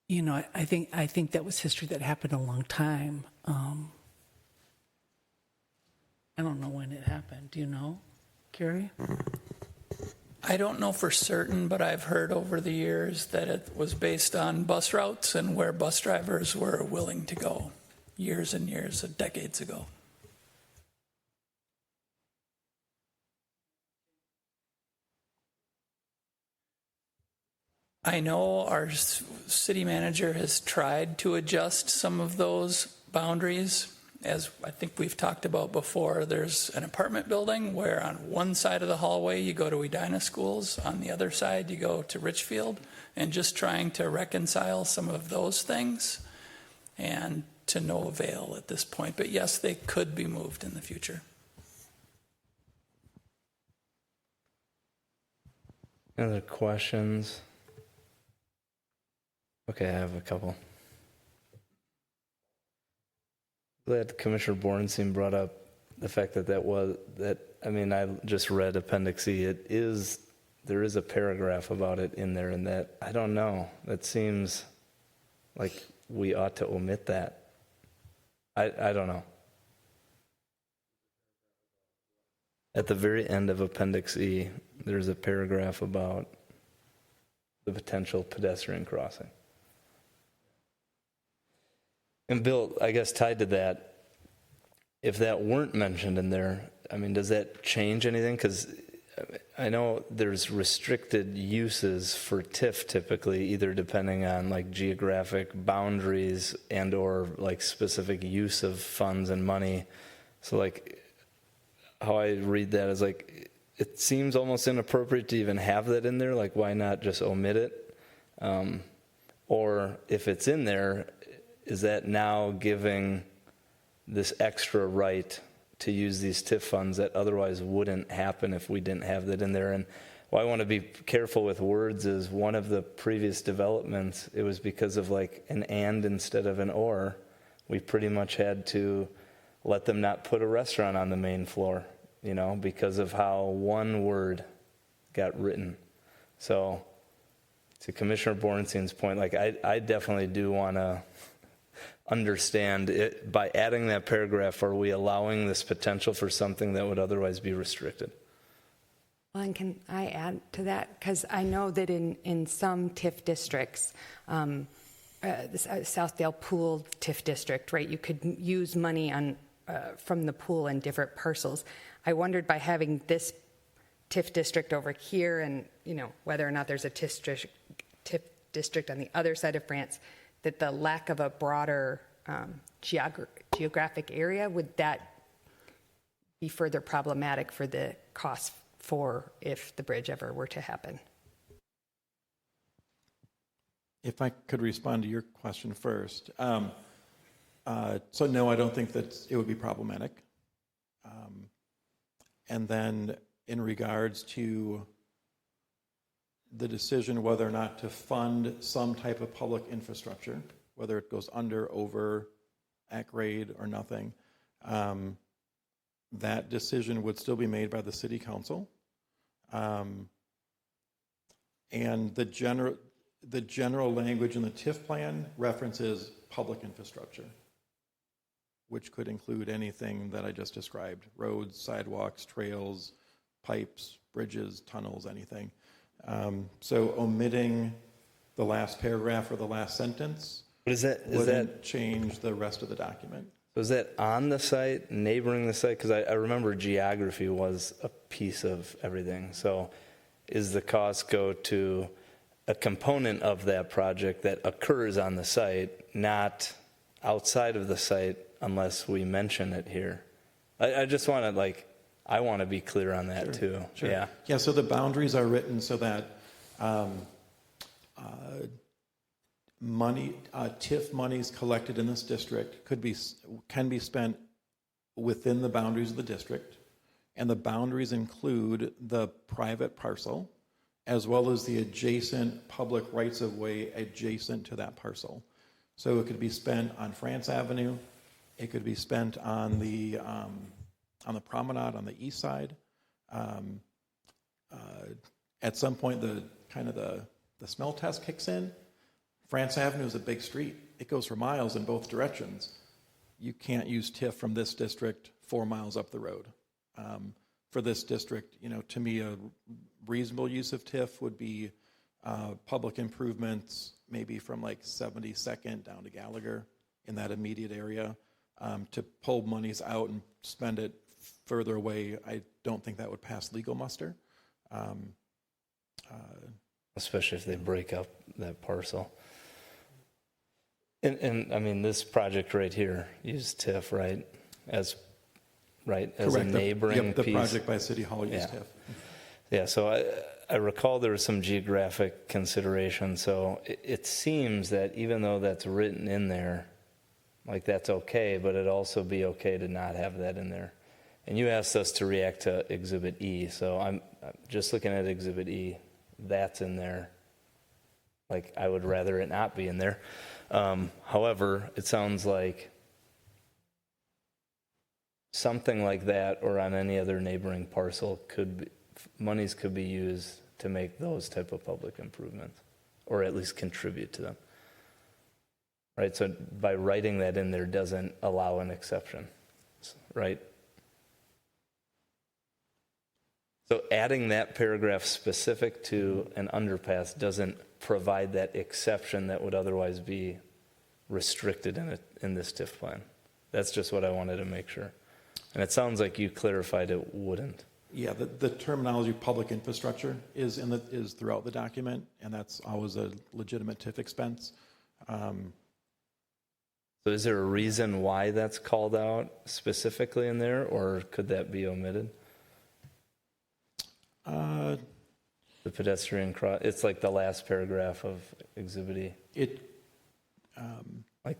[SPEAKER 8] you know, I think that was history that happened a long time. I don't know when it happened. Do you know, Carrie?
[SPEAKER 2] I don't know for certain, but I've heard over the years that it was based on bus routes and where bus drivers were willing to go years and years, decades ago. I know our city manager has tried to adjust some of those boundaries. As I think we've talked about before, there's an apartment building where on one side of the hallway you go to Edina schools, on the other side you go to Richfield, and just trying to reconcile some of those things, and to no avail at this point. But yes, they could be moved in the future.
[SPEAKER 1] Other questions? Okay, I have a couple. Glad Commissioner Bornstein brought up the fact I mean, I just read Appendix E. There is a paragraph about it in there, and that, I don't know, that seems like we ought to omit that. I don't know. At the very end of Appendix E, there's a paragraph about the potential pedestrian crossing. And Bill, I guess tied to that, if that weren't mentioned in there, I mean, does that change anything? Because I know there's restricted uses for TIF typically, either depending on like geographic boundaries and or like specific use of funds and money. So like how I read that is like, it seems almost inappropriate to even have that in there. Like, why not just omit it? Or if it's in there, is that now giving this extra right to use these TIF funds that otherwise wouldn't happen if we didn't have that in there? And why I want to be careful with words is one of the previous developments, it was because of like an and instead of an or. We pretty much had to let them not put a restaurant on the main floor, you know, because of how one word got written. So to Commissioner Bornstein's point, like I definitely do want to understand it. By adding that paragraph, are we allowing this potential for something that would otherwise be restricted?
[SPEAKER 3] Well, and can I add to that? Because I know that in some TIF districts, the Southdale Pool TIF district, right, you could use money on from the pool in different parcels. I wondered, by having this TIF district over here, and you know whether or not there's a TIF district on the other side of France, that the lack of a broader geographic area, would that be further problematic for the cost for if the bridge ever were to happen?
[SPEAKER 17] If I could respond to your question first. So no, I don't think that it would be problematic. And then in regards to the decision whether or not to fund some type of public infrastructure, whether it goes under, over, at grade, or nothing, that decision would still be made by the city council. And the general language in the TIF plan references public infrastructure, which could include anything that I just described: roads, sidewalks, trails, pipes, bridges, tunnels, anything. So omitting the last paragraph or the last sentence wouldn't change the rest of the document.
[SPEAKER 1] So is that on the site, neighboring the site? Because I remember geography was a piece of everything. So is the cost go to a component of that project that occurs on the site, not outside of the site unless we mention it here? I just want to I want to be clear on that too.
[SPEAKER 17] Sure.
[SPEAKER 1] Yeah.
[SPEAKER 17] Yeah, so the boundaries are written so that TIF monies collected in this district can be spent within the boundaries of the district, and the boundaries include the private parcel as well as the adjacent public rights-of-way adjacent to that parcel. So it could be spent on France Avenue, it could be spent on the promenade on the east side. At some point, the smell test kicks in. France Avenue is a big street. It goes for miles in both directions. You can't use TIF from this district 4 miles up the road. For this district, to me, a reasonable use of TIF would be public improvements, maybe from like 72nd down to Gallagher in that immediate area. To pull monies out and spend it further away, I don't think that would pass legal muster.
[SPEAKER 1] Especially if they break up that parcel. And I mean, this project right here used TIF, right? As a neighboring
[SPEAKER 17] the
[SPEAKER 1] piece.
[SPEAKER 17] project by City Hall used TIF.
[SPEAKER 1] Yeah, so I recall there was some geographic consideration. So it seems that even though that's written in there, like that's okay, but it'd also be okay to not have that in there. And you asked us to react to Exhibit E, so I'm just looking at Exhibit E. That's in there. Like, I would rather it not be in there. However, it sounds like something like that or on any other neighboring parcel monies could be used to make those type of public improvements or at least contribute to them. Right? So by writing that in there doesn't allow an exception, right? So adding that paragraph specific to an underpass doesn't provide that exception that would otherwise be restricted in this TIF plan. That's just what I wanted to make sure. And it sounds like you clarified it wouldn't.
[SPEAKER 17] Yeah, the terminology public infrastructure is throughout the document, and that's always a legitimate TIF expense.
[SPEAKER 1] So is there a reason why that's called out specifically in there, or could that be omitted? The pedestrian cross, it's like the last paragraph of Exhibit E.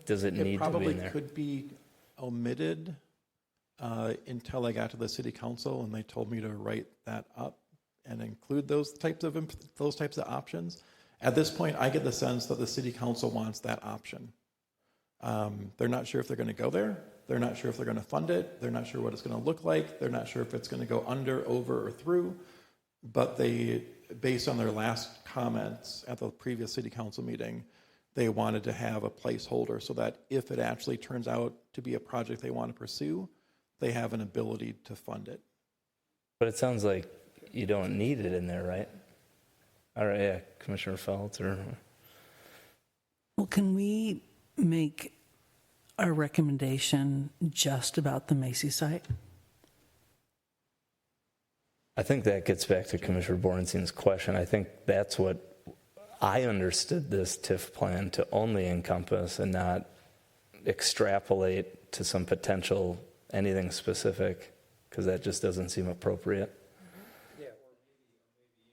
[SPEAKER 1] Does it need to be in there? It
[SPEAKER 17] probably could be omitted until I got to the city council and they told me to write that up and include those types of options. At this point, I get the sense that the city council wants that option. They're not sure if they're going to go there. They're not sure if they're going to fund it. They're not sure what it's going to look like. They're not sure if it's going to go under, over, or through. But they, based on their last comments at the previous city council meeting, they wanted to have a placeholder so that if it actually turns out to be a project they want to pursue, they have an ability to fund it.
[SPEAKER 1] But it sounds like you don't need it in there, right? All right, yeah, Commissioner Feltz or...
[SPEAKER 8] Well, can we make a recommendation just about the Macy site?
[SPEAKER 1] I think that gets back to Commissioner Borenstein's question. I think that's what I understood this TIF plan to only encompass and not extrapolate to some potential anything specific, because that just doesn't seem appropriate.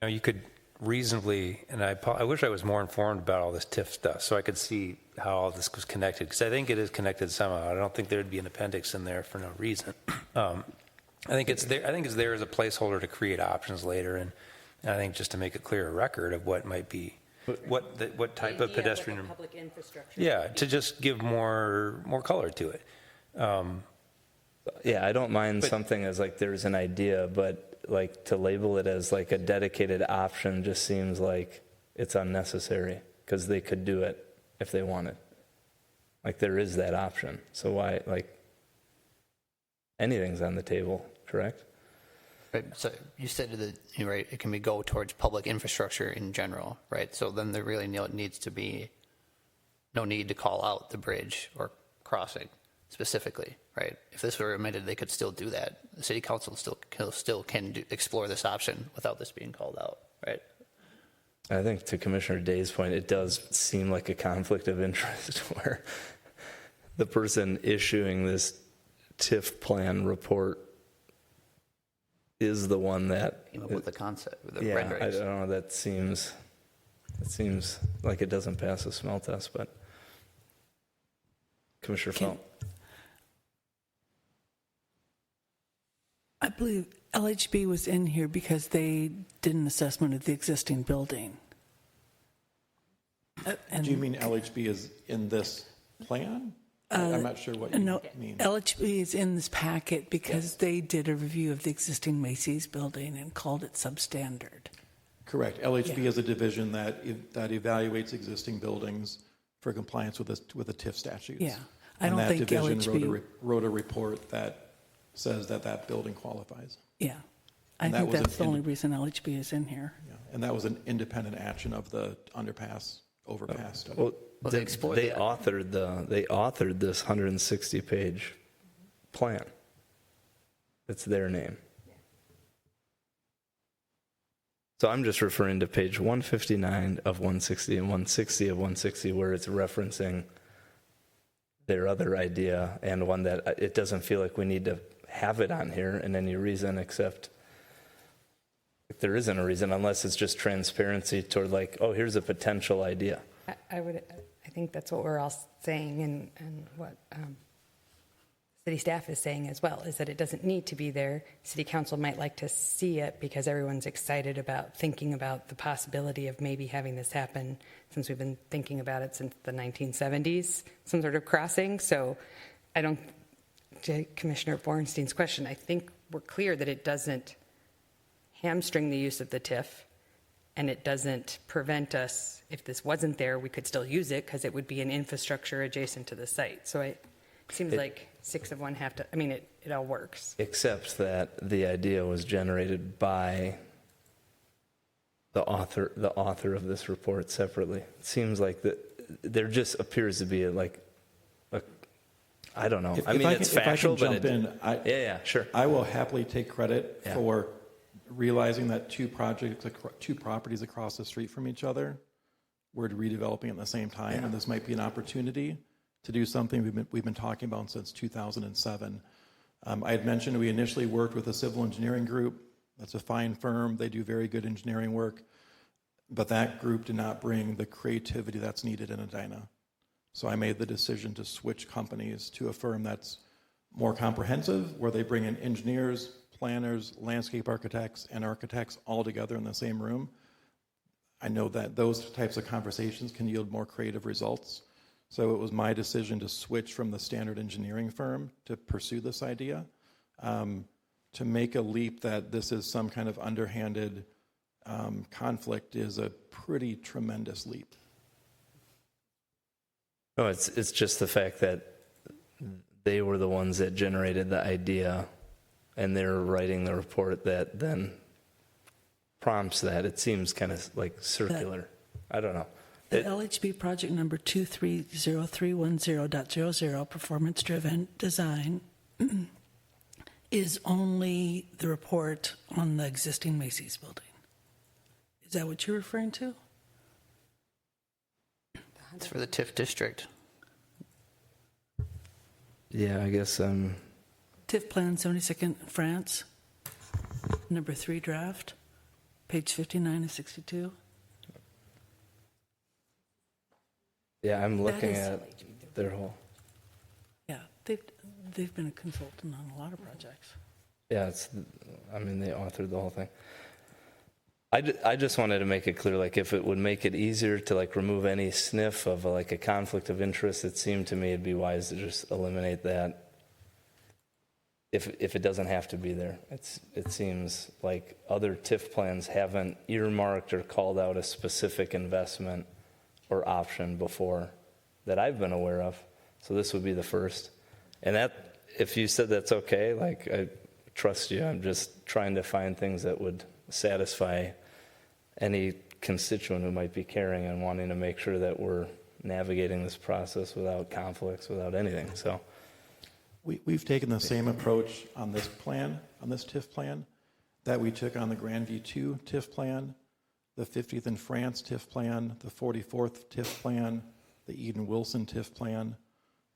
[SPEAKER 12] You could reasonably, and I wish I was more informed about all this TIF stuff so I could see how all this was connected, because I think it is connected somehow. I don't think there'd be an appendix in there for no reason. I think it's there. I think it's there as a placeholder to create options later, and I think just to make a clearer record of what might be, what type of pedestrian,
[SPEAKER 11] like public infrastructure.
[SPEAKER 12] Yeah, to just give more color to it.
[SPEAKER 1] Yeah, I don't mind something as like there's an idea, but like to label it as like a dedicated option just seems like it's unnecessary, because they could do it if they wanted. Like there is that option, so why, like, anything's on the table, correct?
[SPEAKER 4] Right. So you said that, right, it can go towards public infrastructure in general, right? So then there really needs to be no need to call out the bridge or crossing specifically, right? If this were omitted, they could still do that. The city council still can explore this option without this being called out, right?
[SPEAKER 1] I think to Commissioner Day's point, it does seem like a conflict of interest where the person issuing this TIF plan report is the one that
[SPEAKER 4] came up with the concept, with the
[SPEAKER 1] yeah,
[SPEAKER 4] renderings.
[SPEAKER 1] I don't know, that seems It seems like it doesn't pass a smell test, but Commissioner Felt.
[SPEAKER 8] I believe LHB was in here because they did an assessment of the existing building.
[SPEAKER 17] Do you mean LHB is in this plan? I'm not sure what you mean.
[SPEAKER 8] LHB is in this packet because they did a review of the existing Macy's building and called it substandard.
[SPEAKER 17] Correct. LHB is a division that evaluates existing buildings for compliance with the TIF statutes.
[SPEAKER 8] Yeah, I don't think
[SPEAKER 17] that division
[SPEAKER 8] LHB
[SPEAKER 17] wrote a report that says that building qualifies.
[SPEAKER 8] Yeah, I think that's the only reason LHB is in here.
[SPEAKER 17] Yeah, and that was an independent action of the underpass overpass study.
[SPEAKER 1] Well, they authored this 160-page plan. It's their name. So I'm just referring to page 159 of 160 and 160 of 160, where it's referencing their other idea, and one that it doesn't feel like we need to have it on here in any reason, except if there isn't a reason, unless it's just transparency toward like, oh, here's a potential idea.
[SPEAKER 3] I think that's what we're all saying, and what city staff is saying as well, is that it doesn't need to be there. City council might like to see it because everyone's excited about thinking about the possibility of maybe having this happen, since we've been thinking about it since the 1970s, some sort of crossing. So I don't, to Commissioner Bornstein's question, I think we're clear that it doesn't hamstring the use of the TIF, and it doesn't prevent us, if this wasn't there, we could still use it because it would be an infrastructure adjacent to the site. So it seems like 6 of 1 have to, I mean, it all works.
[SPEAKER 1] Except that the idea was generated by the author of this report separately. It seems like there just appears to be I don't know. It's factual, but sure.
[SPEAKER 17] I will happily take credit for realizing that two properties across the street from each other were redeveloping at the same time, and this might be an opportunity to do something we've been talking about since 2007. I had mentioned we initially worked with a civil engineering group. That's a fine firm. They do very good engineering work, but that group did not bring the creativity that's needed in Edina. So I made the decision to switch companies to a firm that's more comprehensive, where they bring in engineers, planners, landscape architects, and architects all together in the same room. I know that those types of conversations can yield more creative results. So it was my decision to switch from the standard engineering firm to pursue this idea. To make a leap that this is some kind of underhanded conflict is a pretty tremendous leap.
[SPEAKER 1] No, it's just the fact that they were the ones that generated the idea, and they're writing the report that then prompts that. It seems kind of like circular. I don't know.
[SPEAKER 8] The LHB project number 230310.00, performance-driven design, is only the report on the existing Macy's building. Is that what you're referring to?
[SPEAKER 4] It's for the TIF district.
[SPEAKER 1] Yeah, I guess.
[SPEAKER 3] TIF Plan 72nd, France, number 3 draft, page 59 of 62.
[SPEAKER 1] Yeah, I'm looking at their whole.
[SPEAKER 8] Yeah, they've been a consultant on a lot of projects.
[SPEAKER 1] Yeah, they authored the whole thing. I just wanted to make it clear, like, if it would make it easier to, like, remove any sniff of, like, a conflict of interest, it seemed to me it'd be wise to just eliminate that if it doesn't have to be there. It seems like other TIF plans haven't earmarked or called out a specific investment or option before that I've been aware of. So this would be the first. And that, if you said that's okay, like, I trust you. I'm just trying to find things that would satisfy any constituent who might be caring and wanting to make sure that we're navigating this process without conflicts, without anything. So
[SPEAKER 17] we've taken the same approach on this plan, on this TIF plan, that we took on the Grandview 2 TIF plan, the 50th and France TIF plan, the 44th TIF plan, the Eden Wilson TIF plan.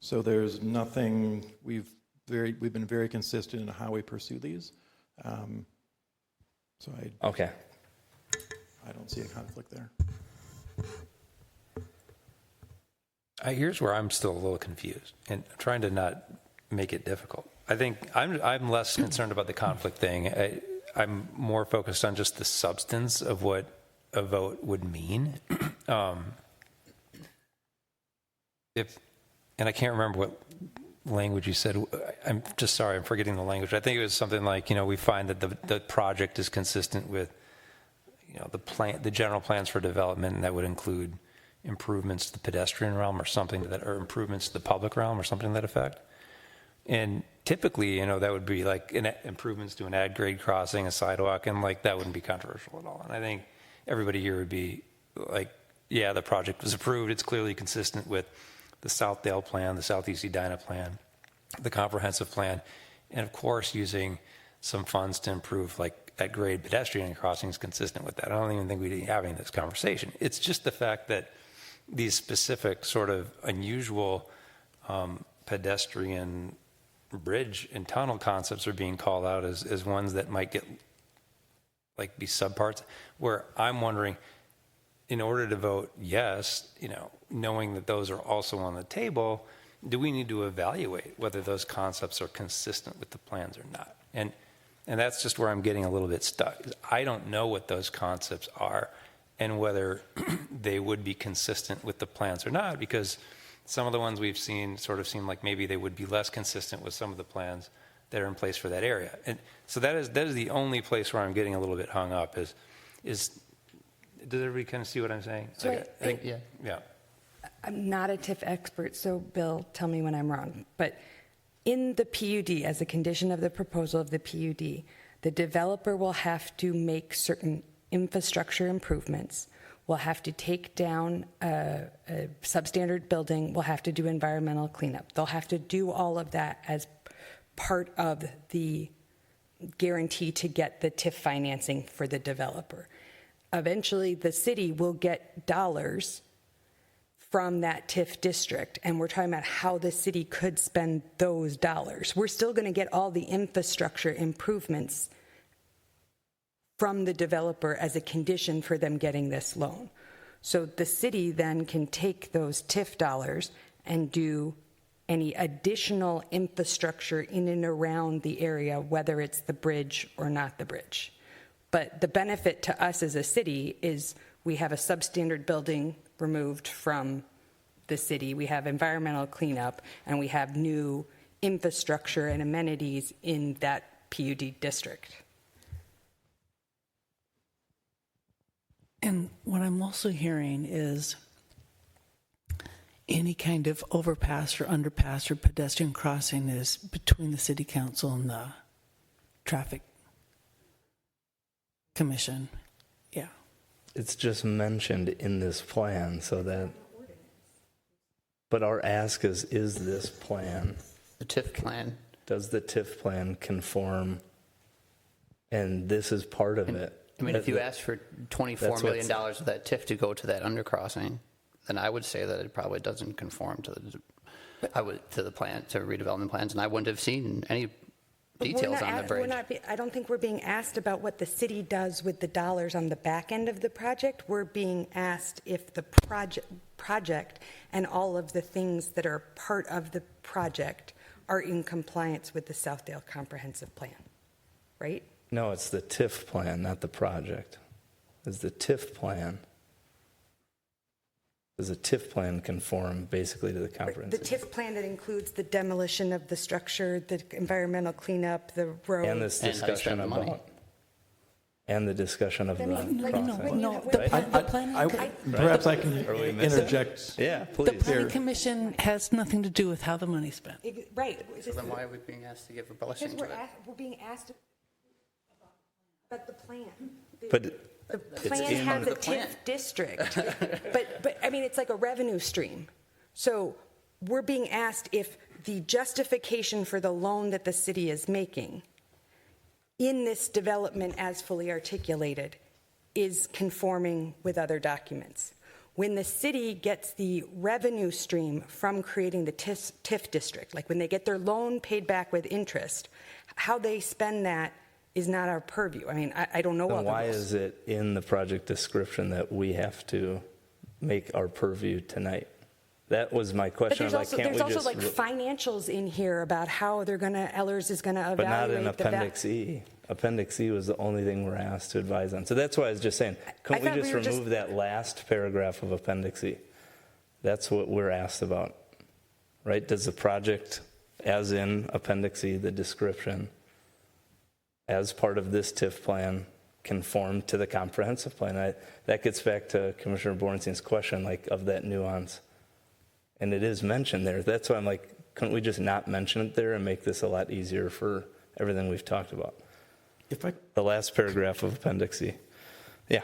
[SPEAKER 17] So there's nothing, we've been very consistent in how we pursue these.
[SPEAKER 1] Okay.
[SPEAKER 17] I don't see a conflict there.
[SPEAKER 12] Here's where I'm still a little confused, and I'm trying to not make it difficult. I think I'm less concerned about the conflict thing. I'm more focused on just the substance of what a vote would mean. And I can't remember what language you said. I'm just sorry, I'm forgetting the language. I think it was something like, we find that the project is consistent with, the general plans for development, and that would include improvements to the pedestrian realm or something or improvements to the public realm or something to that effect. And typically, that would be like improvements to an grade crossing, a sidewalk, and that wouldn't be controversial at all. And I think everybody here would be like, yeah, the project was approved. It's clearly consistent with the Southdale plan, the Southeast Edina plan, the comprehensive plan, and of course using some funds to improve at grade pedestrian crossings consistent with that. I don't even think we'd be having this conversation. It's just the fact that these specific sort of unusual pedestrian bridge and tunnel concepts are being called out as ones that might get be subparts, where I'm wondering, in order to vote yes, knowing that those are also on the table, do we need to evaluate whether those concepts are consistent with the plans or not? And that's just where I'm getting a little bit stuck. I don't know what those concepts are and whether they would be consistent with the plans or not, because some of the ones we've seen sort of seem like maybe they would be less consistent with some of the plans that are in place for that area. And so that is the only place where I'm getting a little bit hung up is does everybody kind of see what I'm saying?
[SPEAKER 3] So
[SPEAKER 12] I think, yeah.
[SPEAKER 3] I'm not a TIF expert, so Bill, tell me when I'm wrong. But in the PUD, as a condition of the proposal of the PUD, the developer will have to make certain infrastructure improvements, will have to take down a substandard building, will have to do environmental cleanup. They'll have to do all of that as part of the guarantee to get the TIF financing for the developer. Eventually, the city will get dollars from that TIF district, and we're talking about how the city could spend those dollars. We're still going to get all the infrastructure improvements from the developer as a condition for them getting this loan. So the city then can take those TIF dollars and do any additional infrastructure in and around the area, whether it's the bridge or not the bridge. But the benefit to us as a city is we have a substandard building removed from the city, we have environmental cleanup, and we have new infrastructure and amenities in that PUD district.
[SPEAKER 8] And what I'm also hearing is any kind of overpass or underpass or pedestrian crossing is between the city council and the traffic commission. Yeah.
[SPEAKER 1] It's just mentioned in this plan, so that. But our ask is this plan,
[SPEAKER 4] The TIF plan.
[SPEAKER 1] does the TIF plan conform? And this is part of it.
[SPEAKER 4] I mean, if you ask for $24 million of that TIF to go to that undercrossing, then I would say that it probably doesn't conform to the plan, to redevelopment plans, and I wouldn't have seen any details on the bridge.
[SPEAKER 3] I don't think we're being asked about what the city does with the dollars on the back end of the project. We're being asked if the project and all of the things that are part of the project are in compliance with the Southdale Comprehensive Plan, right?
[SPEAKER 1] No, it's the TIF plan, not the project. It's the TIF plan. Does the TIF plan conform basically to the comprehensive?
[SPEAKER 3] The TIF plan that includes the demolition of the structure, the environmental cleanup, the road.
[SPEAKER 1] And this discussion about. And the discussion of the
[SPEAKER 17] Perhaps I can interject.
[SPEAKER 1] Yeah, please.
[SPEAKER 8] The planning commission has nothing to do with how the money's spent.
[SPEAKER 3] Right.
[SPEAKER 4] So then why are we being asked to give a blessing to it?
[SPEAKER 3] We're being asked about the plan.
[SPEAKER 1] But
[SPEAKER 3] the plan has a TIF district, but I mean, it's like a revenue stream. So we're being asked if the justification for the loan that the city is making in this development as fully articulated is conforming with other documents. When the city gets the revenue stream from creating the TIF district, like when they get their loan paid back with interest, how they spend that is not our purview. I mean, I don't know.
[SPEAKER 1] Then why is it in the project description that we have to make our purview tonight. That was my
[SPEAKER 3] But
[SPEAKER 1] question.
[SPEAKER 3] there's also,
[SPEAKER 1] can't we just
[SPEAKER 3] financials in here about how Ellers is going to evaluate
[SPEAKER 1] but not in
[SPEAKER 3] the
[SPEAKER 1] Appendix E. Appendix E was the only thing we're asked to advise on. So that's why I was just saying, couldn't we just remove that last paragraph of Appendix E? That's what we're asked about, right? Does the project, as in Appendix E, the description, as part of this TIF plan, conform to the comprehensive plan? That gets back to Commissioner Borenstein's question, like, of that nuance. And it is mentioned there. That's why I'm like, couldn't we just not mention it there and make this a lot easier for everything we've talked about? The last paragraph of Appendix E. Yeah.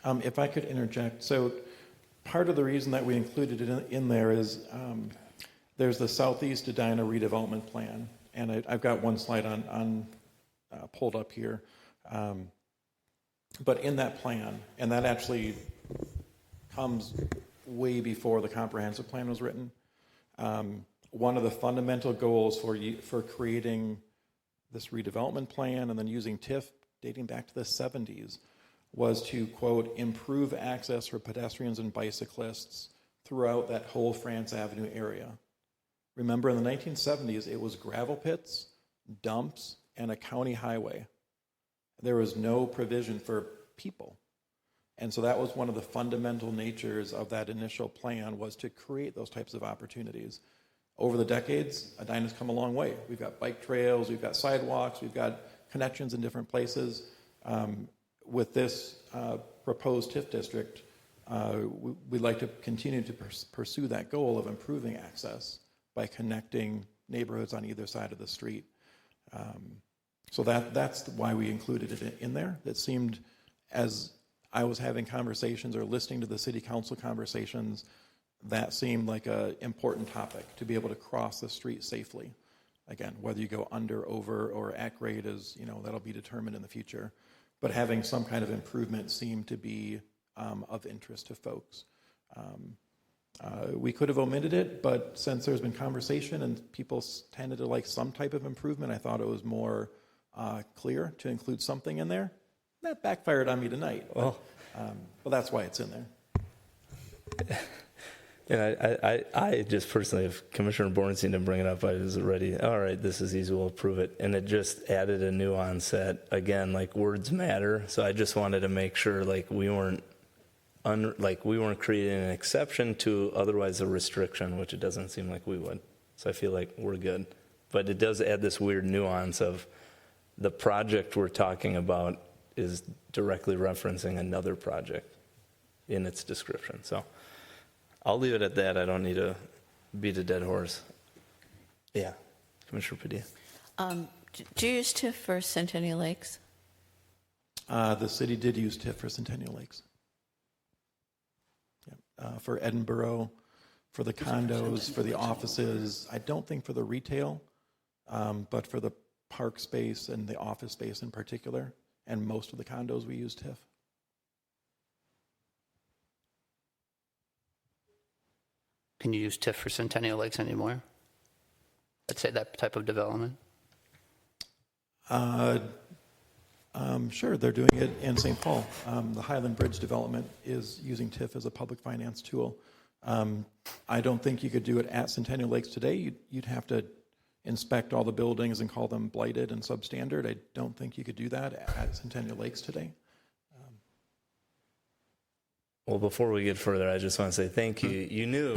[SPEAKER 17] If I could interject. So part of the reason that we included it in there is there's the Southeast Edina redevelopment plan. And I've got one slide on pulled up here. But in that plan, and that actually comes way before the comprehensive plan was written, one of the fundamental goals for creating this redevelopment plan and then using TIF dating back to the 70s was to, quote, improve access for pedestrians and bicyclists throughout that whole France Avenue area. Remember, in the 1970s, it was gravel pits, dumps, and a county highway. There was no provision for people. And so that was one of the fundamental natures of that initial plan, was to create those types of opportunities. Over the decades, Edina's come a long way. We've got bike trails, we've got sidewalks, we've got connections in different places. With this proposed TIF district, we'd like to continue to pursue that goal of improving access by connecting neighborhoods on either side of the street. So that's why we included it in there. It seemed, as I was having conversations or listening to the city council conversations, that seemed like an important topic, to be able to cross the street safely. Again, whether you go under, over, or at grade is, that'll be determined in the future. But having some kind of improvement seemed to be of interest to folks. We could have omitted it, but since there's been conversation and people tended to like some type of improvement, I thought it was more clear to include something in there. That backfired on me tonight. Well, that's why it's in there.
[SPEAKER 1] Yeah, I just personally, if Commissioner Borenstein didn't bring it up, I was already, all right, this is easy, we'll approve it. And it just added a nuance that, again, like, words matter. So I just wanted to make sure, like, we weren't creating an exception to otherwise a restriction, which it doesn't seem like we would. So I feel like we're good. But it does add this weird nuance of the project we're talking about is directly referencing another project in its description. So I'll leave it at that. I don't need to beat a dead horse. Yeah, Commissioner Padilla.
[SPEAKER 11] Do you use TIF for Centennial Lakes?
[SPEAKER 17] The city did use TIF for Centennial Lakes. Yeah. For Edinburgh, for the condos, for the offices. I don't think for the retail, but for the park space and the office space in particular, and most of the condos we use TIF.
[SPEAKER 4] Can you use TIF for Centennial Lakes anymore? I'd say that type of development.
[SPEAKER 17] Sure, they're doing it in St. Paul. The Highland Bridge development is using TIF as a public finance tool. I don't think you could do it at Centennial Lakes today. You'd have to inspect all the buildings and call them blighted and substandard. I don't think you could do that at Centennial Lakes today.
[SPEAKER 1] Well, before we get further, I just want to say thank you. You knew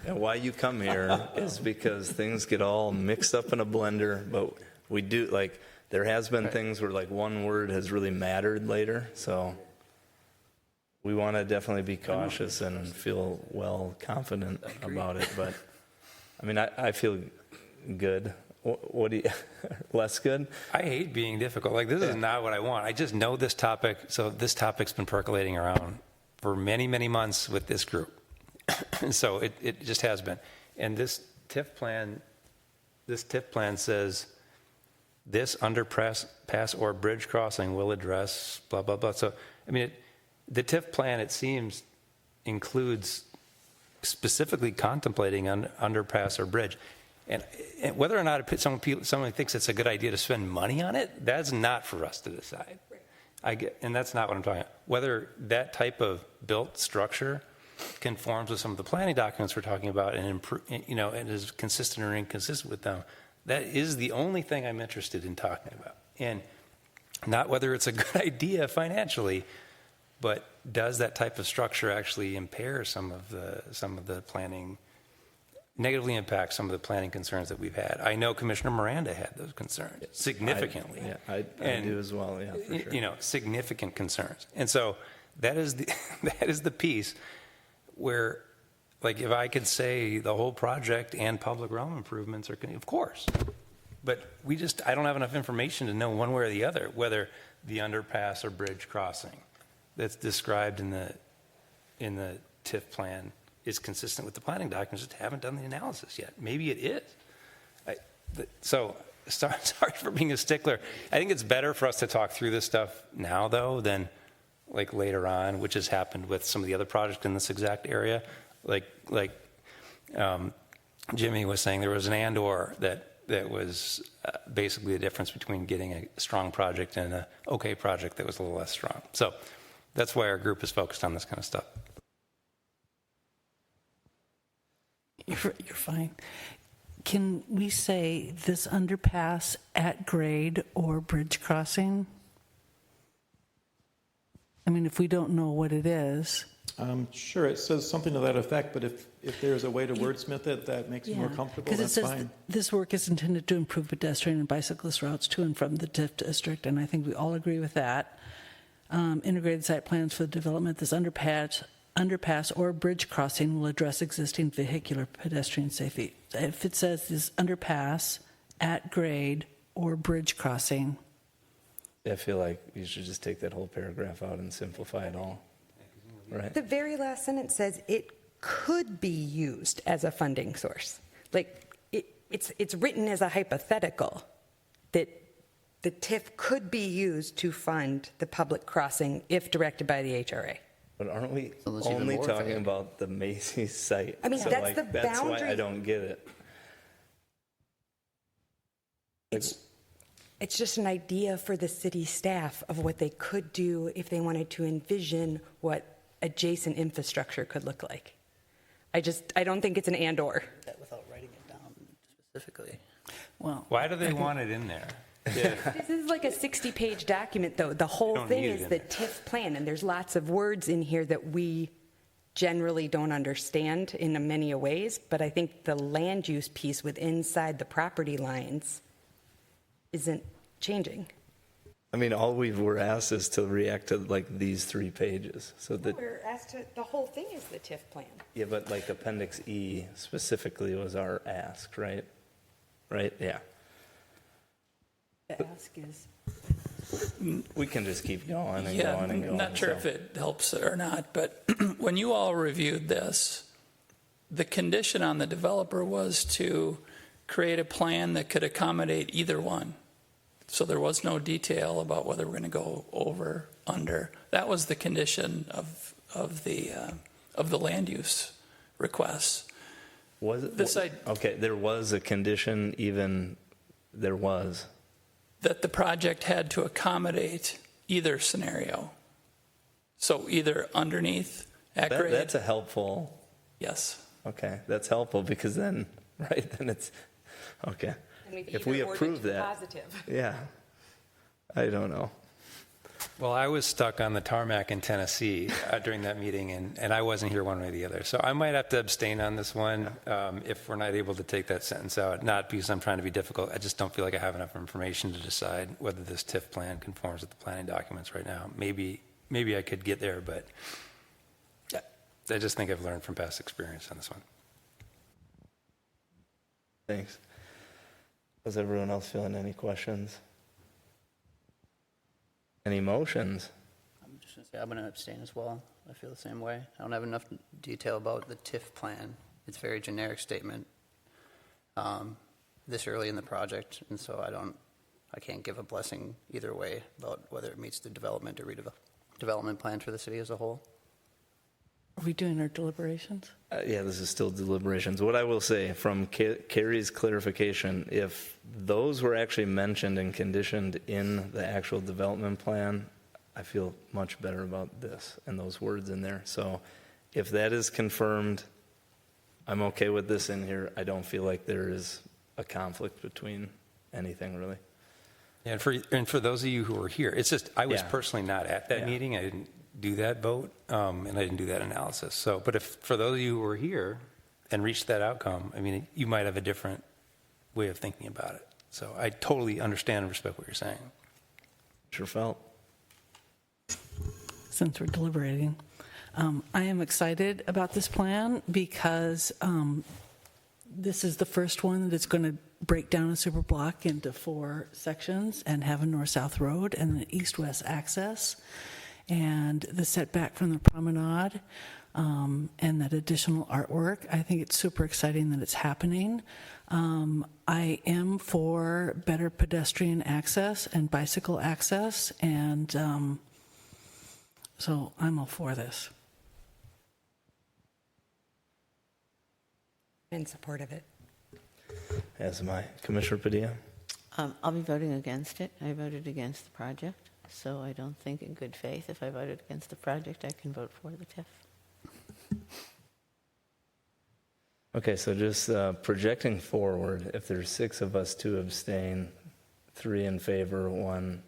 [SPEAKER 1] why you come here is because things get all mixed up in a blender, but we do, like, there has been things where, like, one word has really mattered later, so we want to definitely be cautious and feel confident about it, but, I mean, I feel good. What do you, less good?
[SPEAKER 12] I hate being difficult. Like, this is not what I want. I just know this topic, so this topic's been percolating around for many, many months with this group. So it just has been. And this TIF plan says this underpass or bridge crossing will address blah, blah, blah. So, I mean, the TIF plan, it seems, includes specifically contemplating an underpass or bridge. And whether or not someone thinks it's a good idea to spend money on it, that's not for us to decide. And that's not what I'm talking about. Whether that type of built structure conforms with some of the planning documents we're talking about and and is consistent or inconsistent with them, that is the only thing I'm interested in talking about. And not whether it's a good idea financially, but does that type of structure actually impair some of the planning, negatively impact some of the planning concerns that we've had? I know Commissioner Miranda had those concerns significantly.
[SPEAKER 1] I do as well, yeah, for sure.
[SPEAKER 12] Significant concerns. And so that is the piece where, like, if I could say the whole project and public realm improvements are, of course, but I don't have enough information to know one way or the other whether the underpass or bridge crossing that's described in the TIF plan is consistent with the planning documents. Just haven't done the analysis yet. Maybe it is. So sorry for being a stickler. I think it's better for us to talk through this stuff now, though, than like later on, which has happened with some of the other projects in this exact area. Like Jimmy was saying, there was an and/or that was basically the difference between getting a strong project and an okay project that was a little less strong. So that's why our group is focused on this kind of stuff.
[SPEAKER 8] You're fine. Can we say this underpass at grade or bridge crossing? I mean, if we don't know what it is.
[SPEAKER 17] Sure, it says something to that effect, but if there's a way to wordsmith it that makes you more comfortable, that's fine. Because it says
[SPEAKER 8] this work is intended to improve pedestrian and bicyclist routes to and from the TIF district, and I think we all agree with that. Integrated site plans for the development of this underpass or bridge crossing will address existing vehicular pedestrian safety. If it says this underpass at grade or bridge crossing,
[SPEAKER 1] I feel like you should just take that whole paragraph out and simplify it all. Right.
[SPEAKER 3] The very last sentence says it could be used as a funding source. Like it's written as a hypothetical that the TIF could be used to fund the public crossing if directed by the HRA.
[SPEAKER 1] But aren't we only talking about the Macy's site?
[SPEAKER 3] I mean,
[SPEAKER 1] so
[SPEAKER 3] that's the
[SPEAKER 1] that's
[SPEAKER 3] boundary.
[SPEAKER 1] Why I don't get it.
[SPEAKER 3] It's just an idea for the city staff of what they could do if they wanted to envision what adjacent infrastructure could look like. I don't think it's an and/or.
[SPEAKER 4] That without writing it down specifically.
[SPEAKER 8] Well,
[SPEAKER 12] why do they want it in there?
[SPEAKER 3] This is like a 60-page document, though. The whole thing is the TIF plan, and there's lots of words in here that we generally don't understand in many ways, but I think the land use piece inside the property lines isn't changing.
[SPEAKER 1] I mean, all we're asked is to react to like these 3 pages. So that
[SPEAKER 3] We're asked to, the whole thing is the TIF plan.
[SPEAKER 1] Yeah, but like Appendix E specifically was our ask, right? Right? Yeah.
[SPEAKER 8] the ask is.
[SPEAKER 1] We can just keep going and going and going.
[SPEAKER 2] Not sure if it helps or not, but when you all reviewed this, the condition on the developer was to create a plan that could accommodate either one. So there was no detail about whether we're going to go over, under. That was the condition of the land use requests.
[SPEAKER 1] Was it? Okay, there was a condition. There was
[SPEAKER 2] that the project had to accommodate either scenario. So either underneath at grade.
[SPEAKER 1] That's a helpful.
[SPEAKER 2] Yes.
[SPEAKER 1] Okay, that's helpful because then it's okay. If we approve that,
[SPEAKER 3] positive.
[SPEAKER 1] Yeah, I don't know.
[SPEAKER 12] Well, I was stuck on the tarmac in Tennessee during that meeting, and I wasn't here one way or the other. So I might have to abstain on this one if we're not able to take that sentence out. Not because I'm trying to be difficult. I just don't feel like I have enough information to decide whether this TIF plan conforms with the planning documents right now. Maybe I could get there, but I just think I've learned from past experience on this one.
[SPEAKER 1] Thanks. Does everyone else feeling any questions? Any motions?
[SPEAKER 4] I'm just going to say I'm going to abstain as well. I feel the same way. I don't have enough detail about the TIF plan. It's a very generic statement this early in the project, and so I can't give a blessing either way about whether it meets the development or redevelopment plan for the city as a whole.
[SPEAKER 8] Are we doing our deliberations?
[SPEAKER 1] Yeah, this is still deliberations. What I will say from Carrie's clarification, if those were actually mentioned and conditioned in the actual development plan, I feel much better about this and those words in there. So if that is confirmed, I'm okay with this in here. I don't feel like there is a conflict between anything, really.
[SPEAKER 12] And for those of you who were here, it's just, I was
[SPEAKER 1] Yeah.
[SPEAKER 12] personally not at that meeting. I didn't do that vote, and I didn't do that analysis. So, but if, for those of you who were here and reached that outcome, I mean, you might have a different way of thinking about it. So I totally understand and respect what you're saying.
[SPEAKER 1] Sure felt.
[SPEAKER 8] Since we're deliberating, I am excited about this plan because this is the first one that's going to break down a super block into 4 sections and have a north-south road and an east-west access and the setback from the promenade and that additional artwork. I think it's super exciting that it's happening. I am for better pedestrian access and bicycle access, and so I'm all for this.
[SPEAKER 3] In support of it.
[SPEAKER 1] As am I. Commissioner Padilla?
[SPEAKER 11] I'll be voting against it. I voted against the project, so I don't think in good faith, if I voted against the project, I can vote for the TIF.
[SPEAKER 1] Okay, so just projecting forward, if there's 6 of us to abstain, 3 in favor, 1,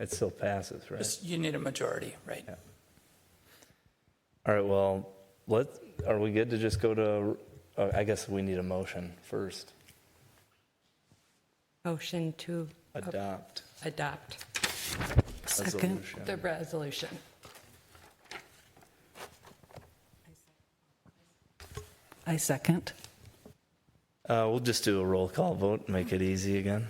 [SPEAKER 1] it still passes, right?
[SPEAKER 2] You need a majority, right?
[SPEAKER 1] Yeah. All right, well, are we good to just go to, I guess we need a motion first.
[SPEAKER 3] Motion to
[SPEAKER 1] Adopt.
[SPEAKER 3] adopt
[SPEAKER 8] Second.
[SPEAKER 1] Resolution.
[SPEAKER 3] the resolution.
[SPEAKER 8] I second.
[SPEAKER 1] We'll just do a roll call vote, make it easy again.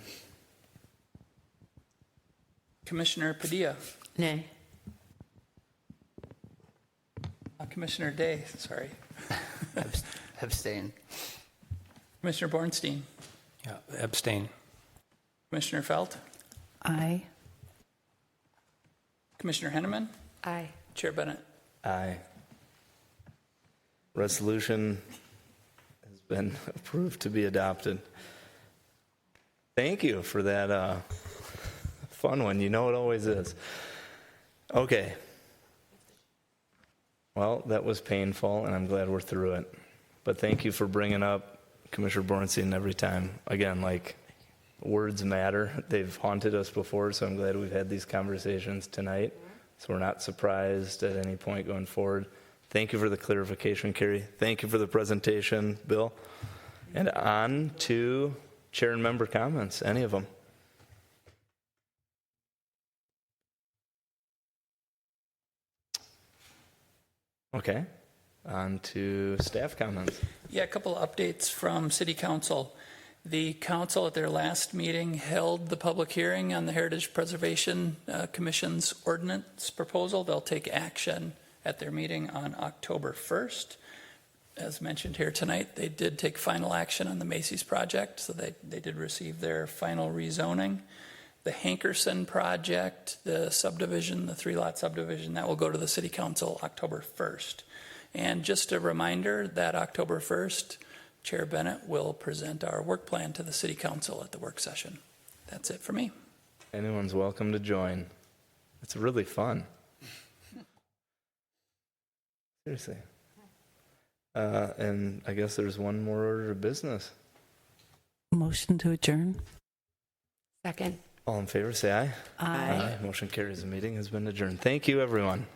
[SPEAKER 2] Commissioner Padilla.
[SPEAKER 11] Nay.
[SPEAKER 2] Commissioner Day, sorry.
[SPEAKER 4] Abstain.
[SPEAKER 2] Commissioner Bornstein.
[SPEAKER 12] Yeah, abstain.
[SPEAKER 2] Commissioner Felt.
[SPEAKER 8] Aye.
[SPEAKER 2] Commissioner Henneman.
[SPEAKER 3] Aye.
[SPEAKER 2] Chair Bennett.
[SPEAKER 1] Aye. Resolution has been approved to be adopted. Thank you for that fun one. You know it always is. Okay. Well, that was painful, and I'm glad we're through it. But thank you for bringing up Commissioner Bornstein every time. Again, like, words matter. They've haunted us before, so I'm glad we've had these conversations tonight, so we're not surprised at any point going forward. Thank you for the clarification, Carrie. Thank you for the presentation, Bill. And on to chair and member comments, any of them. Okay, on to staff comments.
[SPEAKER 2] Yeah, a couple of updates from City Council. The council at their last meeting held the public hearing on the Heritage Preservation Commission's ordinance proposal. They'll take action at their meeting on October 1st. As mentioned here tonight, they did take final action on the Macy's project, so they did receive their final rezoning. The Hankerson project, the subdivision, the 3-lot subdivision, that will go to the City Council October 1st. And just a reminder that October 1st, Chair Bennett will present our work plan to the City Council at the work session. That's it for me.
[SPEAKER 1] Anyone's welcome to join. It's really fun. Seriously. And I guess there's one more order of business.
[SPEAKER 8] Motion to adjourn.
[SPEAKER 3] Second.
[SPEAKER 1] All in favor, say aye.
[SPEAKER 8] Aye.
[SPEAKER 1] Motion carries. The meeting has been adjourned. Thank you, everyone.